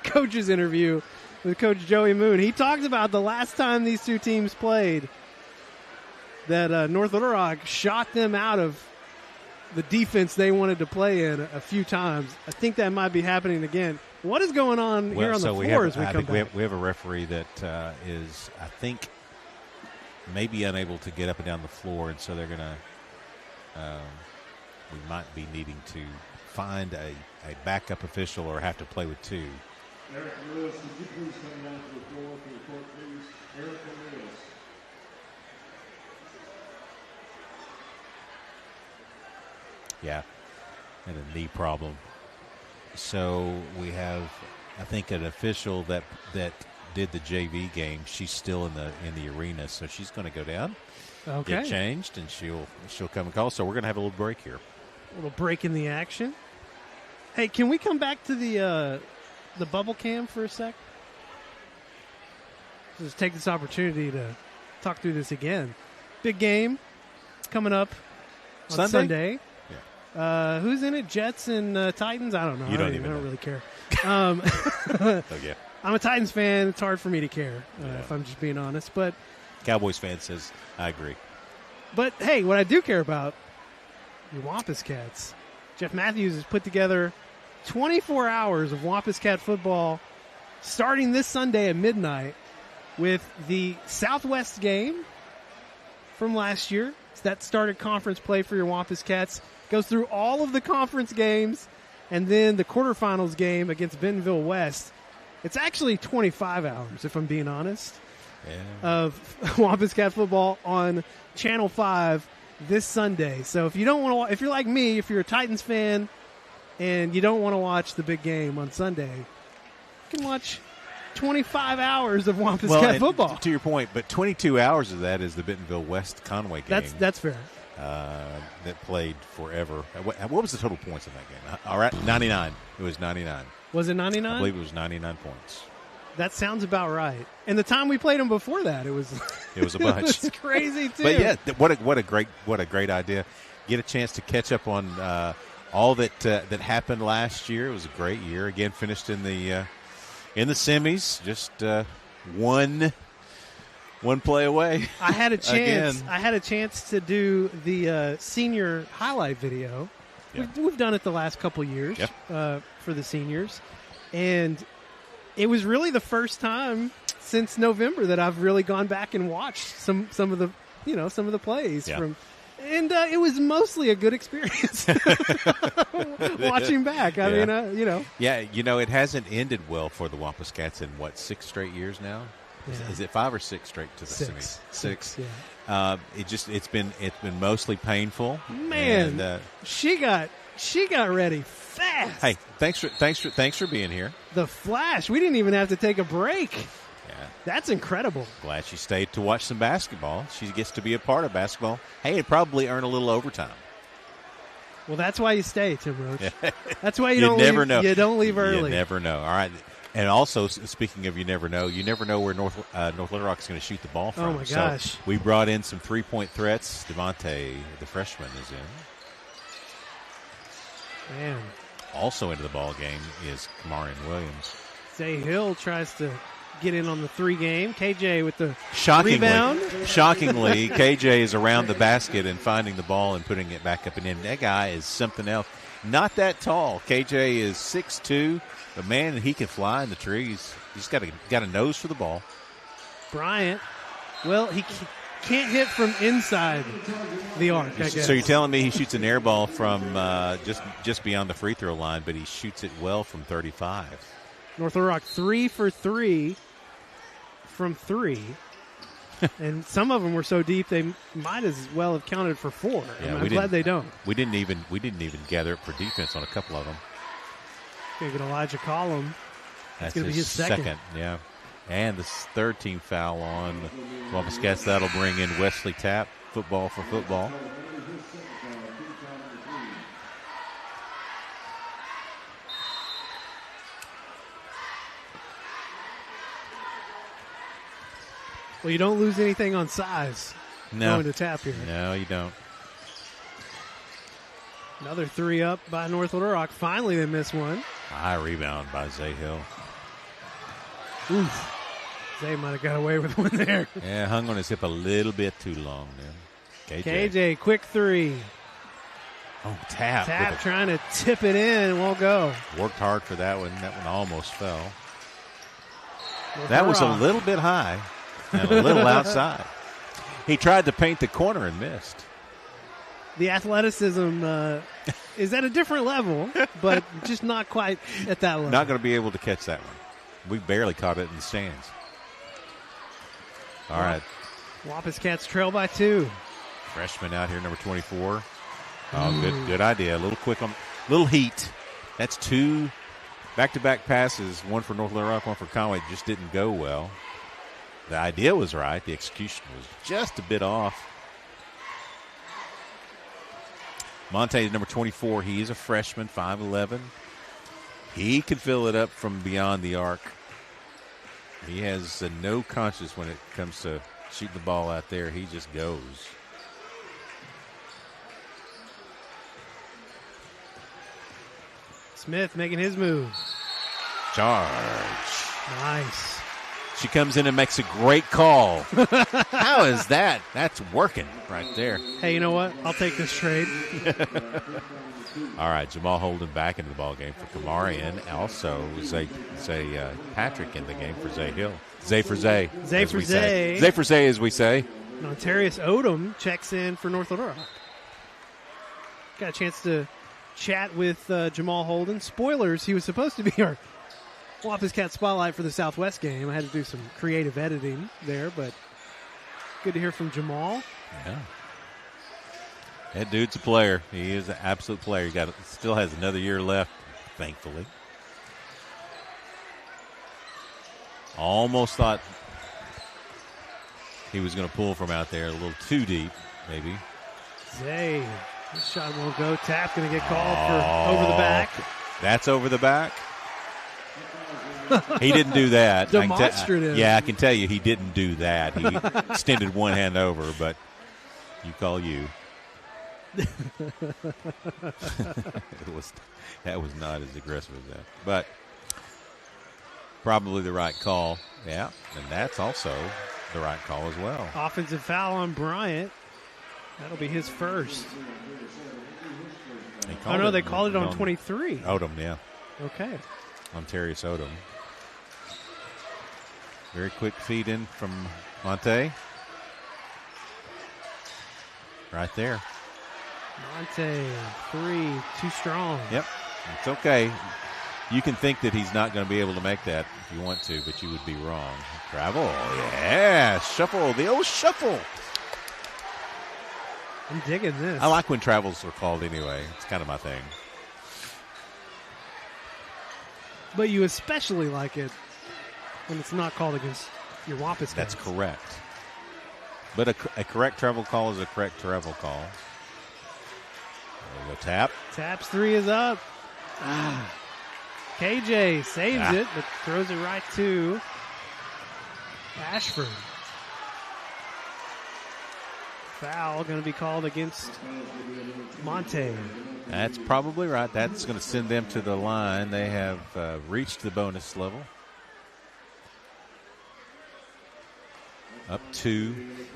coach's interview with Coach Joey Moon, he talked about the last time these two teams played that North Little Rock shot them out of the defense they wanted to play in a few times. I think that might be happening again. What is going on here on the floor as we come back? We have a referee that is, I think, maybe unable to get up and down the floor, and so they're going to we might be needing to find a backup official or have to play with two. Eric Lewis, would you please come down to the floor for the court, please? Eric Lewis. Yeah, and a knee problem. So we have, I think, an official that did the JV game. She's still in the arena, so she's going to go down, get changed, and she'll come and call. So we're going to have a little break here. A little break in the action. Hey, can we come back to the bubble cam for a sec? Just take this opportunity to talk through this again. Big game coming up on Sunday. Who's in it? Jets and Titans? I don't know. You don't even I know. don't really care. Okay. I'm a Titans fan. It's hard for me to care, if I'm just being honest. But Cowboys fan says, I agree. But, hey, what I do care about, your Wampus Cats. Jeff Matthews has put together 24 hours of Wampus Cat football starting this Sunday at midnight with the Southwest game from last year. So that started conference play for your Wampus Cats. Goes through all of the conference games and then the quarterfinals game against Bentonville West. It's actually 25 hours, if I'm being honest, of Wampus Cat football on Channel 5 this Sunday. So if you don't want to, if you're like me, if you're a Titans fan and you don't want to watch the big game on Sunday, you can watch 25 hours of Wampus Cat football. To your point, but 22 hours of that is the Bentonville West Conway game. That's fair. That played forever. What was the total points in that game? All right, 99. It was 99. Was it 99? I believe it was 99 points. That sounds about right. And the time we played them before that, it was a bunch. It was crazy too. But yeah, what a great idea. Get a chance to catch up on all that happened last year. It was a great year. Again, finished in the in the semis, just one play away. I had a chance. Again. I had a chance to do the senior highlight video. Yeah. We've done it the last couple years for the seniors, and it was really the first time since November that I've really gone back and watched some of the plays from. And it was mostly a good experience watching back. I mean, Yeah, it hasn't ended well for the Wampus Cats in, 6 straight years now? Yeah. Is it 5 or 6 straight to the Six. semis? 6. Yeah. It's been mostly painful. Man, and, she got ready fast. Hey, thanks for being here. The flash. We didn't even have to take a break. Yeah. That's incredible. Glad she stayed to watch some basketball. She gets to be a part of basketball. Hey, it'd probably earn a little overtime. Well, that's why you stay, Tim Roach. That's why you never leave, know. You don't leave early. You never know. All right. And also, speaking of you never know where North Little Rock is going to shoot the ball from. Oh, my gosh. So we brought in some three-point threats. Devontae, the freshman, is in. Man. Also into the ball game is Kamarian Williams. Zay Hill tries to get in on the 3 game. KJ with the Shockingly, rebound. KJ is around the basket and finding the ball and putting it back up and in. That guy is something else. Not that tall. KJ is 6'2", but, man, he can fly in the trees. He's got a nose for the ball. Bryant, well, he can't hit from inside the arc, I guess. So you're telling me he shoots an air ball from just beyond the free throw line, but he shoots it well from 35. North Little Rock 3 for 3 from 3. And some of them were so deep they might as well have counted for 4. Yeah, I'm glad they don't. We didn't even gather up for defense on a couple of them. Gonna get Elijah Collum. That's gonna be his second. Yeah. And the third team foul on Wampus Cats. That'll bring in Wesley Tapp, football for football. Well, you don't lose anything on size going to Tapp here. No, you don't. Another 3 up by North Little Rock. Finally, they miss one. High rebound by Zay Hill. Oof. Zay might have got away with one there. Yeah, hung on his hip a little bit too long there. KJ, quick 3. Oh, Tapp. Tapp trying to tip it in and won't go. Worked hard for that one. That one almost fell. That was a little bit high and a little outside. He tried to paint the corner and missed. The athleticism is at a different level, but just not quite at that level. Not going to be able to catch that one. We barely caught it in the stands. All right. Wampus Cats trail by 2. Freshman out here, number 24. Oh, good idea. A little quick on, little heat. That's 2 back-to-back passes, one for North Little Rock, one for Conway. Just didn't go well. The idea was right. The execution was just a bit off. Monte, number 24, he is a freshman, 5'11". He can fill it up from beyond the arc. He has no conscience when it comes to shooting the ball out there. He just goes. Smith making his move. Charge. Nice. She comes in and makes a great call. How is that? That's working right there. Hey, you know what? I'll take this trade. All right, Jamal Holden back into the ball game for Kamarian. Also, Zay Patrick in the game for Zay Hill. Zay for Zay. Zay for Zay. Zay for Zay, as we say. Ontarius Odom checks in for North Little Rock. Got a chance to chat with Jamal Holden. Spoilers, he was supposed to be our Wampus Cat spotlight for the Southwest game. I had to do some creative editing there, but good to hear from Jamal. Yeah. That dude's a player. He is an absolute player. He still has another year left, thankfully. Almost thought he was going to pull from out there a little too deep, maybe. Zay, this shot won't go. Tapp going to get called for over the back. That's over the back. He didn't do that. Demonstrative. I can tell you he didn't do that. He extended one hand over, but you call you. That was not as aggressive as that. But Probably the right call. Yeah, and that's also the right call as well. Offensive foul on Bryant. That'll be his first. Oh, no, they called it on 23. Odom, yeah. Okay. Ontarius Odom. Very quick feed in from Monte. Right there. Monte, 3, too strong. Yep, it's okay. You can think that he's not going to be able to make that if you want to, but you would be wrong. Travel, yeah, shuffle, the old shuffle. I'm digging this. I like when travels are called anyway. It's kind of my thing. But you especially like it when it's not called against your Wampus. That's correct. But a correct travel call is a correct travel call. There we go, tap. Tap's 3 is up. KJ saves it, but throws it right to Ashford. Foul going to be called against Monte. That's probably right. That's going to send them to the line. They have reached the bonus level. Up 2.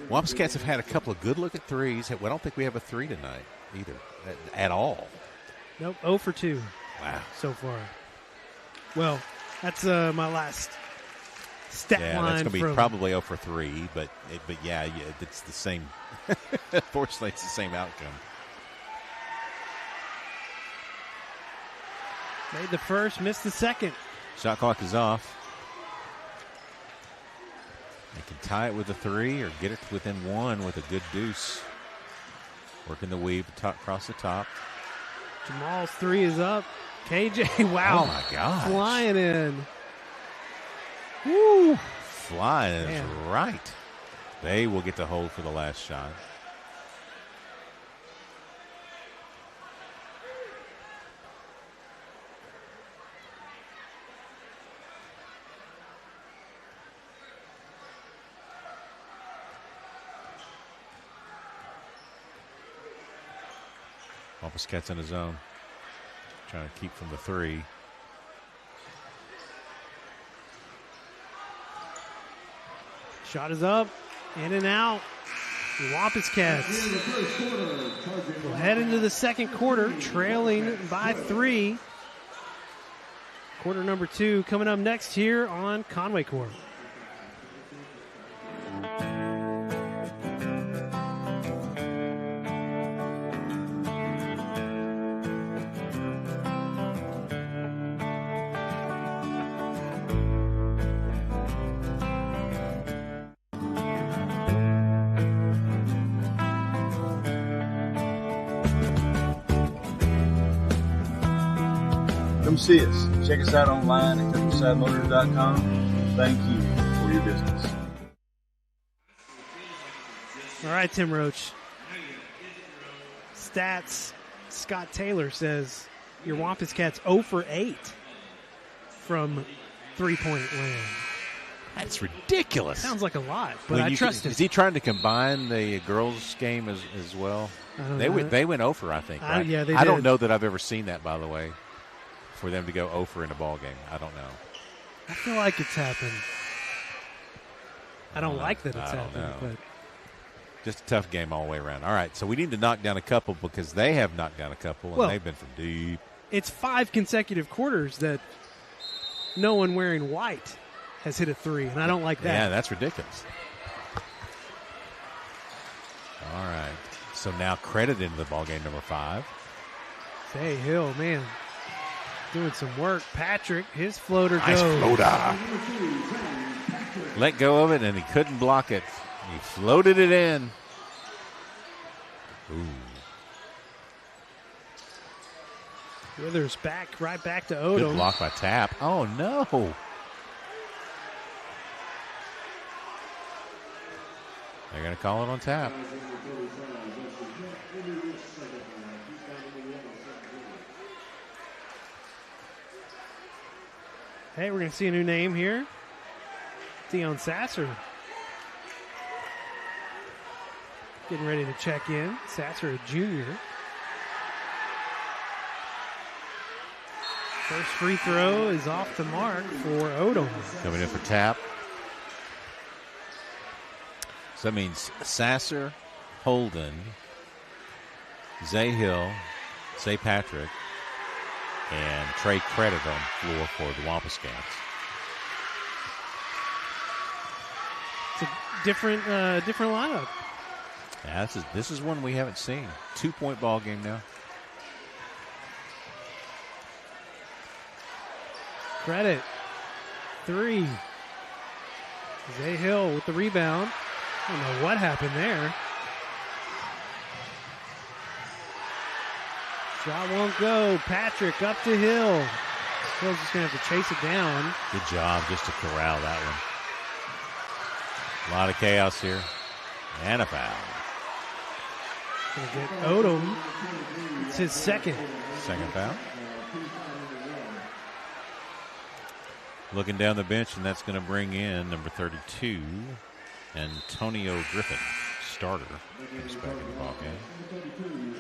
Wampus Cats have had a couple of good-looking threes. I don't think we have a 3 tonight either, at all. Nope, 0 for 2. Wow. So far. Well, that's my last stat line. Yeah, that's going to be probably 0 for 3, but yeah, it's the same. Fortunately, it's the same outcome. Made the first, missed the second. Shot clock is off. They can tie it with a 3 or get it within 1 with a good deuce. Working the weave across the top. Jamal's 3 is up. KJ, wow. Oh, my God. Flying in. Woo. Flying is right. They will get to hold for the last shot. Wampus Cats in his zone. Trying to keep from the 3. Shot is up, in and out. The Wampus Cats will head into the second quarter, trailing by 3. Quarter number 2 coming up next here on Conway Court. Come see us. Check us out online at countryside.com. Thank you for your business. All right, Tim Roach. Stats. Scott Taylor says your Wampus Cats 0 for 8 from three-point land. That's ridiculous. Sounds like a lot, but I trust him. Is he trying to combine the girls' game as well? They went 0 for, I think, right? Yeah, they did. I don't know that I've ever seen that, by the way, for them to go 0 for in a ball game. I don't know. I feel like it's happened. I don't like that it's happened, but just a tough game all the way around. All right, so we need to knock down a couple because they have knocked down a couple, and they've been from deep. It's 5 consecutive quarters that no one wearing white has hit a 3, and I don't like that. Yeah, that's ridiculous. All right, so now credit into the ball game number 5. Say Hill, man, doing some work. Patrick, his floater nice goes. Floater. Let go of it, and he couldn't block it. He floated it in. Ooh. Withers right back to Odom. Good block by Tap. Oh, no. They're going to call it on Tap. Hey, we're going to see a new name here. Dion Sasser. Getting ready to check in. Sasser, a junior. First free throw is off the mark for Odom. Coming in for tap. So that means Sasser, Holden, Zay Hill, Zay Patrick, and Trey Credit on the floor for the Wampus Cats. It's a different lineup. Yeah, this is one we haven't seen. 2-point ball game now. Credit. 3. Zay Hill with the rebound. I don't know what happened there. Shot won't go. Patrick up to Hill. Hill's just going to have to chase it down. Good job just to corral that one. A lot of chaos here. And a foul. Going to get Odom. It's his second. Second foul. Looking down the bench, and that's going to bring in number 32, Antonio Griffin, starter. Comes back in the ball game.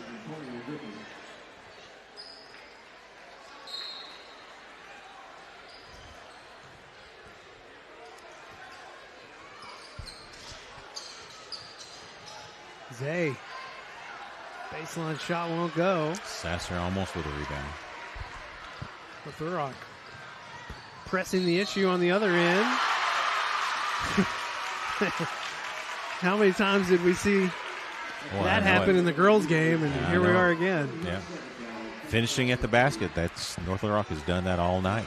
Zay. Baseline shot won't go. Sasser almost with a rebound. With the rock. Pressing the issue on the other end. How many times did we see that happen in the girls' game? And here we are again. Yeah. Finishing at the basket. That's North Little Rock has done that all night.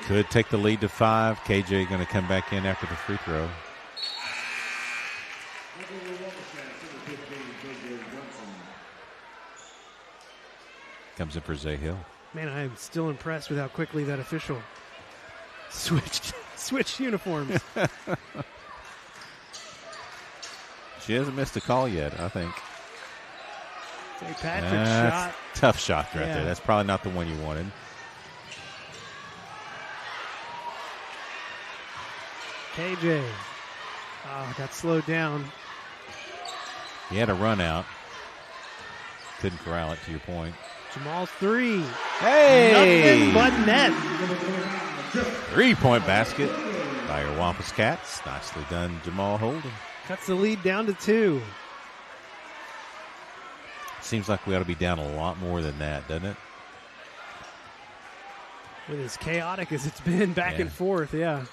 Could take the lead to 5. KJ going to come back in after the free throw. Comes in for Zay Hill. Man, I am still impressed with how quickly that official switched uniforms. She hasn't missed a call yet, I think. St. Patrick's shot. Tough shot right there. That's probably not the one you wanted. KJ. Got slowed down. He had a run out. Couldn't corral it, to your point. Jamal's 3. Hey! Nothing but net. 3-point basket by your Wampus Cats. Nicely done, Jamal Holden. Cuts the lead down to 2. Seems like we ought to be down a lot more than that, doesn't it? With as chaotic as it's been back and forth, yeah.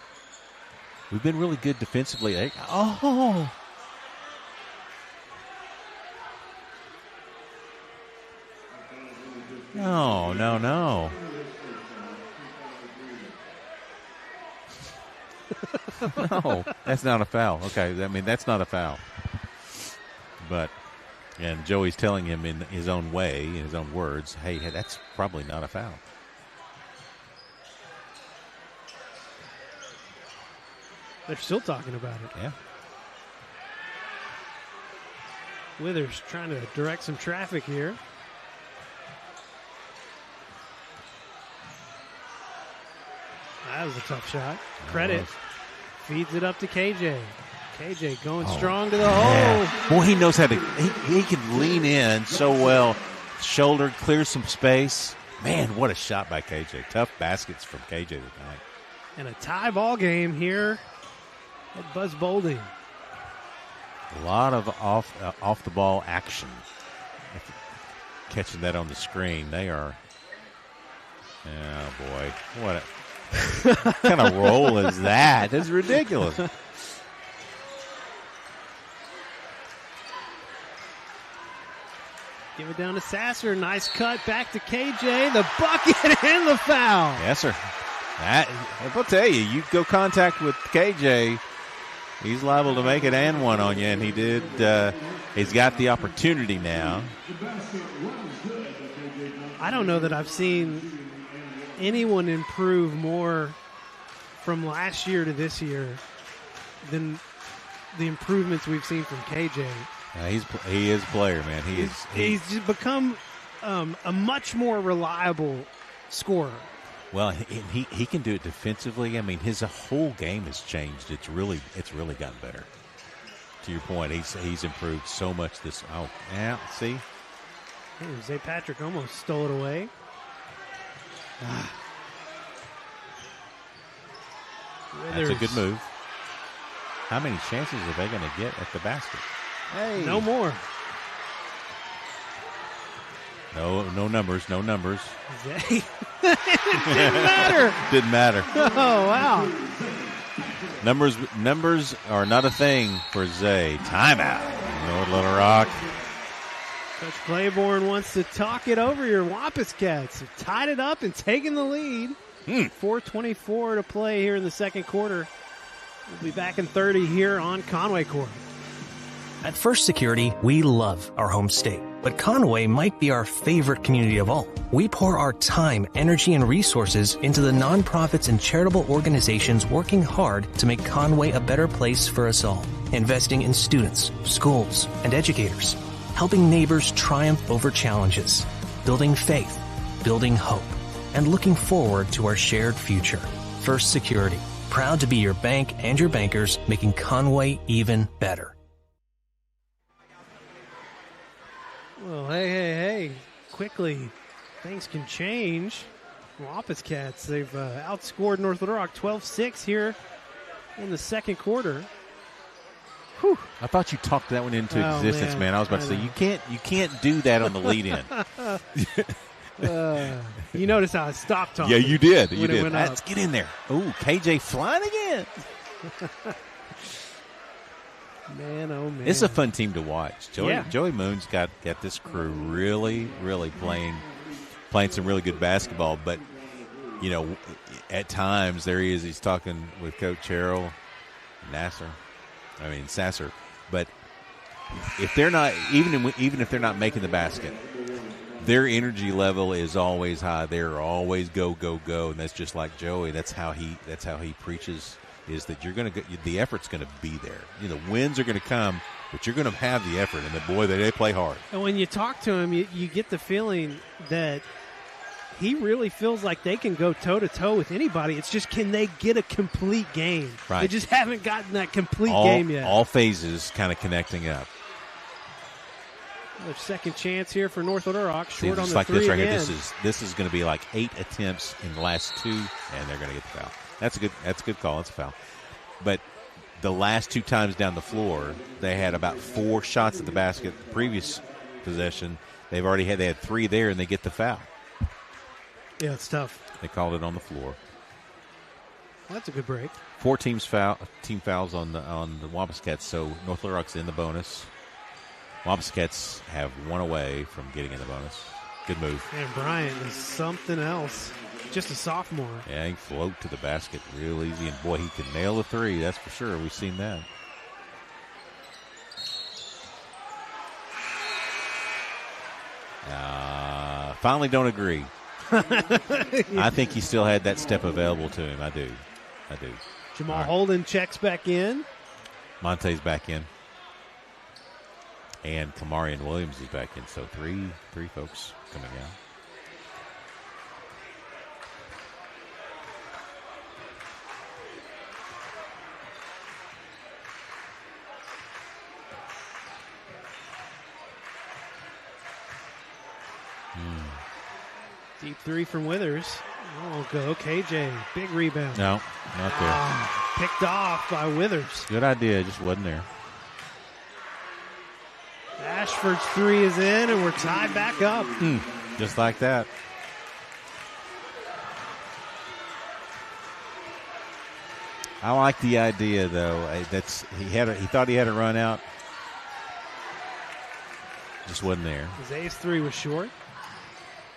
We've been really good defensively. Oh! No. No, that's not a foul. Okay, I mean, that's not a foul. But, and Joey's telling him in his own way, in his own words, hey, that's probably not a foul. They're still talking about it. Yeah. Withers trying to direct some traffic here. That was a tough shot. Credit. Feeds it up to KJ. KJ going strong to the hole. Boy, he knows how to, he can lean in so well. Shoulder, clears some space. Man, what a shot by KJ. Tough baskets from KJ tonight. And a tie ball game here at Buzz Bowling. A lot of off the ball action. Catching that on the screen. They are, oh boy, what kind of roll is that? That's ridiculous. Give it down to Sasser. Nice cut back to KJ. The bucket and the foul. Yes, sir. I'll tell you, you go contact with KJ, he's liable to make it and one on you, and he did. He's got the opportunity now. I don't know that I've seen anyone improve more from last year to this year than the improvements we've seen from KJ. He is a player, man. He's just become a much more reliable scorer. Well, he can do it defensively. I mean, his whole game has changed. It's really gotten better. To your point, he's improved so much. See, Zay Patrick almost stole it away. That's a good move. How many chances are they going to get at the basket? Hey. No more. No numbers. No numbers. Zay. Didn't matter. Oh, wow. Numbers are not a thing for Zay. Timeout. North Little Rock. Coach Claiborne wants to talk it over. Your Wampus Cats have tied it up and taken the lead. 4:24 to play here in the second quarter. We'll be back in 30 here on Conway Court. At First Security, we love our home state, but Conway might be our favorite community of all. We pour our time, energy, and resources into the nonprofits and charitable organizations working hard to make Conway a better place for us all. Investing in students, schools, and educators. Helping neighbors triumph over challenges. Building faith, building hope, and looking forward to our shared future. First Security, proud to be your bank and your bankers, making Conway even better. Well, hey. Quickly, things can change. Wampus Cats, they've outscored North Little Rock 12-6 here in the second quarter. Whew. I thought you talked that one into existence, man. I was about to say, you can't do that on the lead-in. You notice how I stopped talking. Yeah, you did. You did. Let's get in there. Ooh, KJ flying again. Man, oh, man. It's a fun team to watch. Joey Moon's got this crew really, really playing some really good basketball. But, you know, at times there he is. He's talking with Coach Harrell, Sasser. But if they're not, even if they're not making the basket, their energy level is always high. They're always go, and that's just like Joey. That's how he preaches, is that you're going to get the effort's going to be there. You know, wins are going to come, but you're going to have the effort. And boy, they play hard. And when you talk to him, you get the feeling that he really feels like they can go toe-to-toe with anybody. It's just, can they get a complete game? Right. They just haven't gotten that complete game yet. All phases kind of connecting up. Another second chance here for North Little Rock. Short on the like three this right again. here. This is going to be like 8 attempts in the last 2, and they're going to get the foul. That's a good call. That's a foul. But the last 2 times down the floor, they had about 4 shots at the basket. The previous possession, they had 3 there, and they get the foul. Yeah, it's tough. They called it on the floor. Well, that's a good break. 4 team fouls on the Wampus Cats, so North Little Rock's in the bonus. Wampus Cats have 1 away from getting in the bonus. Good move. And Bryant is something else. Just a sophomore. Yeah, he can float to the basket real easy, and boy, he can nail a 3. That's for sure. We've seen that. Finally don't agree. I think he still had that step available to him. I do. Jamal Holden checks back in. Monte's back in. And Kamarian Williams is back in. So three folks coming out. Deep 3 from Withers. Oh, go KJ. Big rebound. No, not there. Picked off by Withers. Good idea, just wasn't there. Ashford's 3 is in, and we're tied back up. Just like that. I like the idea, though. He thought he had a run out. Just wasn't there. His ace 3 was short.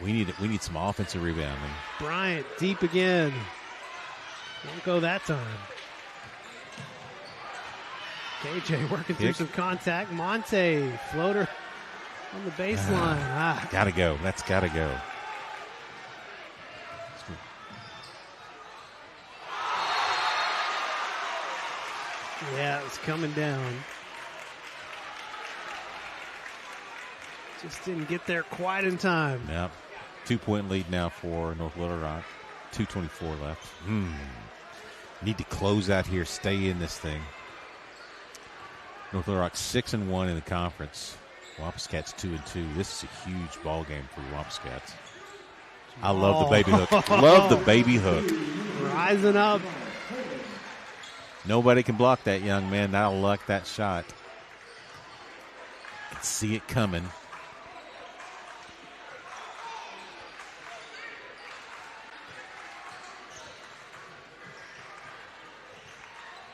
We need some offensive rebounding. Bryant deep again. Won't go that time. KJ working through some contact. Monte floater on the baseline. Gotta go. That's gotta go. Yeah, it's coming down. Just didn't get there quite in time. Yep. 2-point lead now for North Little Rock. 2:24 left. Need to close out here. Stay in this thing. North Little Rock 6-1 in the conference. Wampus Cats 2-2. This is a huge ball game for the Wampus Cats. I love the baby hook. Love the baby hook. Rising up. Nobody can block that young man. That'll luck that shot. Can see it coming.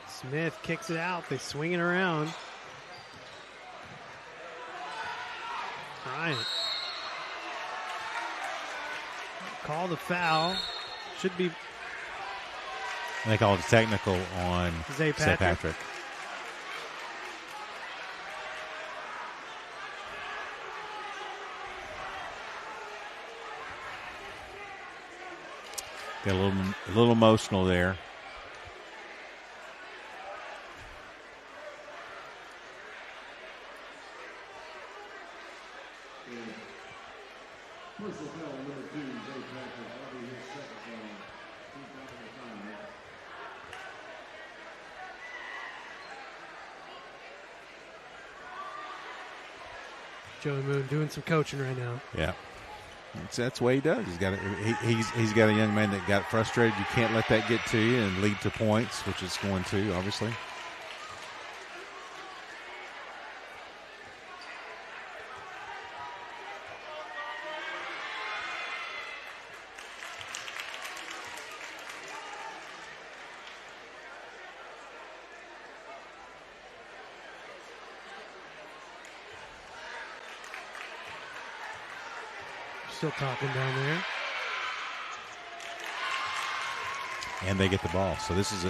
Smith kicks it out. They swing it around. Bryant. Call the foul. Should be. They call it a technical on Zay Patrick. Got a little emotional there. Joey Moon doing some coaching right now. Yeah, that's what he does. He's got a young man that got frustrated. You can't let that get to you and lead to points, which it's going to, obviously. Still talking down there. And they get the ball. So this is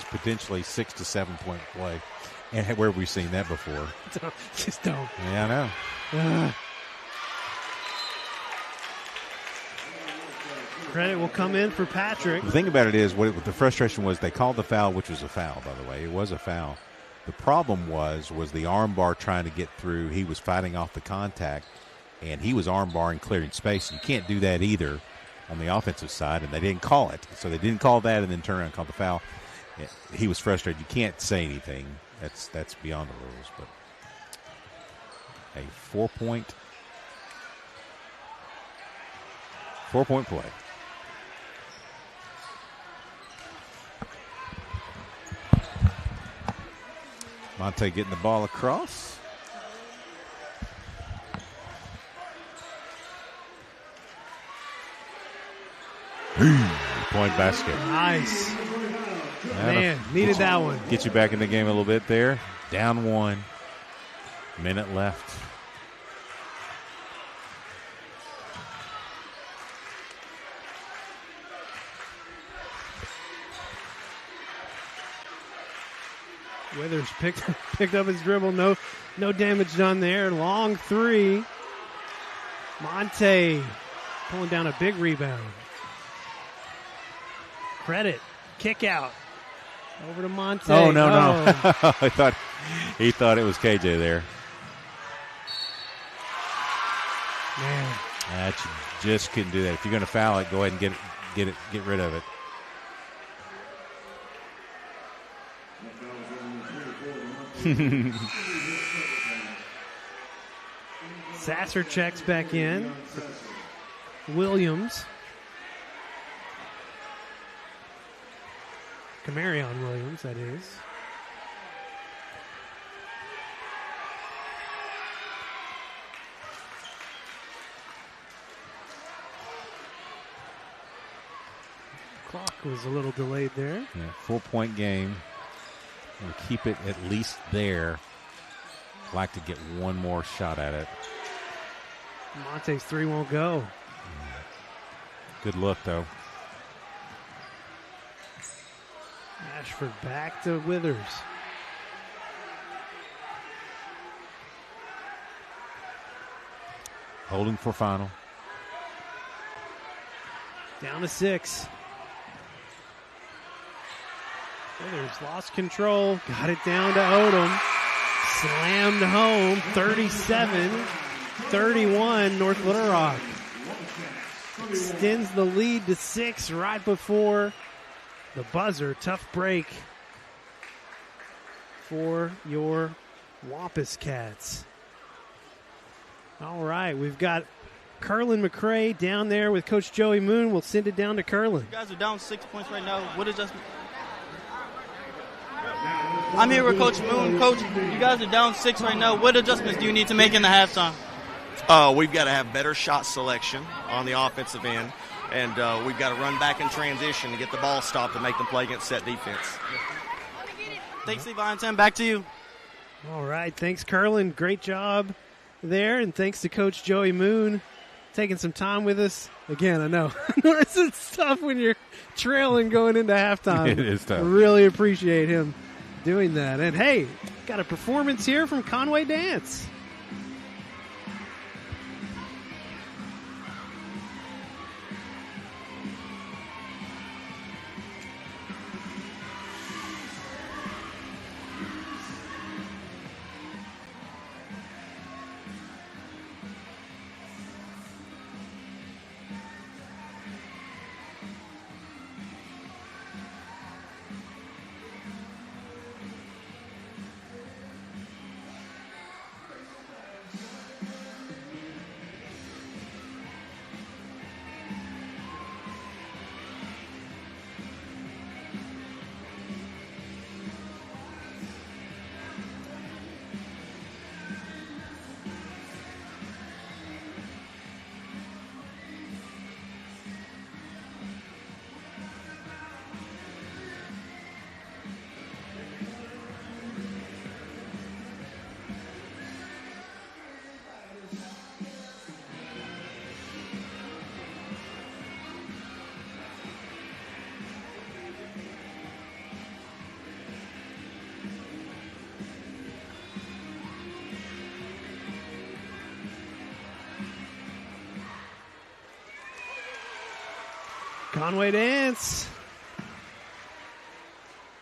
potentially 6 to 7 point play. And where have we seen that before? Just don't. Yeah, I know. Credit will come in for Patrick. The thing about it is, what the frustration was, they called the foul, which was a foul, by the way. It was a foul. The problem was the arm bar trying to get through. He was fighting off the contact, and he was arm barring, clearing space. You can't do that either on the offensive side, and they didn't call it. So they didn't call that and then turn around and call the foul. He was frustrated. You can't say anything. That's beyond the rules. But a 4-point play. Monte getting the ball across. Point basket. Nice. Man, needed that one. Get you back in the game a little bit there. Down 1. Minute left. Withers picked up his dribble. No damage done there. Long 3. Monte pulling down a big rebound. Credit. Kick out. Over to Monte. Oh, no. I thought he thought it was KJ there. Man. You just couldn't do that. If you're going to foul it, go ahead and get rid of it. Sasser checks back in. Williams. Camarion Williams, that is. Clock was a little delayed there. Yeah, 4-point game. We'll keep it at least there. Like to get one more shot at it. Monte's 3 won't go. Good look, though. Ashford back to Withers. Holding for final. Down to 6. Withers lost control. Got it down to Odom. Slammed home. 37-31 North Little Rock. Extends the lead to 6 right before the buzzer. Tough break for your Wampus Cats. All right, we've got Curlin McCray down there with Coach Joey Moon. We'll send it down to Curlin. You guys are down 6 points right now. What adjustment? I'm here with Coach Moon. Coach, you guys are down 6 right now. What adjustments do you need to make in the halftime? We've got to have better shot selection on the offensive end, and we've got to run back in transition to get the ball stopped and make them play against set defense. Thanks, Levi. Back to you. All right, thanks, Curlin. Great job there, and thanks to Coach Joey Moon taking some time with us. Again, I know it's tough when you're trailing going into halftime. It is tough. Really appreciate him doing that. And hey, got a performance here from Conway Dance. Conway Dance.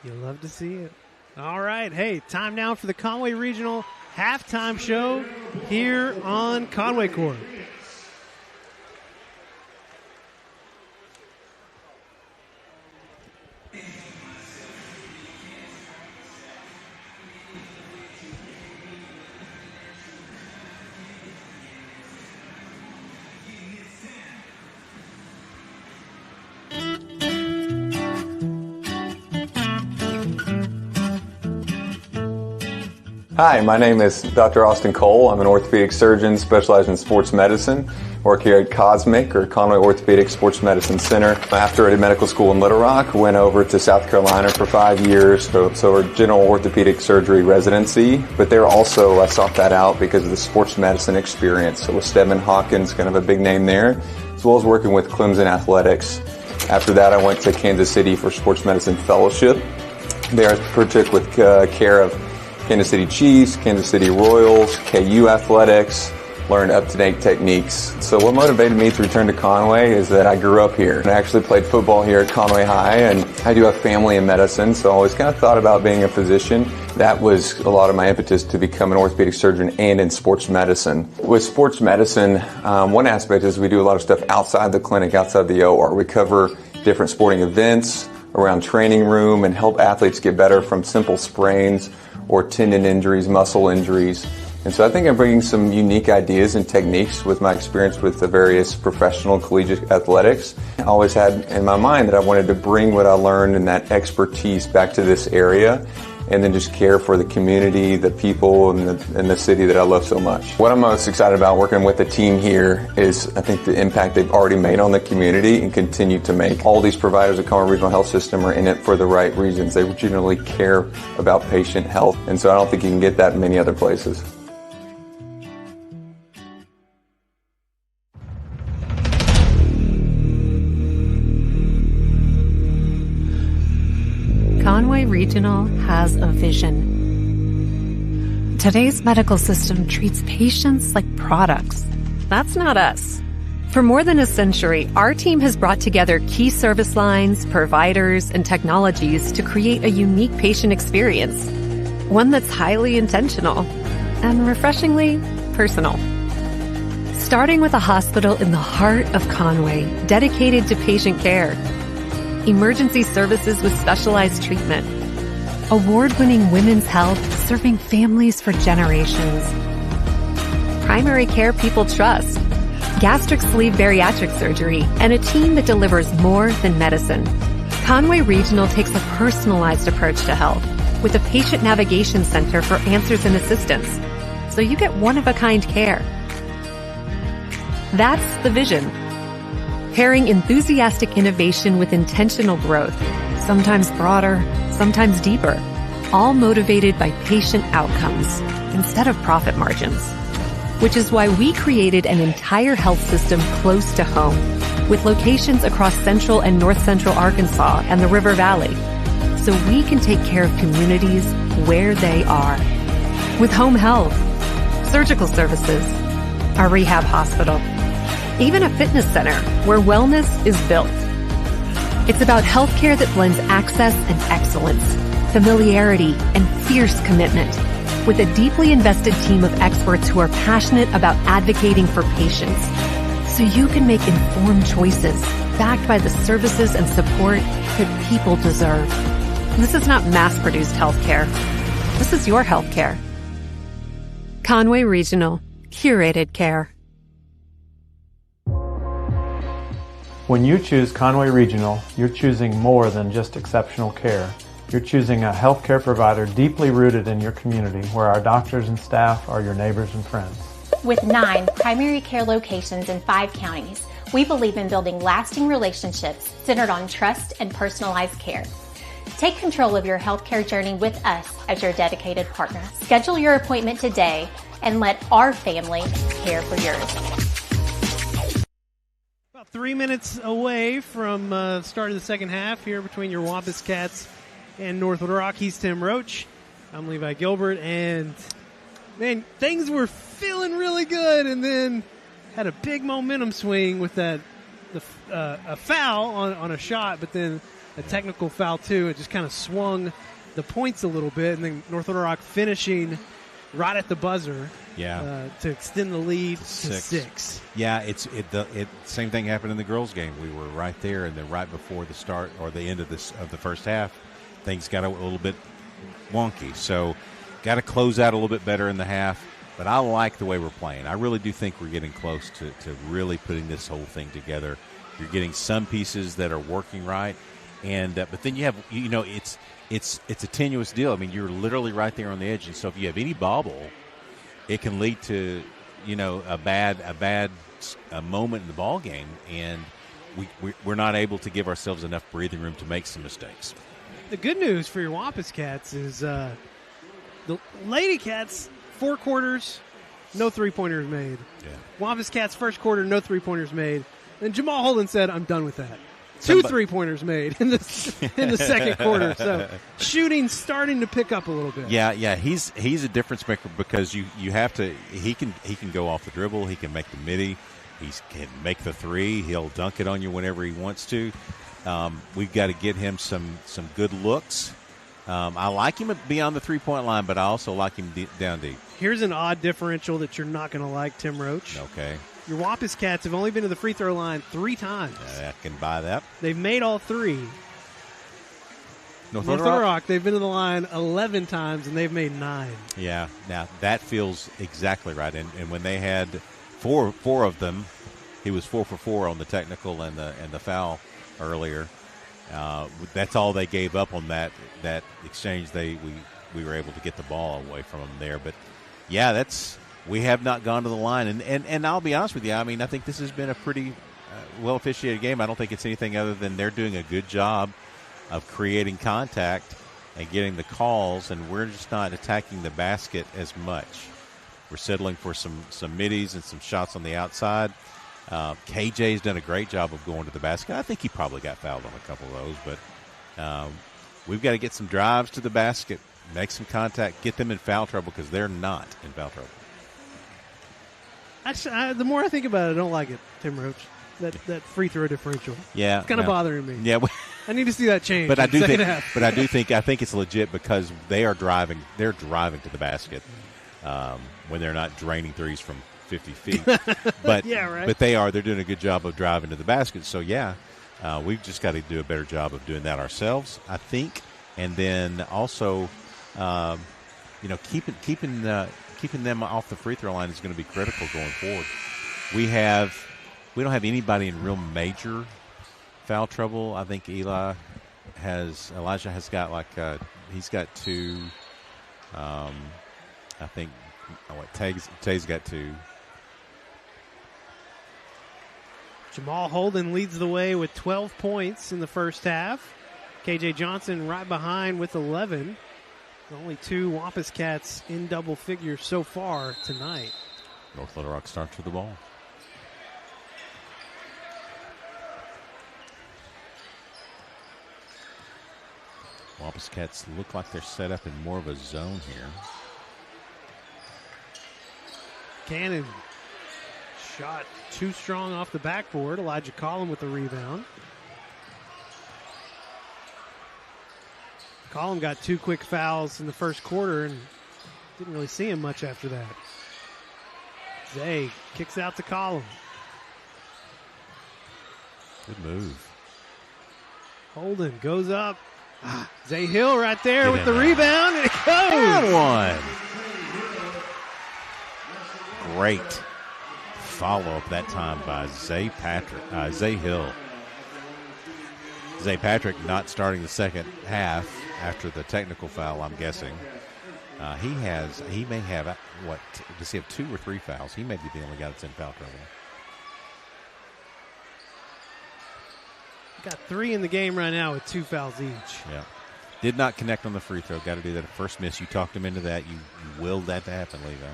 You'll love to see it. All right. Hey, time now for the Conway Regional halftime show here on Conway Court. Hi, my name is Dr. Austin Cole. I'm an orthopedic surgeon specialized in sports medicine. I work here at Cosmic, or Conway Orthopedic Sports Medicine Center. After I did medical school in Little Rock, went over to South Carolina for 5 years, so a general orthopedic surgery residency. But there also, I sought that out because of the sports medicine experience. So with Stedman Hawkins, kind of a big name there, as well as working with Clemson Athletics. After that, I went to Kansas City for sports medicine fellowship. There I partook with care of Kansas City Chiefs, Kansas City Royals, KU Athletics, learned up-to-date techniques. So what motivated me to return to Conway is that I grew up here. I actually played football here at Conway High, and I do have family in medicine, so I always kind of thought about being a physician. That was a lot of my impetus to become an orthopedic surgeon and in sports medicine. With sports medicine, one aspect is we do a lot of stuff outside the clinic, outside the OR. We cover different sporting events around training room and help athletes get better from simple sprains or tendon injuries, muscle injuries. And so I think I'm bringing some unique ideas and techniques with my experience with the various professional collegiate athletics. I always had in my mind that I wanted to bring what I learned and that expertise back to this area and then just care for the community, the people, and the city that I love so much. What I'm most excited about working with the team here is I think the impact they've already made on the community and continue to make. All these providers at Conway Regional Health System are in it for the right reasons. They genuinely care about patient health, and so I don't think you can get that in many other places. Conway Regional has a vision. Today's medical system treats patients like products. That's not us. For more than a century, our team has brought together key service lines, providers, and technologies to create a unique patient experience. One that's highly intentional and refreshingly personal. Starting with a hospital in the heart of Conway, dedicated to patient care. Emergency services with specialized treatment. Award-winning women's health serving families for generations. primary care people trust. Gastric sleeve bariatric surgery and a team that delivers more than medicine. Conway Regional takes a personalized approach to health with a patient navigation center for answers and assistance, so you get one-of-a-kind care. That's the vision. Pairing enthusiastic innovation with intentional growth, sometimes broader, sometimes deeper, all motivated by patient outcomes instead of profit margins. Which is why we created an entire health system close to home, with locations across central and north central Arkansas and the River Valley, so we can take care of communities where they are. With home health, surgical services, a rehab hospital, even a fitness center where wellness is built. It's about healthcare that blends access and excellence, familiarity and fierce commitment, with a deeply invested team of experts who are passionate about advocating for patients, so you can make informed choices backed by the services and support that people deserve. This is not mass-produced healthcare. This is your healthcare. Conway Regional. Curated care. When you choose Conway Regional, you're choosing more than just exceptional care. You're choosing a healthcare provider deeply rooted in your community, where our doctors and staff are your neighbors and friends. With 9 primary care locations in 5 counties, we believe in building lasting relationships centered on trust and personalized care. Take control of your healthcare journey with us as your dedicated partner. Schedule your appointment today and let our family care for yours. About 3 minutes away from the start of the second half here between your Wampus Cats and North Little Rock. He's Tim Roach. I'm Levi Gilbert, and man, things were feeling really good, and then had a big momentum swing with a foul on a shot, but then a technical foul too. It just kind of swung the points a little bit, and then North Little Rock finishing right at the buzzer. Yeah, to extend the lead to 6. Yeah, same thing happened in the girls' game. We were right there, and then right before the start or the end of the first half, things got a little bit wonky. So, got to close out a little bit better in the half. But I like the way we're playing. I really do think we're getting close to really putting this whole thing together. You're getting some pieces that are working right, and but then you have it's a tenuous deal. I mean, you're literally right there on the edge, and so if you have any bobble, it can lead to a bad moment in the ball game, and we're not able to give ourselves enough breathing room to make some mistakes. The good news for your Wampus Cats is the Lady Cats, 4 quarters, no three-pointers made. Yeah. Wampus Cats, first quarter, no three-pointers made. And Jamal Holden said, I'm done with that. 2 three-pointers made in the second quarter. So shooting starting to pick up a little bit. Yeah, he's a difference maker because you have to. He can go off the dribble. He can make the midi. He can make the three. He'll dunk it on you whenever he wants to. We've got to get him some good looks. I like him beyond the three-point line, but I also like him down deep. Here's an odd differential that you're not going to like, Tim Roach. Okay. Your Wampus Cats have only been to the free throw line 3 times. I can buy that. They've made all 3. North Little Rock, they've been to the line 11 times, and they've made 9. Yeah, now that feels exactly right. And when they had four of them, he was 4 for 4 on the technical and the foul earlier. That's all they gave up on that exchange. We were able to get the ball away from them there. But, yeah, we have not gone to the line. And I'll be honest with you, I mean, I think this has been a pretty well-officiated game. I don't think it's anything other than they're doing a good job of creating contact and getting the calls, and we're just not attacking the basket as much. We're settling for some middies and some shots on the outside. KJ's done a great job of going to the basket. I think he probably got fouled on a couple of those, but we've got to get some drives to the basket, make some contact, get them in foul trouble because they're not in foul trouble. Actually, the more I think about it, I don't like it, Tim Roach. That free throw differential. Yeah, it's kind of bothering me. Yeah, I need to see that change. But I think it's legit because they are driving. They're driving to the basket when they're not draining threes from 50 feet. But yeah, right. But they're doing a good job of driving to the basket. So yeah, we've just got to do a better job of doing that ourselves, I think. And then also, keeping keeping them off the free throw line is going to be critical going forward. We don't have anybody in real major foul trouble. I think Elijah has got he's got 2. I think Tay's got 2. Jamal Holden leads the way with 12 points in the first half. KJ Johnson right behind with 11. Only 2 Wampus Cats in double figures so far tonight. North Little Rock starts with the ball. Wampus Cats look like they're set up in more of a zone here. Cannon shot too strong off the backboard. Elijah Collin with the rebound. Collin got 2 quick fouls in the first quarter and didn't really see him much after that. Zay kicks out to Collin. Good move. Holden goes up. Zay Hill right there with the rebound, and it goes. That one. Great follow-up that time by Zay Hill. Zay Patrick not starting the second half after the technical foul, I'm guessing. He may have, does he have 2 or 3 fouls? He may be the only guy that's in foul trouble. Got 3 in the game right now with 2 fouls each. Yeah. Did not connect on the free throw. Got to do that at first miss. You talked him into that. You willed that to happen, Levi.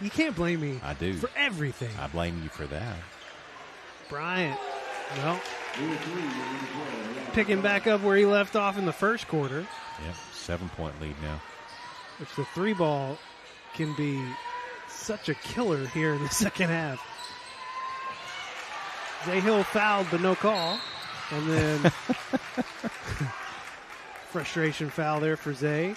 You can't blame me. I do. For everything. I blame you for that. Bryant, no. Picking back up where he left off in the first quarter. Yep, 7-point lead now. Which the 3 ball can be such a killer here in the second half. Zay Hill fouled, but no call. And then frustration foul there for Zay.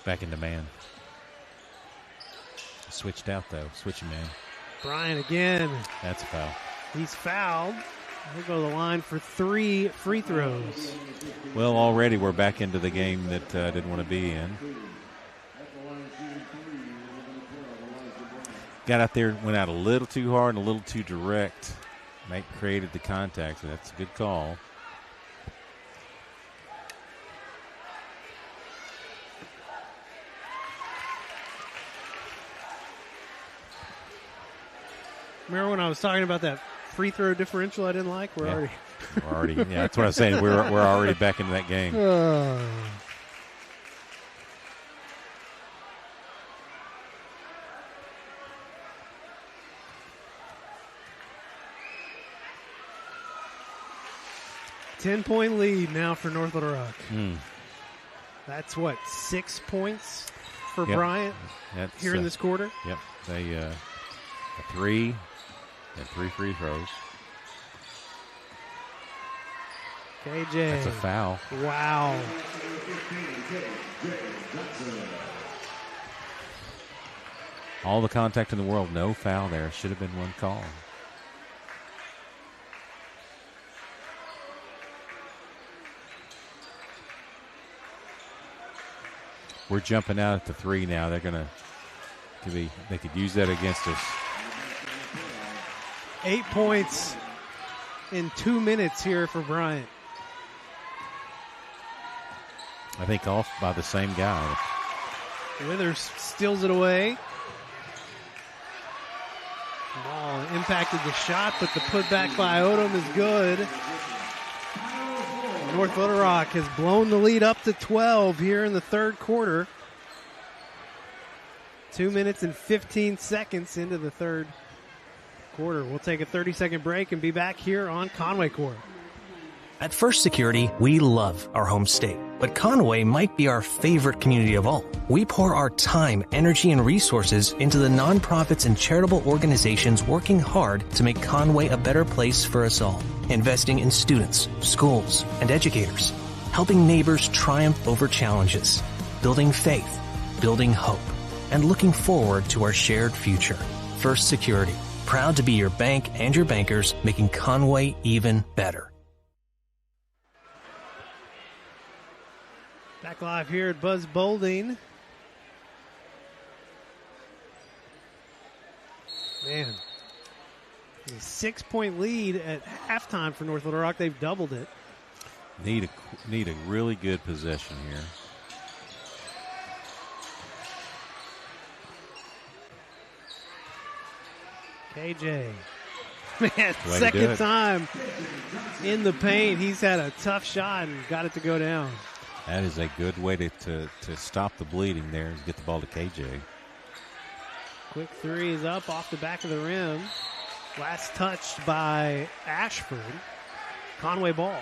Back into man. Switched out, though. Switching man. Bryant again. That's a foul. He's fouled. He'll go to the line for 3 free throws. Well, already we're back into the game that didn't want to be in. Got out there, went out a little too hard and a little too direct. Created the contact, so that's a good call. Remember when I was talking about that free throw differential I didn't like? We're already, that's what I was saying. We're already back into that game. 10-point lead now for North Little Rock. That's 6 points for Bryant here in this quarter? Yep. They a 3 and 3 free throws. KJ. That's a foul. Wow. All the contact in the world, no foul there. Should have been one call. We're jumping out at the 3 now. They're they could use that against us. 8 points in 2 minutes here for Bryant. I think off by the same guy. Withers steals it away. Ball impacted the shot, but the putback by Odom is good. North Little Rock has blown the lead up to 12 here in the third quarter. 2 minutes and 15 seconds into the third quarter. We'll take a 30-second break and be back here on Conway Court. At First Security, we love our home state, but Conway might be our favorite community of all. We pour our time, energy, and resources into the nonprofits and charitable organizations working hard to make Conway a better place for us all. Investing in students, schools, and educators. Helping neighbors triumph over challenges. Building faith, building hope, and looking forward to our shared future. First Security, proud to be your bank and your bankers, making Conway even better. Back live here at Buzz Bowling. Man, a 6-point lead at halftime for North Little Rock. They've doubled it. Need a really good possession here. KJ. Man, second time in the paint. He's had a tough shot and got it to go down. That is a good way to stop the bleeding there, is get the ball to KJ. Quick three is up off the back of the rim. Last touched by Ashford. Conway ball.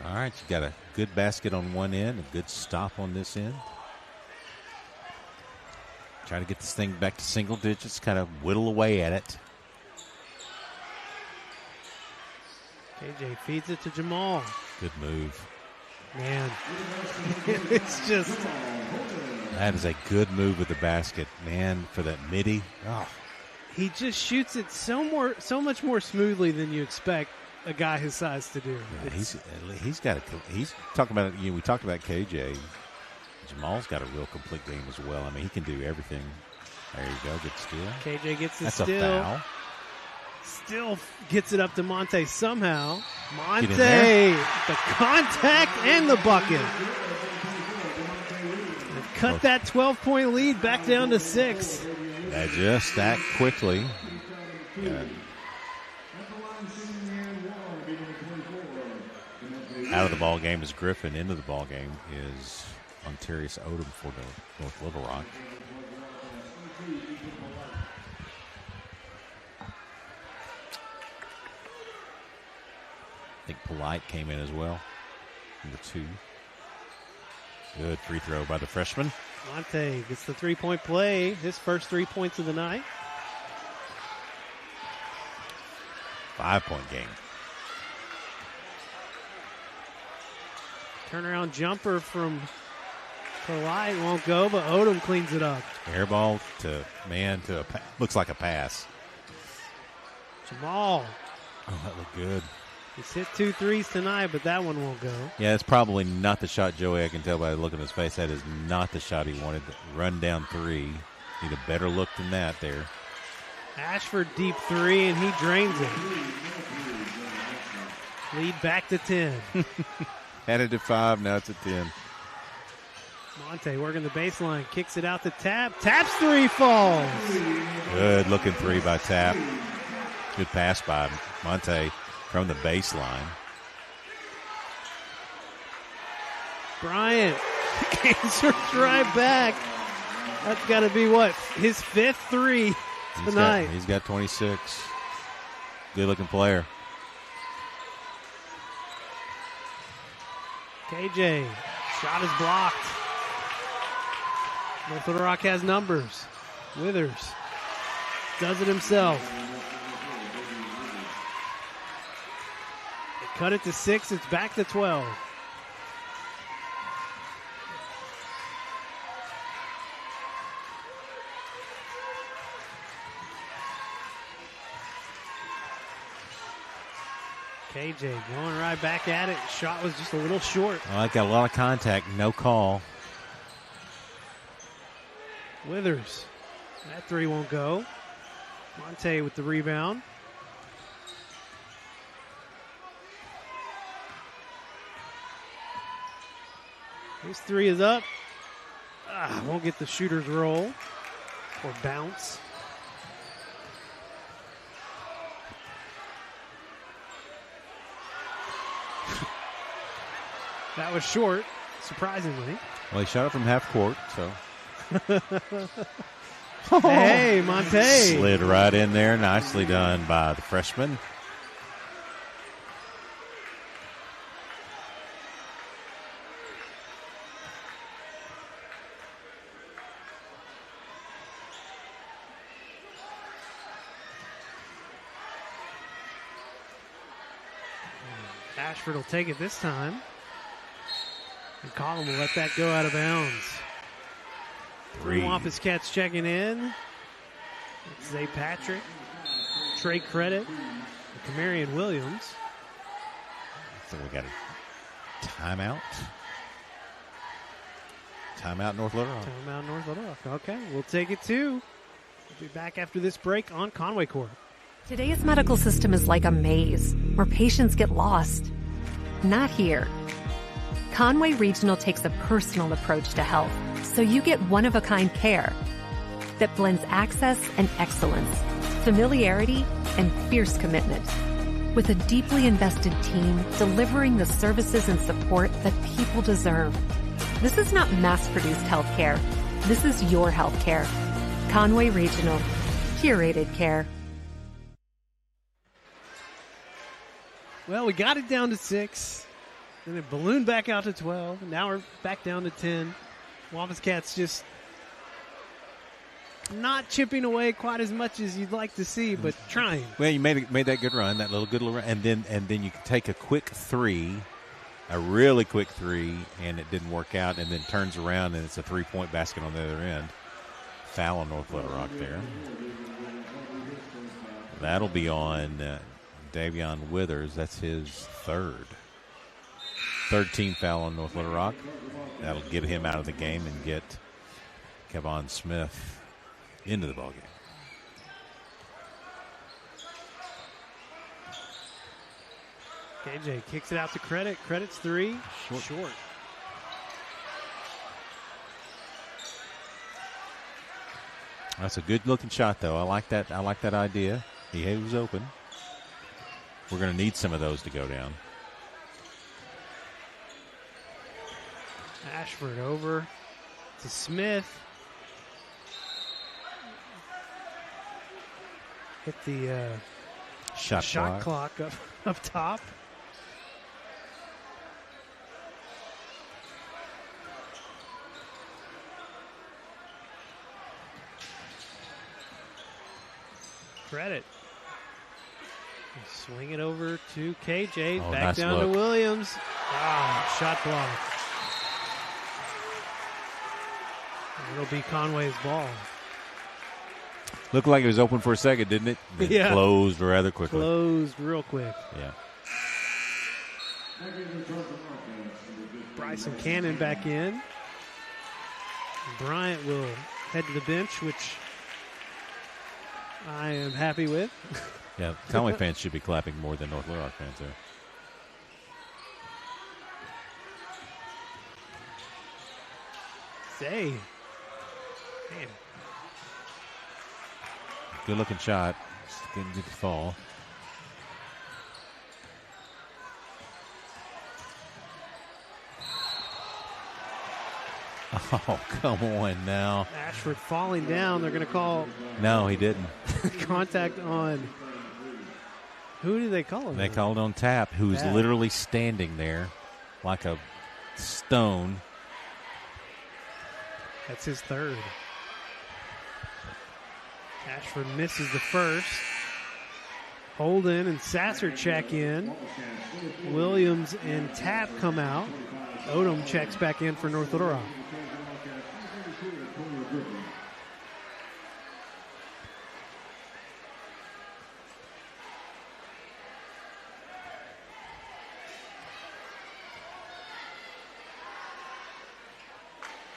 All right, you got a good basket on one end, a good stop on this end. Try to get this thing back to single digits, kind of whittle away at it. KJ feeds it to Jamal. Good move. Man, it's just... That is a good move with the basket, man, for that midi. Oh. He just shoots it so much more smoothly than you expect a guy his size to do. Yeah, he's talking about, we talked about KJ. Jamal's got a real complete game as well. I mean, he can do everything. There you go, good steal. KJ gets the That's steal. A foul. Still gets it up to Monte somehow. Monte, the contact and the bucket. They've cut that 12-point lead back down to 6. Just that quickly. Out of the ball game is Griffin. Into the ball game is Ontarius Odom for the North Little Rock. I think Polite came in as well. Number 2. Good free throw by the freshman. Monte gets the 3-point play. His first 3 points of the night. 5-point game. Turnaround jumper from Polite won't go, but Odom cleans it up. Air ball to looks like a pass. Jamal. Oh, that looked good. He's hit 2 threes tonight, but that one won't go. Yeah, it's probably not the shot, Joey. I can tell by the look on his face. That is not the shot he wanted. Run down 3. Need a better look than that there. Ashford deep 3, and he drains it. Lead back to 10. Had it at 5, now it's at 10. Monte working the baseline, kicks it out to Tap. Tap's 3 falls. Good looking 3 by Tap. Good pass by Monte from the baseline. Bryant answers right back. That's got to be his 5th 3 tonight. He's got 26. Good looking player. KJ, shot is blocked. North Little Rock has numbers. Withers does it himself. They cut it to 6. It's back to 12. KJ going right back at it. Shot was just a little short. Well, I got a lot of contact. No call. Withers. That 3 won't go. Monte with the rebound. His 3 is up. Won't get the shooter's roll or bounce. That was short, surprisingly. Well, he shot it from half court, so. Hey, Monte. Slid right in there. Nicely done by the freshman. Ashford will take it this time. And Collin will let that go out of bounds. 3 Wampus Cats checking in. It's Zay Patrick, Trey Credit, and Kamarian Williams. So we got a timeout. Timeout North Little Rock. Timeout North Little Rock. Okay, we'll take it too. We'll be back after this break on Conway Court. Today's medical system is like a maze where patients get lost. Not here. Conway Regional takes a personal approach to health, so you get one-of-a-kind care that blends access and excellence, familiarity and fierce commitment. With a deeply invested team delivering the services and support that people deserve. This is not mass-produced healthcare. This is your healthcare. Conway Regional. Curated care. Well, we got it down to 6. Then it ballooned back out to 12. And now we're back down to 10. Wampus Cats just not chipping away quite as much as you'd like to see, but trying. Well, you made that good run, that good little run, and then you could take a quick 3, a really quick 3, and it didn't work out, and then turns around and it's a 3-point basket on the other end. Foul on North Little Rock there. That'll be on Davion Withers. That's his third team foul on North Little Rock. That'll get him out of the game and get Kevon Smith into the ballgame. KJ kicks it out to Credit. Credit's 3. Short. That's a good-looking shot, though. I like that idea. He was open. We're going to need some of those to go down. Ashford over to Smith. Hit the shot clock up top. Credit. Swing it over to KJ. Back nice down look to Williams. Shot block. It'll be Conway's ball. Looked like it was open for a second, didn't it? It closed rather quickly. Closed real quick. Yeah. Bryson Cannon back in. Bryant will head to the bench, which I am happy with. Yeah, Conway fans should be clapping more than North Little Rock fans are. Say. Man. Good looking shot. Just getting good to fall. Oh, come on now. Ashford falling down. They're going to call. No, he didn't. Contact on. Who do they call him? They called on Tapp, who's literally standing there like a stone. That's his third. Ashford misses the first. Holden and Sasser check in. Williams and Tapp come out. Odom checks back in for North Little Rock.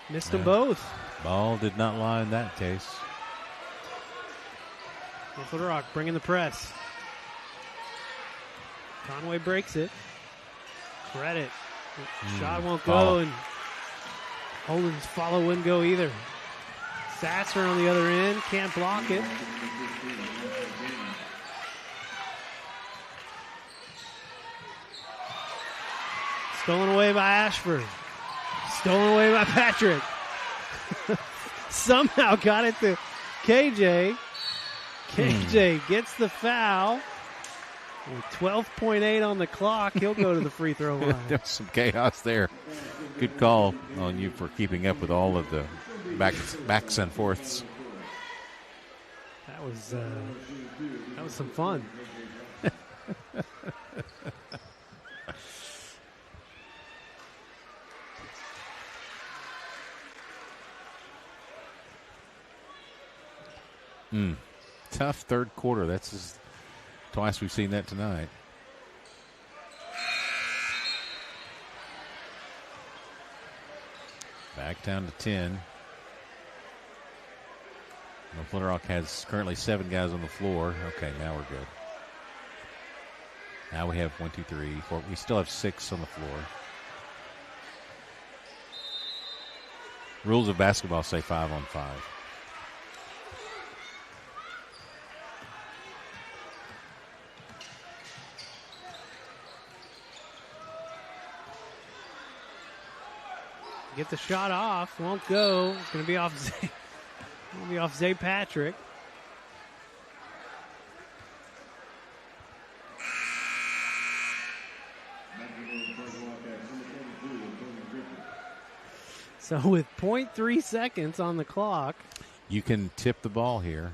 Missed them both. Ball did not lie in that case. North Little Rock bringing the press. Conway breaks it. Credit. Shot won't go, and Holden's follow wouldn't go either. Sasser on the other end, can't block it. Stolen away by Ashford. Stolen away by Patrick. Somehow got it to KJ. KJ gets the foul. With 12.8 on the clock, he'll go to the free throw line. There's some chaos there. Good call on you for keeping up with all of the backs and forths. That was some fun. Tough third quarter. That's twice we've seen that tonight. Back down to 10. Little Rock has currently 7 guys on the floor. Okay, now we're good. Now we have 1, 2, 3, 4. We still have 6 on the floor. Rules of basketball say 5 on 5. Get the shot off. Won't go. It's going to be off Zay. It'll be off Zay Patrick. So with 0.3 seconds on the clock. You can tip the ball here.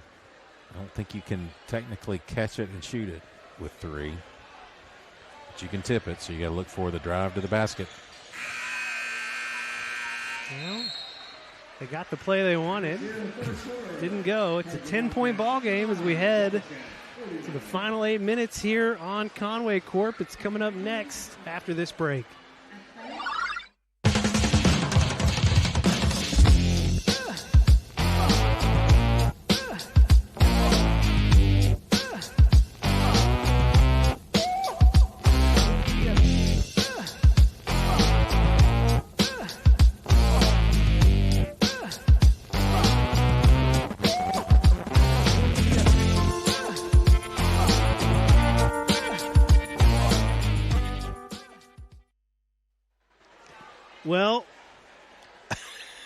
I don't think you can technically catch it and shoot it with 3. But you can tip it, so you got to look for the drive to the basket. Well, they got the play they wanted. Didn't go. It's a 10-point ball game as we head to the final 8 minutes here on Conway Corp. It's coming up next after this break. Well,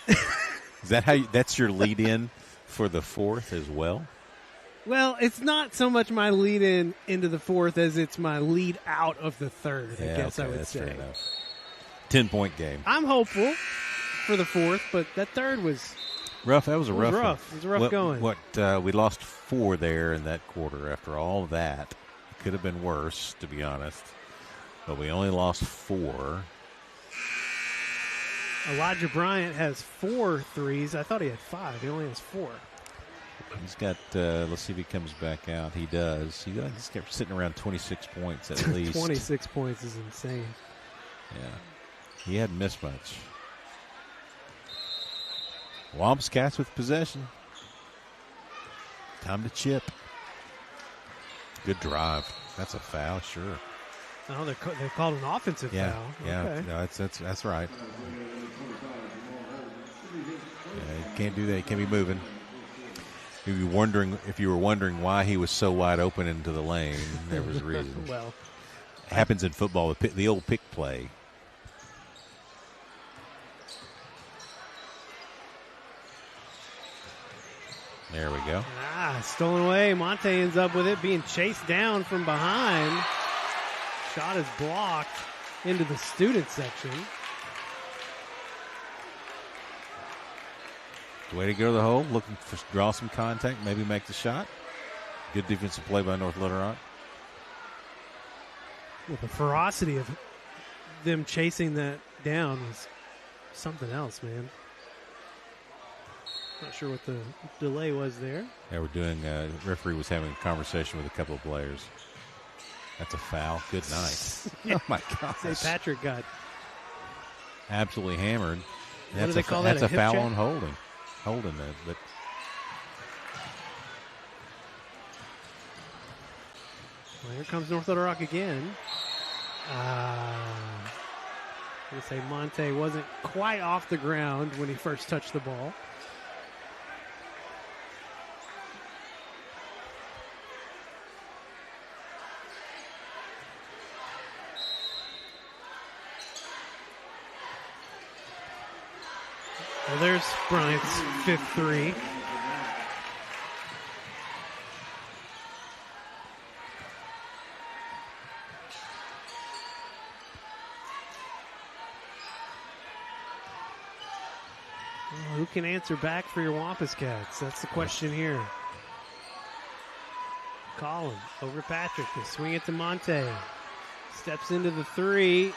is that how? That's your lead in for the fourth as well? Well, it's not so much my lead in into the fourth as it's my lead out of the third. Yeah, I guess okay, I would that's say. fair enough. 10-point game. I'm hopeful for the fourth, but that third was rough. That was a rough. It was rough going. We lost 4 there in that quarter. After all of that, it could have been worse, to be honest. But we only lost 4. Elijah Bryant has 4 threes. I thought he had 5. He only has 4. He's got, let's see if he comes back out. He does. He's kept sitting around 26 points at least. 26 points is insane. Yeah. He hadn't missed much. Wildcats with possession. Time to chip. Good drive. That's a foul, sure. No, they called an offensive foul. Yeah, okay. no, that's right. Yeah, you can't do that. You can't be moving. If you were wondering why he was so wide open into the lane, there was a reason. Well, it happens in football with the old pick play. There we go. Stolen away. Monte ends up with it, being chased down from behind. Shot is blocked into the student section. Way to go to the hole, looking for draw some contact, maybe make the shot. Good defensive play by North Little Rock. Well, the ferocity of them chasing that down was something else, man. Not sure what the delay was there. Yeah, referee was having a conversation with a couple of players. That's a foul. Good night. Oh, my gosh. St. Patrick got absolutely hammered. What do they call that? That's a foul check? on Holden. But well, here comes North Little Rock again. I'm going to say Monte wasn't quite off the ground when he first touched the ball. Well, there's Bryant's 5th 3. Well, who can answer back for your Wampus Cats? That's the question here. Colin over to Patrick. They swing it to Monte. Steps into the 3.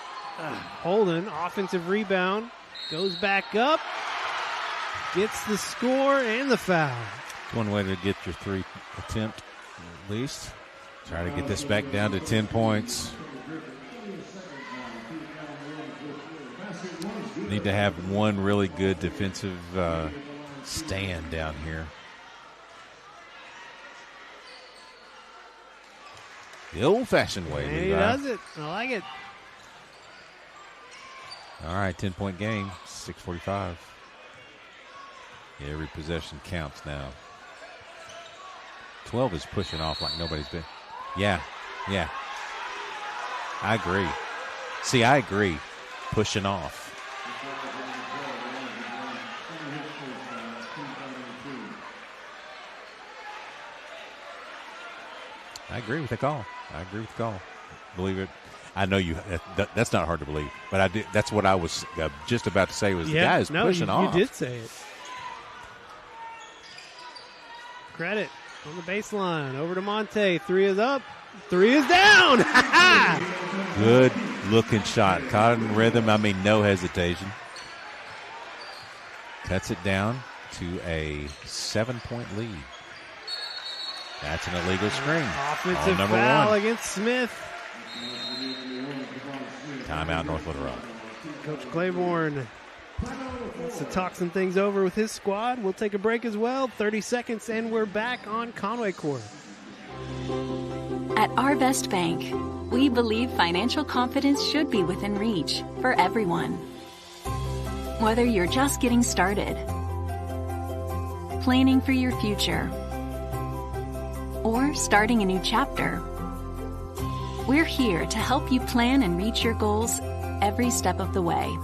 Holden, offensive rebound. Goes back up. Gets the score and the foul. One way to get your 3 attempt at least. Try to get this back down to 10 points. Need to have one really good defensive stand down here. The old-fashioned way. And he does it. I like it. All right, 10-point game, 6:45. Every possession counts now. 12 is pushing off like nobody's been. Yeah. I agree. See, I agree. Pushing off. I agree with the call. Believe it. I know you. That's not hard to believe, but I did. That's what I was just about to say. Was the guy is pushing off? You did say it. Credit on the baseline. Over to Monte. 3 is up. 3 is down. Good looking shot. Caught it in rhythm. I mean, no hesitation. Cuts it down to a 7-point lead. That's an illegal screen. Offensive foul against Smith. Timeout, North Little Rock. Coach Claiborne wants to talk some things over with his squad. We'll take a break as well. 30 seconds, and we're back on Conway Court. At Arvest Bank, we believe financial confidence should be within reach for everyone. Whether you're just getting started, planning for your future, or starting a new chapter, we're here to help you plan and reach your goals every step of the way.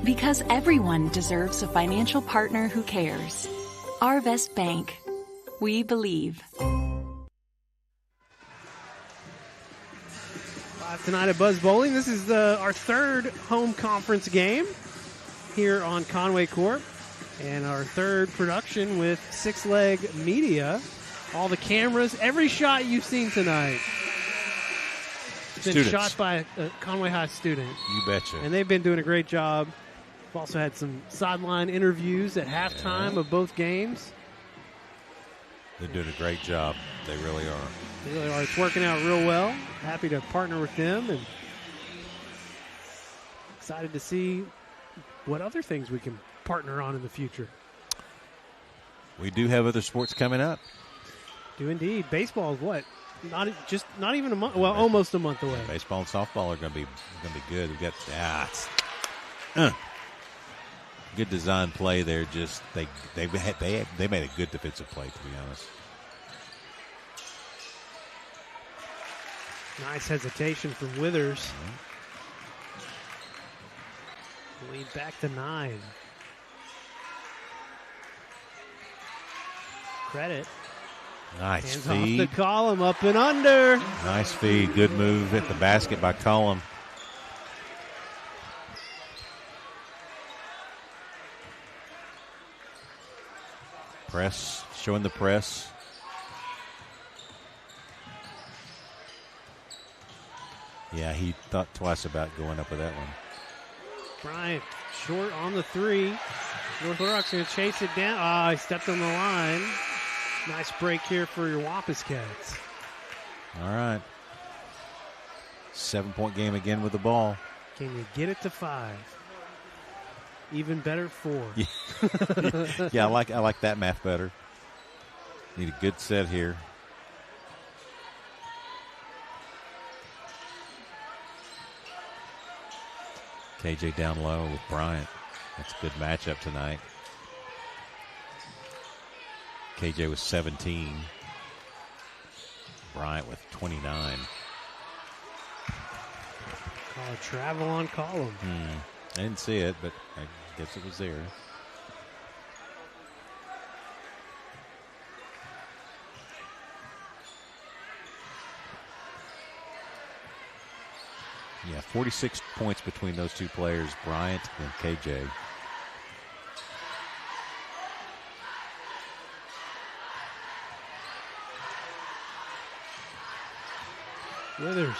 Because everyone deserves a financial partner who cares. Arvest Bank. We believe. Live tonight at Buzz Bowling. This is our third home conference game here on Conway Court, and our third production with Six Leg Media. All the cameras, every shot you've seen tonight has been shot by a Conway High student. You betcha. And they've been doing a great job. We've also had some sideline interviews at halftime of both games. They're doing a great job. They really are. They really are. It's working out real well. Happy to partner with them, and excited to see what other things we can partner on in the future. We do have other sports coming up. Do indeed. Baseball is what? Not even a month. Well, almost a month away. Baseball and softball are going to be good. We got good design play there. Just they made a good defensive play, to be honest. Nice hesitation from Withers. Lead back to 9. Credit. Nice Hands feed. Off the column, up and under. Nice feed. Good move at the basket by Column. Press, showing the press. Yeah, he thought twice about going up with that one. Bryant short on the 3. North Little Rock's going to chase it down. He stepped on the line. Nice break here for your Wampus Cats. All right. 7-point game again with the ball. Can you get it to 5? Even better, 4. Yeah, I like that math better. Need a good set here. KJ down low with Bryant. That's a good matchup tonight. KJ with 17. Bryant with 29. Call a travel on Column. I didn't see it, but I guess it was there. Yeah, 46 points between those two players, Bryant and KJ. Withers.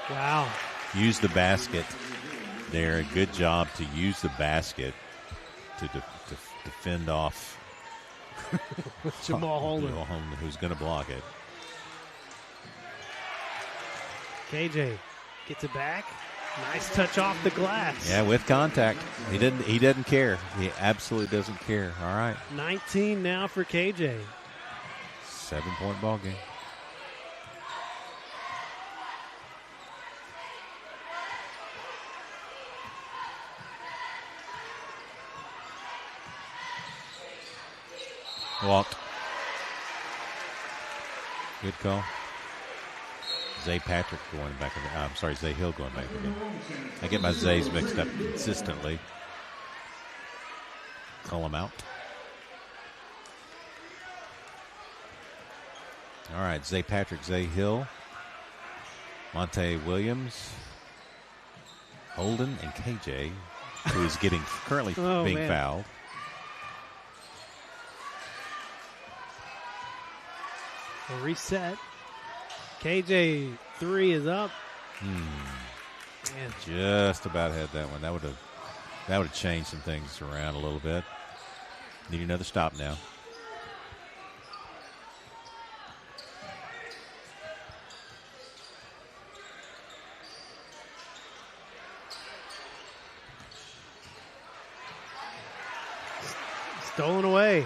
Wow. Use the basket there. Good job to use the basket to defend off Jamal Holden. Jamal Holden, who's going to block it. KJ gets it back. Nice touch off the glass. Yeah, with contact. He doesn't care. He absolutely doesn't care. All right. 19 now for KJ. 7-point ball game. Walked. Good call. Zay Patrick going back in the, I'm sorry, Zay Hill going back again. I get my Zays mixed up consistently. Call him out. All right, Zay Patrick, Zay Hill, Monte Williams, Holden, and KJ, who is getting currently being fouled. A reset. KJ 3 is up. Man. Just about had that one. That would have changed some things around a little bit. Need another stop now. Stolen away.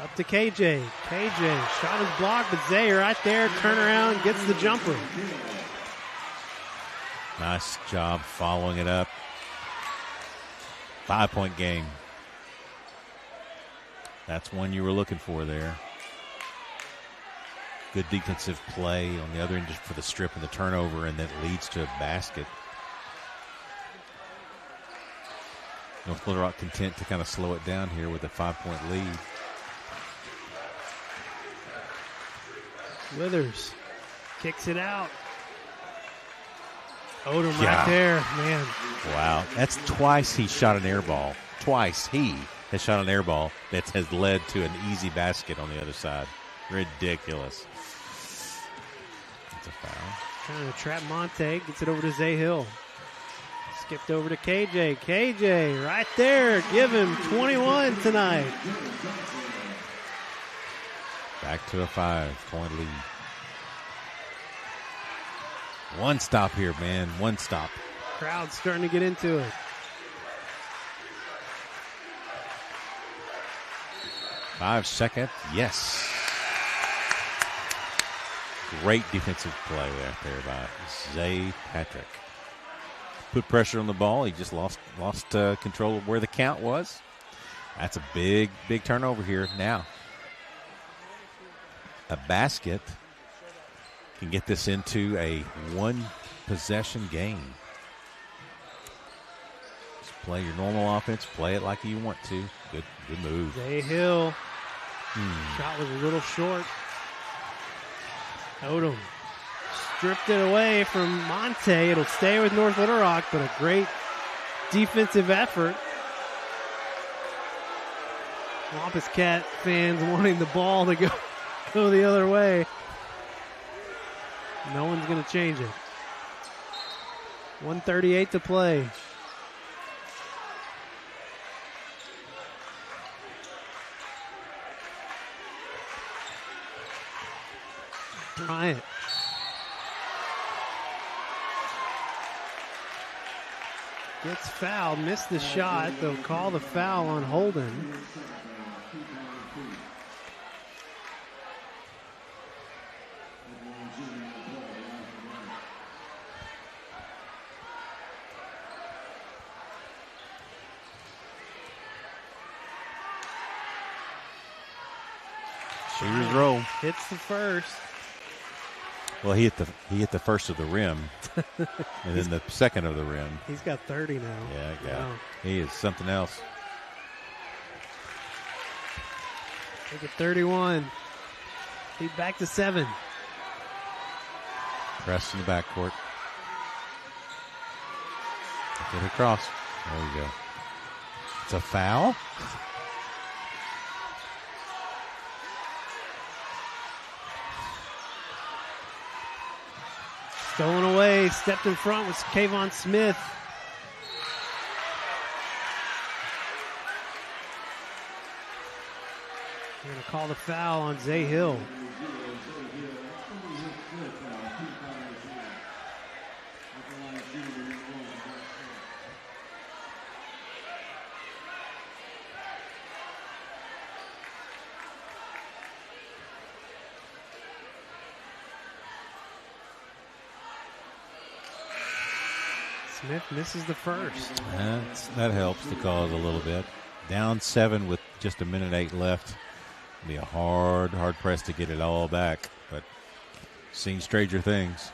Up to KJ. KJ shot is blocked, but Zay right there, turn around, gets the jumper. Nice job following it up. 5-point game. That's one you were looking for there. Good defensive play on the other end just for the strip and the turnover, and that leads to a basket. North Little Rock content to kind of slow it down here with a 5-point lead. Withers kicks it out. Odom right there, man. Wow. That's twice he shot an air ball. Twice he has shot an air ball that has led to an easy basket on the other side. Ridiculous. That's a foul. Trying to trap Monte. Gets it over to Zay Hill. Skipped over to KJ. KJ right there. Give him 21 tonight. Back to a 5-point lead. One stop here, man. One stop. Crowd's starting to get into it. 5 seconds. Yes. Great defensive play out there by Zay Patrick. Put pressure on the ball. He just lost control of where the count was. That's a big turnover here now. A basket can get this into a one-possession game. Just play your normal offense. Play it like you want to. Good move. Zay Hill. Shot was a little short. Odom stripped it away from Monte. It'll stay with North Little Rock, but a great defensive effort. Wampus Cat fans wanting the ball to go the other way. No one's going to change it. 1:38 to play. Bryant. Gets fouled, missed the shot. They'll call the foul on Holden. Shooters roll. Hits the first. Well, he hit the first of the rim, and then the second of the rim. He's got 30 now. Yeah. Wow. He is something else. Take it 31. He's back to 7. Press in the backcourt. Get it across. There we go. It's a foul. Stolen away, stepped in front with Kayvon Smith. call the foul on Zay Hill. Smith misses the first. That helps the cause a little bit. Down 7 with just 1:08 left. It'll be a hard press to get it all back, but seen stranger things.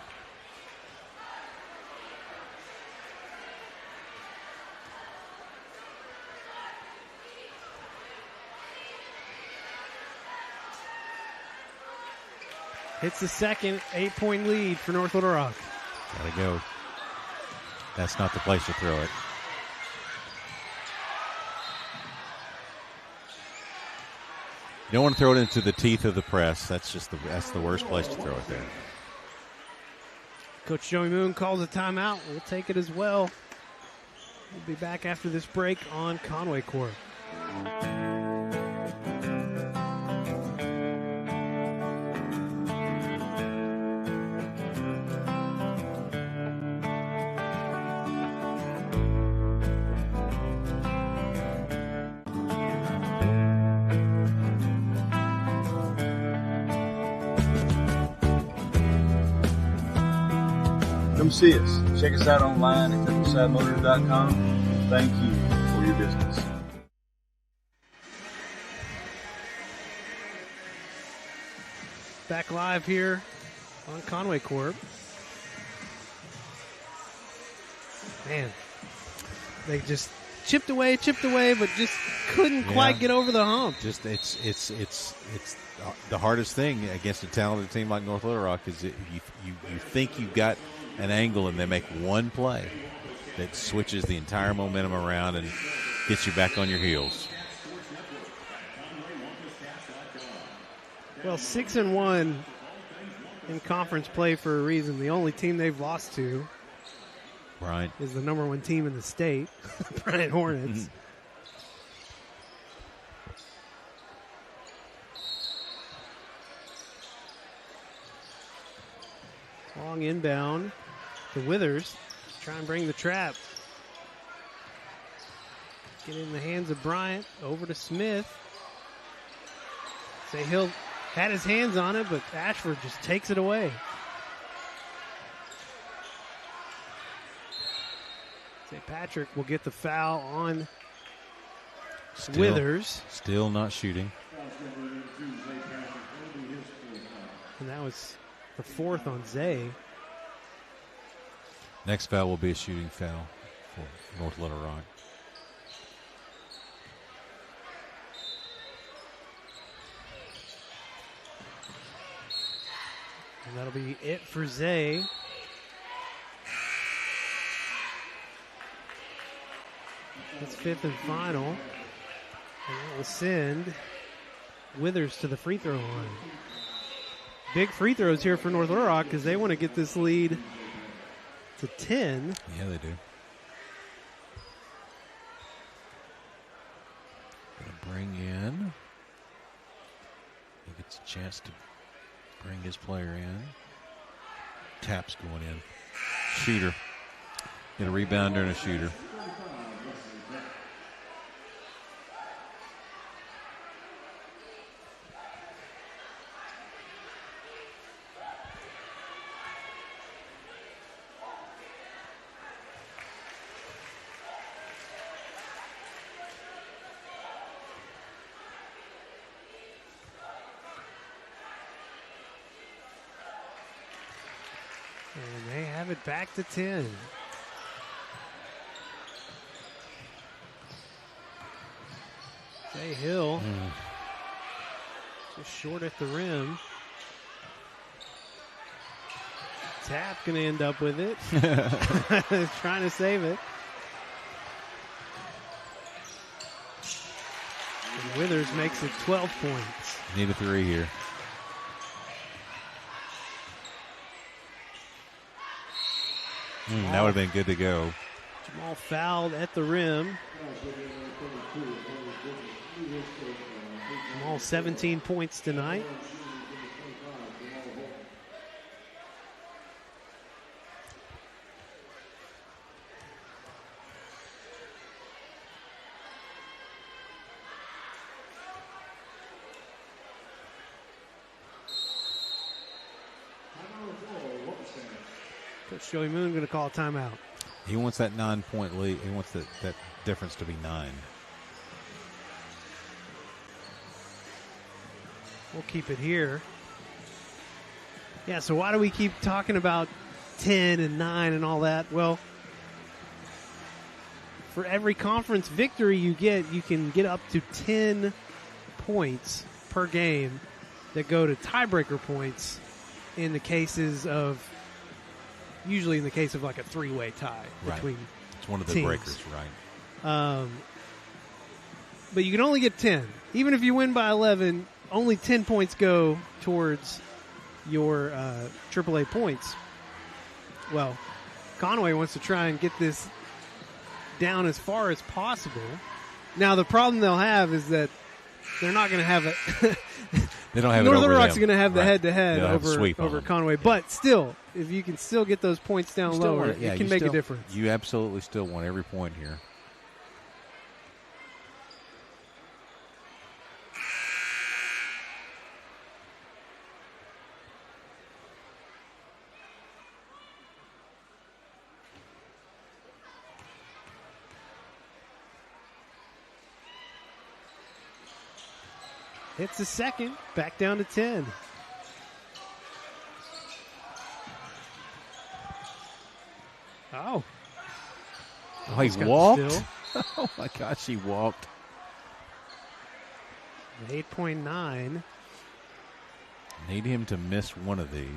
Hits the second, 8-point lead for North Little Rock. Gotta go. That's not the place to throw it. You don't want to throw it into the teeth of the press. That's the worst place to throw it there. Coach Joey Moon calls a timeout. We'll take it as well. We'll be back after this break on Conway Court. Come see us. Check us out online at countryside.com. Thank you for your business. Back live here on Conway Court. Man, they just chipped away, but just couldn't quite get over the hump. Just it's the hardest thing against a talented team like North Little Rock is that you think you've got an angle and they make one play that switches the entire momentum around and gets you back on your heels. Well, 6-1 in conference play for a reason. The only team they've lost to is the number 1 team in the state, Bryant Hornets. Long inbound to Withers. Try and bring the trap. Get in the hands of Bryant. Over to Smith. Say Hill had his hands on it, but Ashford just takes it away. St. Patrick will get the foul on Withers. Still not shooting. And that was the 4th on Zay. Next foul will be a shooting foul for North Little Rock. And that'll be it for Zay. That's 5th and final. And that will send Withers to the free throw line. Big free throws here for North Little Rock because they want to get this lead to 10. Yeah, they do. Gonna bring in. He gets a chance to bring his player in. Tap's going in. Shooter. Get a rebounder and a shooter. And they have it back to 10. Jay Hill just short at the rim. Tap going to end up with it. Trying to save it. And Withers makes it 12 points. Need a 3 here. That would have been good to go. Jamal fouled at the rim. Jamal 17 points tonight. Coach Joey Moon going to call a timeout. He wants that 9-point lead. He wants that difference to be 9. We'll keep it here. Yeah, so why do we keep talking about 10 and 9 and all that? Well, for every conference victory you get, you can get up to 10 points per game that go to tiebreaker points in the cases of, usually in the case of like a 3-way tie between it's one of the teams. breakers, right? But you can only get 10. Even if you win by 11, only 10 points go towards your AAA points. Well, Conway wants to try and get this down as far as possible. Now, the problem they'll have is that they're not going to have it. They don't have North it over Little Rock's them. going to have the Right. head-to-head They'll have a sweep on over them. Conway. But still, if you can still get those points down lower, it can make a difference. You absolutely still want every point here. Hits the second, back down to 10. Oh, he got walked? still. Oh, my gosh, he walked. 8.9. Need him to miss one of these.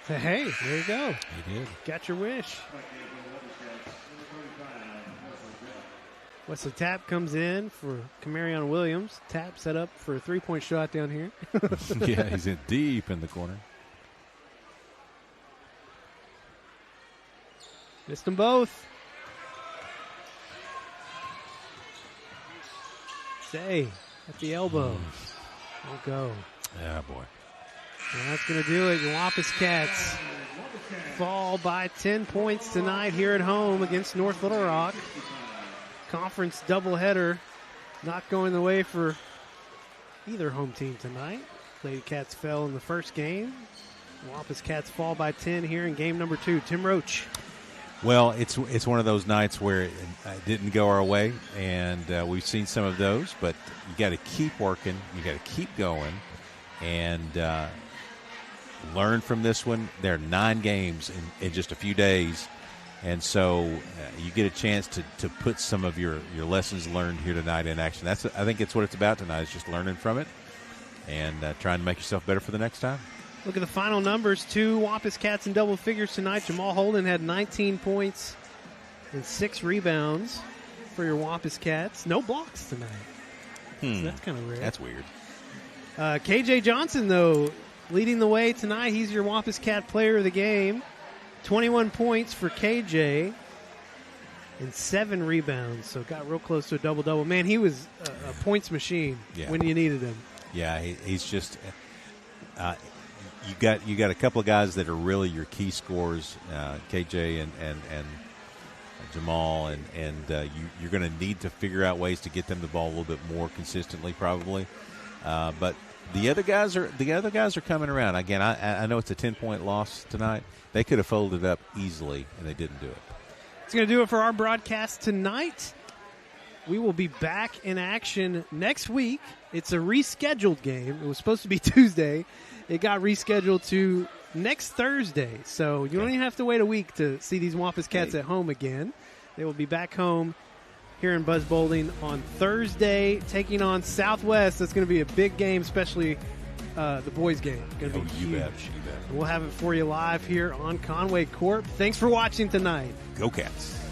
Hey, there you go. He did. Got your wish. Wesley Tapp comes in for Camarion Williams. Tapp set up for a 3-point shot down here. Yeah, he's in deep in the corner. Missed them both. Say, at the elbow. Won't go. Yeah, boy. And that's going to do it. Your Wampus Cats fall by 10 points tonight here at home against North Little Rock. Conference doubleheader not going the way for either home team tonight. Lady Cats fell in the first game. Wampus Cats fall by 10 here in game number 2. Tim Roach. Well, it's one of those nights where it didn't go our way, and we've seen some of those, but you got to keep working. You got to keep going and learn from this one. There are 9 games in just a few days, and so you get a chance to put some of your lessons learned here tonight in action. I think it's what it's about tonight, is just learning from it and trying to make yourself better for the next time. Look at the final numbers. 2 Wampus Cats in double figures tonight. Jamal Holden had 19 points and 6 rebounds for your Wampus Cats. No blocks tonight. So that's kind of rare. That's weird. KJ Johnson, though, leading the way tonight. He's your Wampus Cat player of the game. 21 points for KJ and 7 rebounds. So got real close to a double-double. Man, he was a points machine when you needed him. Yeah, he's just you got a couple of guys that are really your key scorers, KJ and Jamal, and you're going to need to figure out ways to get them the ball a little bit more consistently, probably. But the other guys are coming around. Again, I know it's a 10-point loss tonight. They could have folded up easily, and they didn't do it. It's going to do it for our broadcast tonight. We will be back in action next week. It's a rescheduled game. It was supposed to be Tuesday. It got rescheduled to next Thursday. So you don't even have to wait a week to see these Wampus Cats at home again. They will be back home here in Buzz Bowling on Thursday, taking on Southwest. That's going to be a big game, especially the boys game. Going to be huge. You bet. We'll have it for you live here on Conway Corp. Thanks for watching tonight. Go Cats.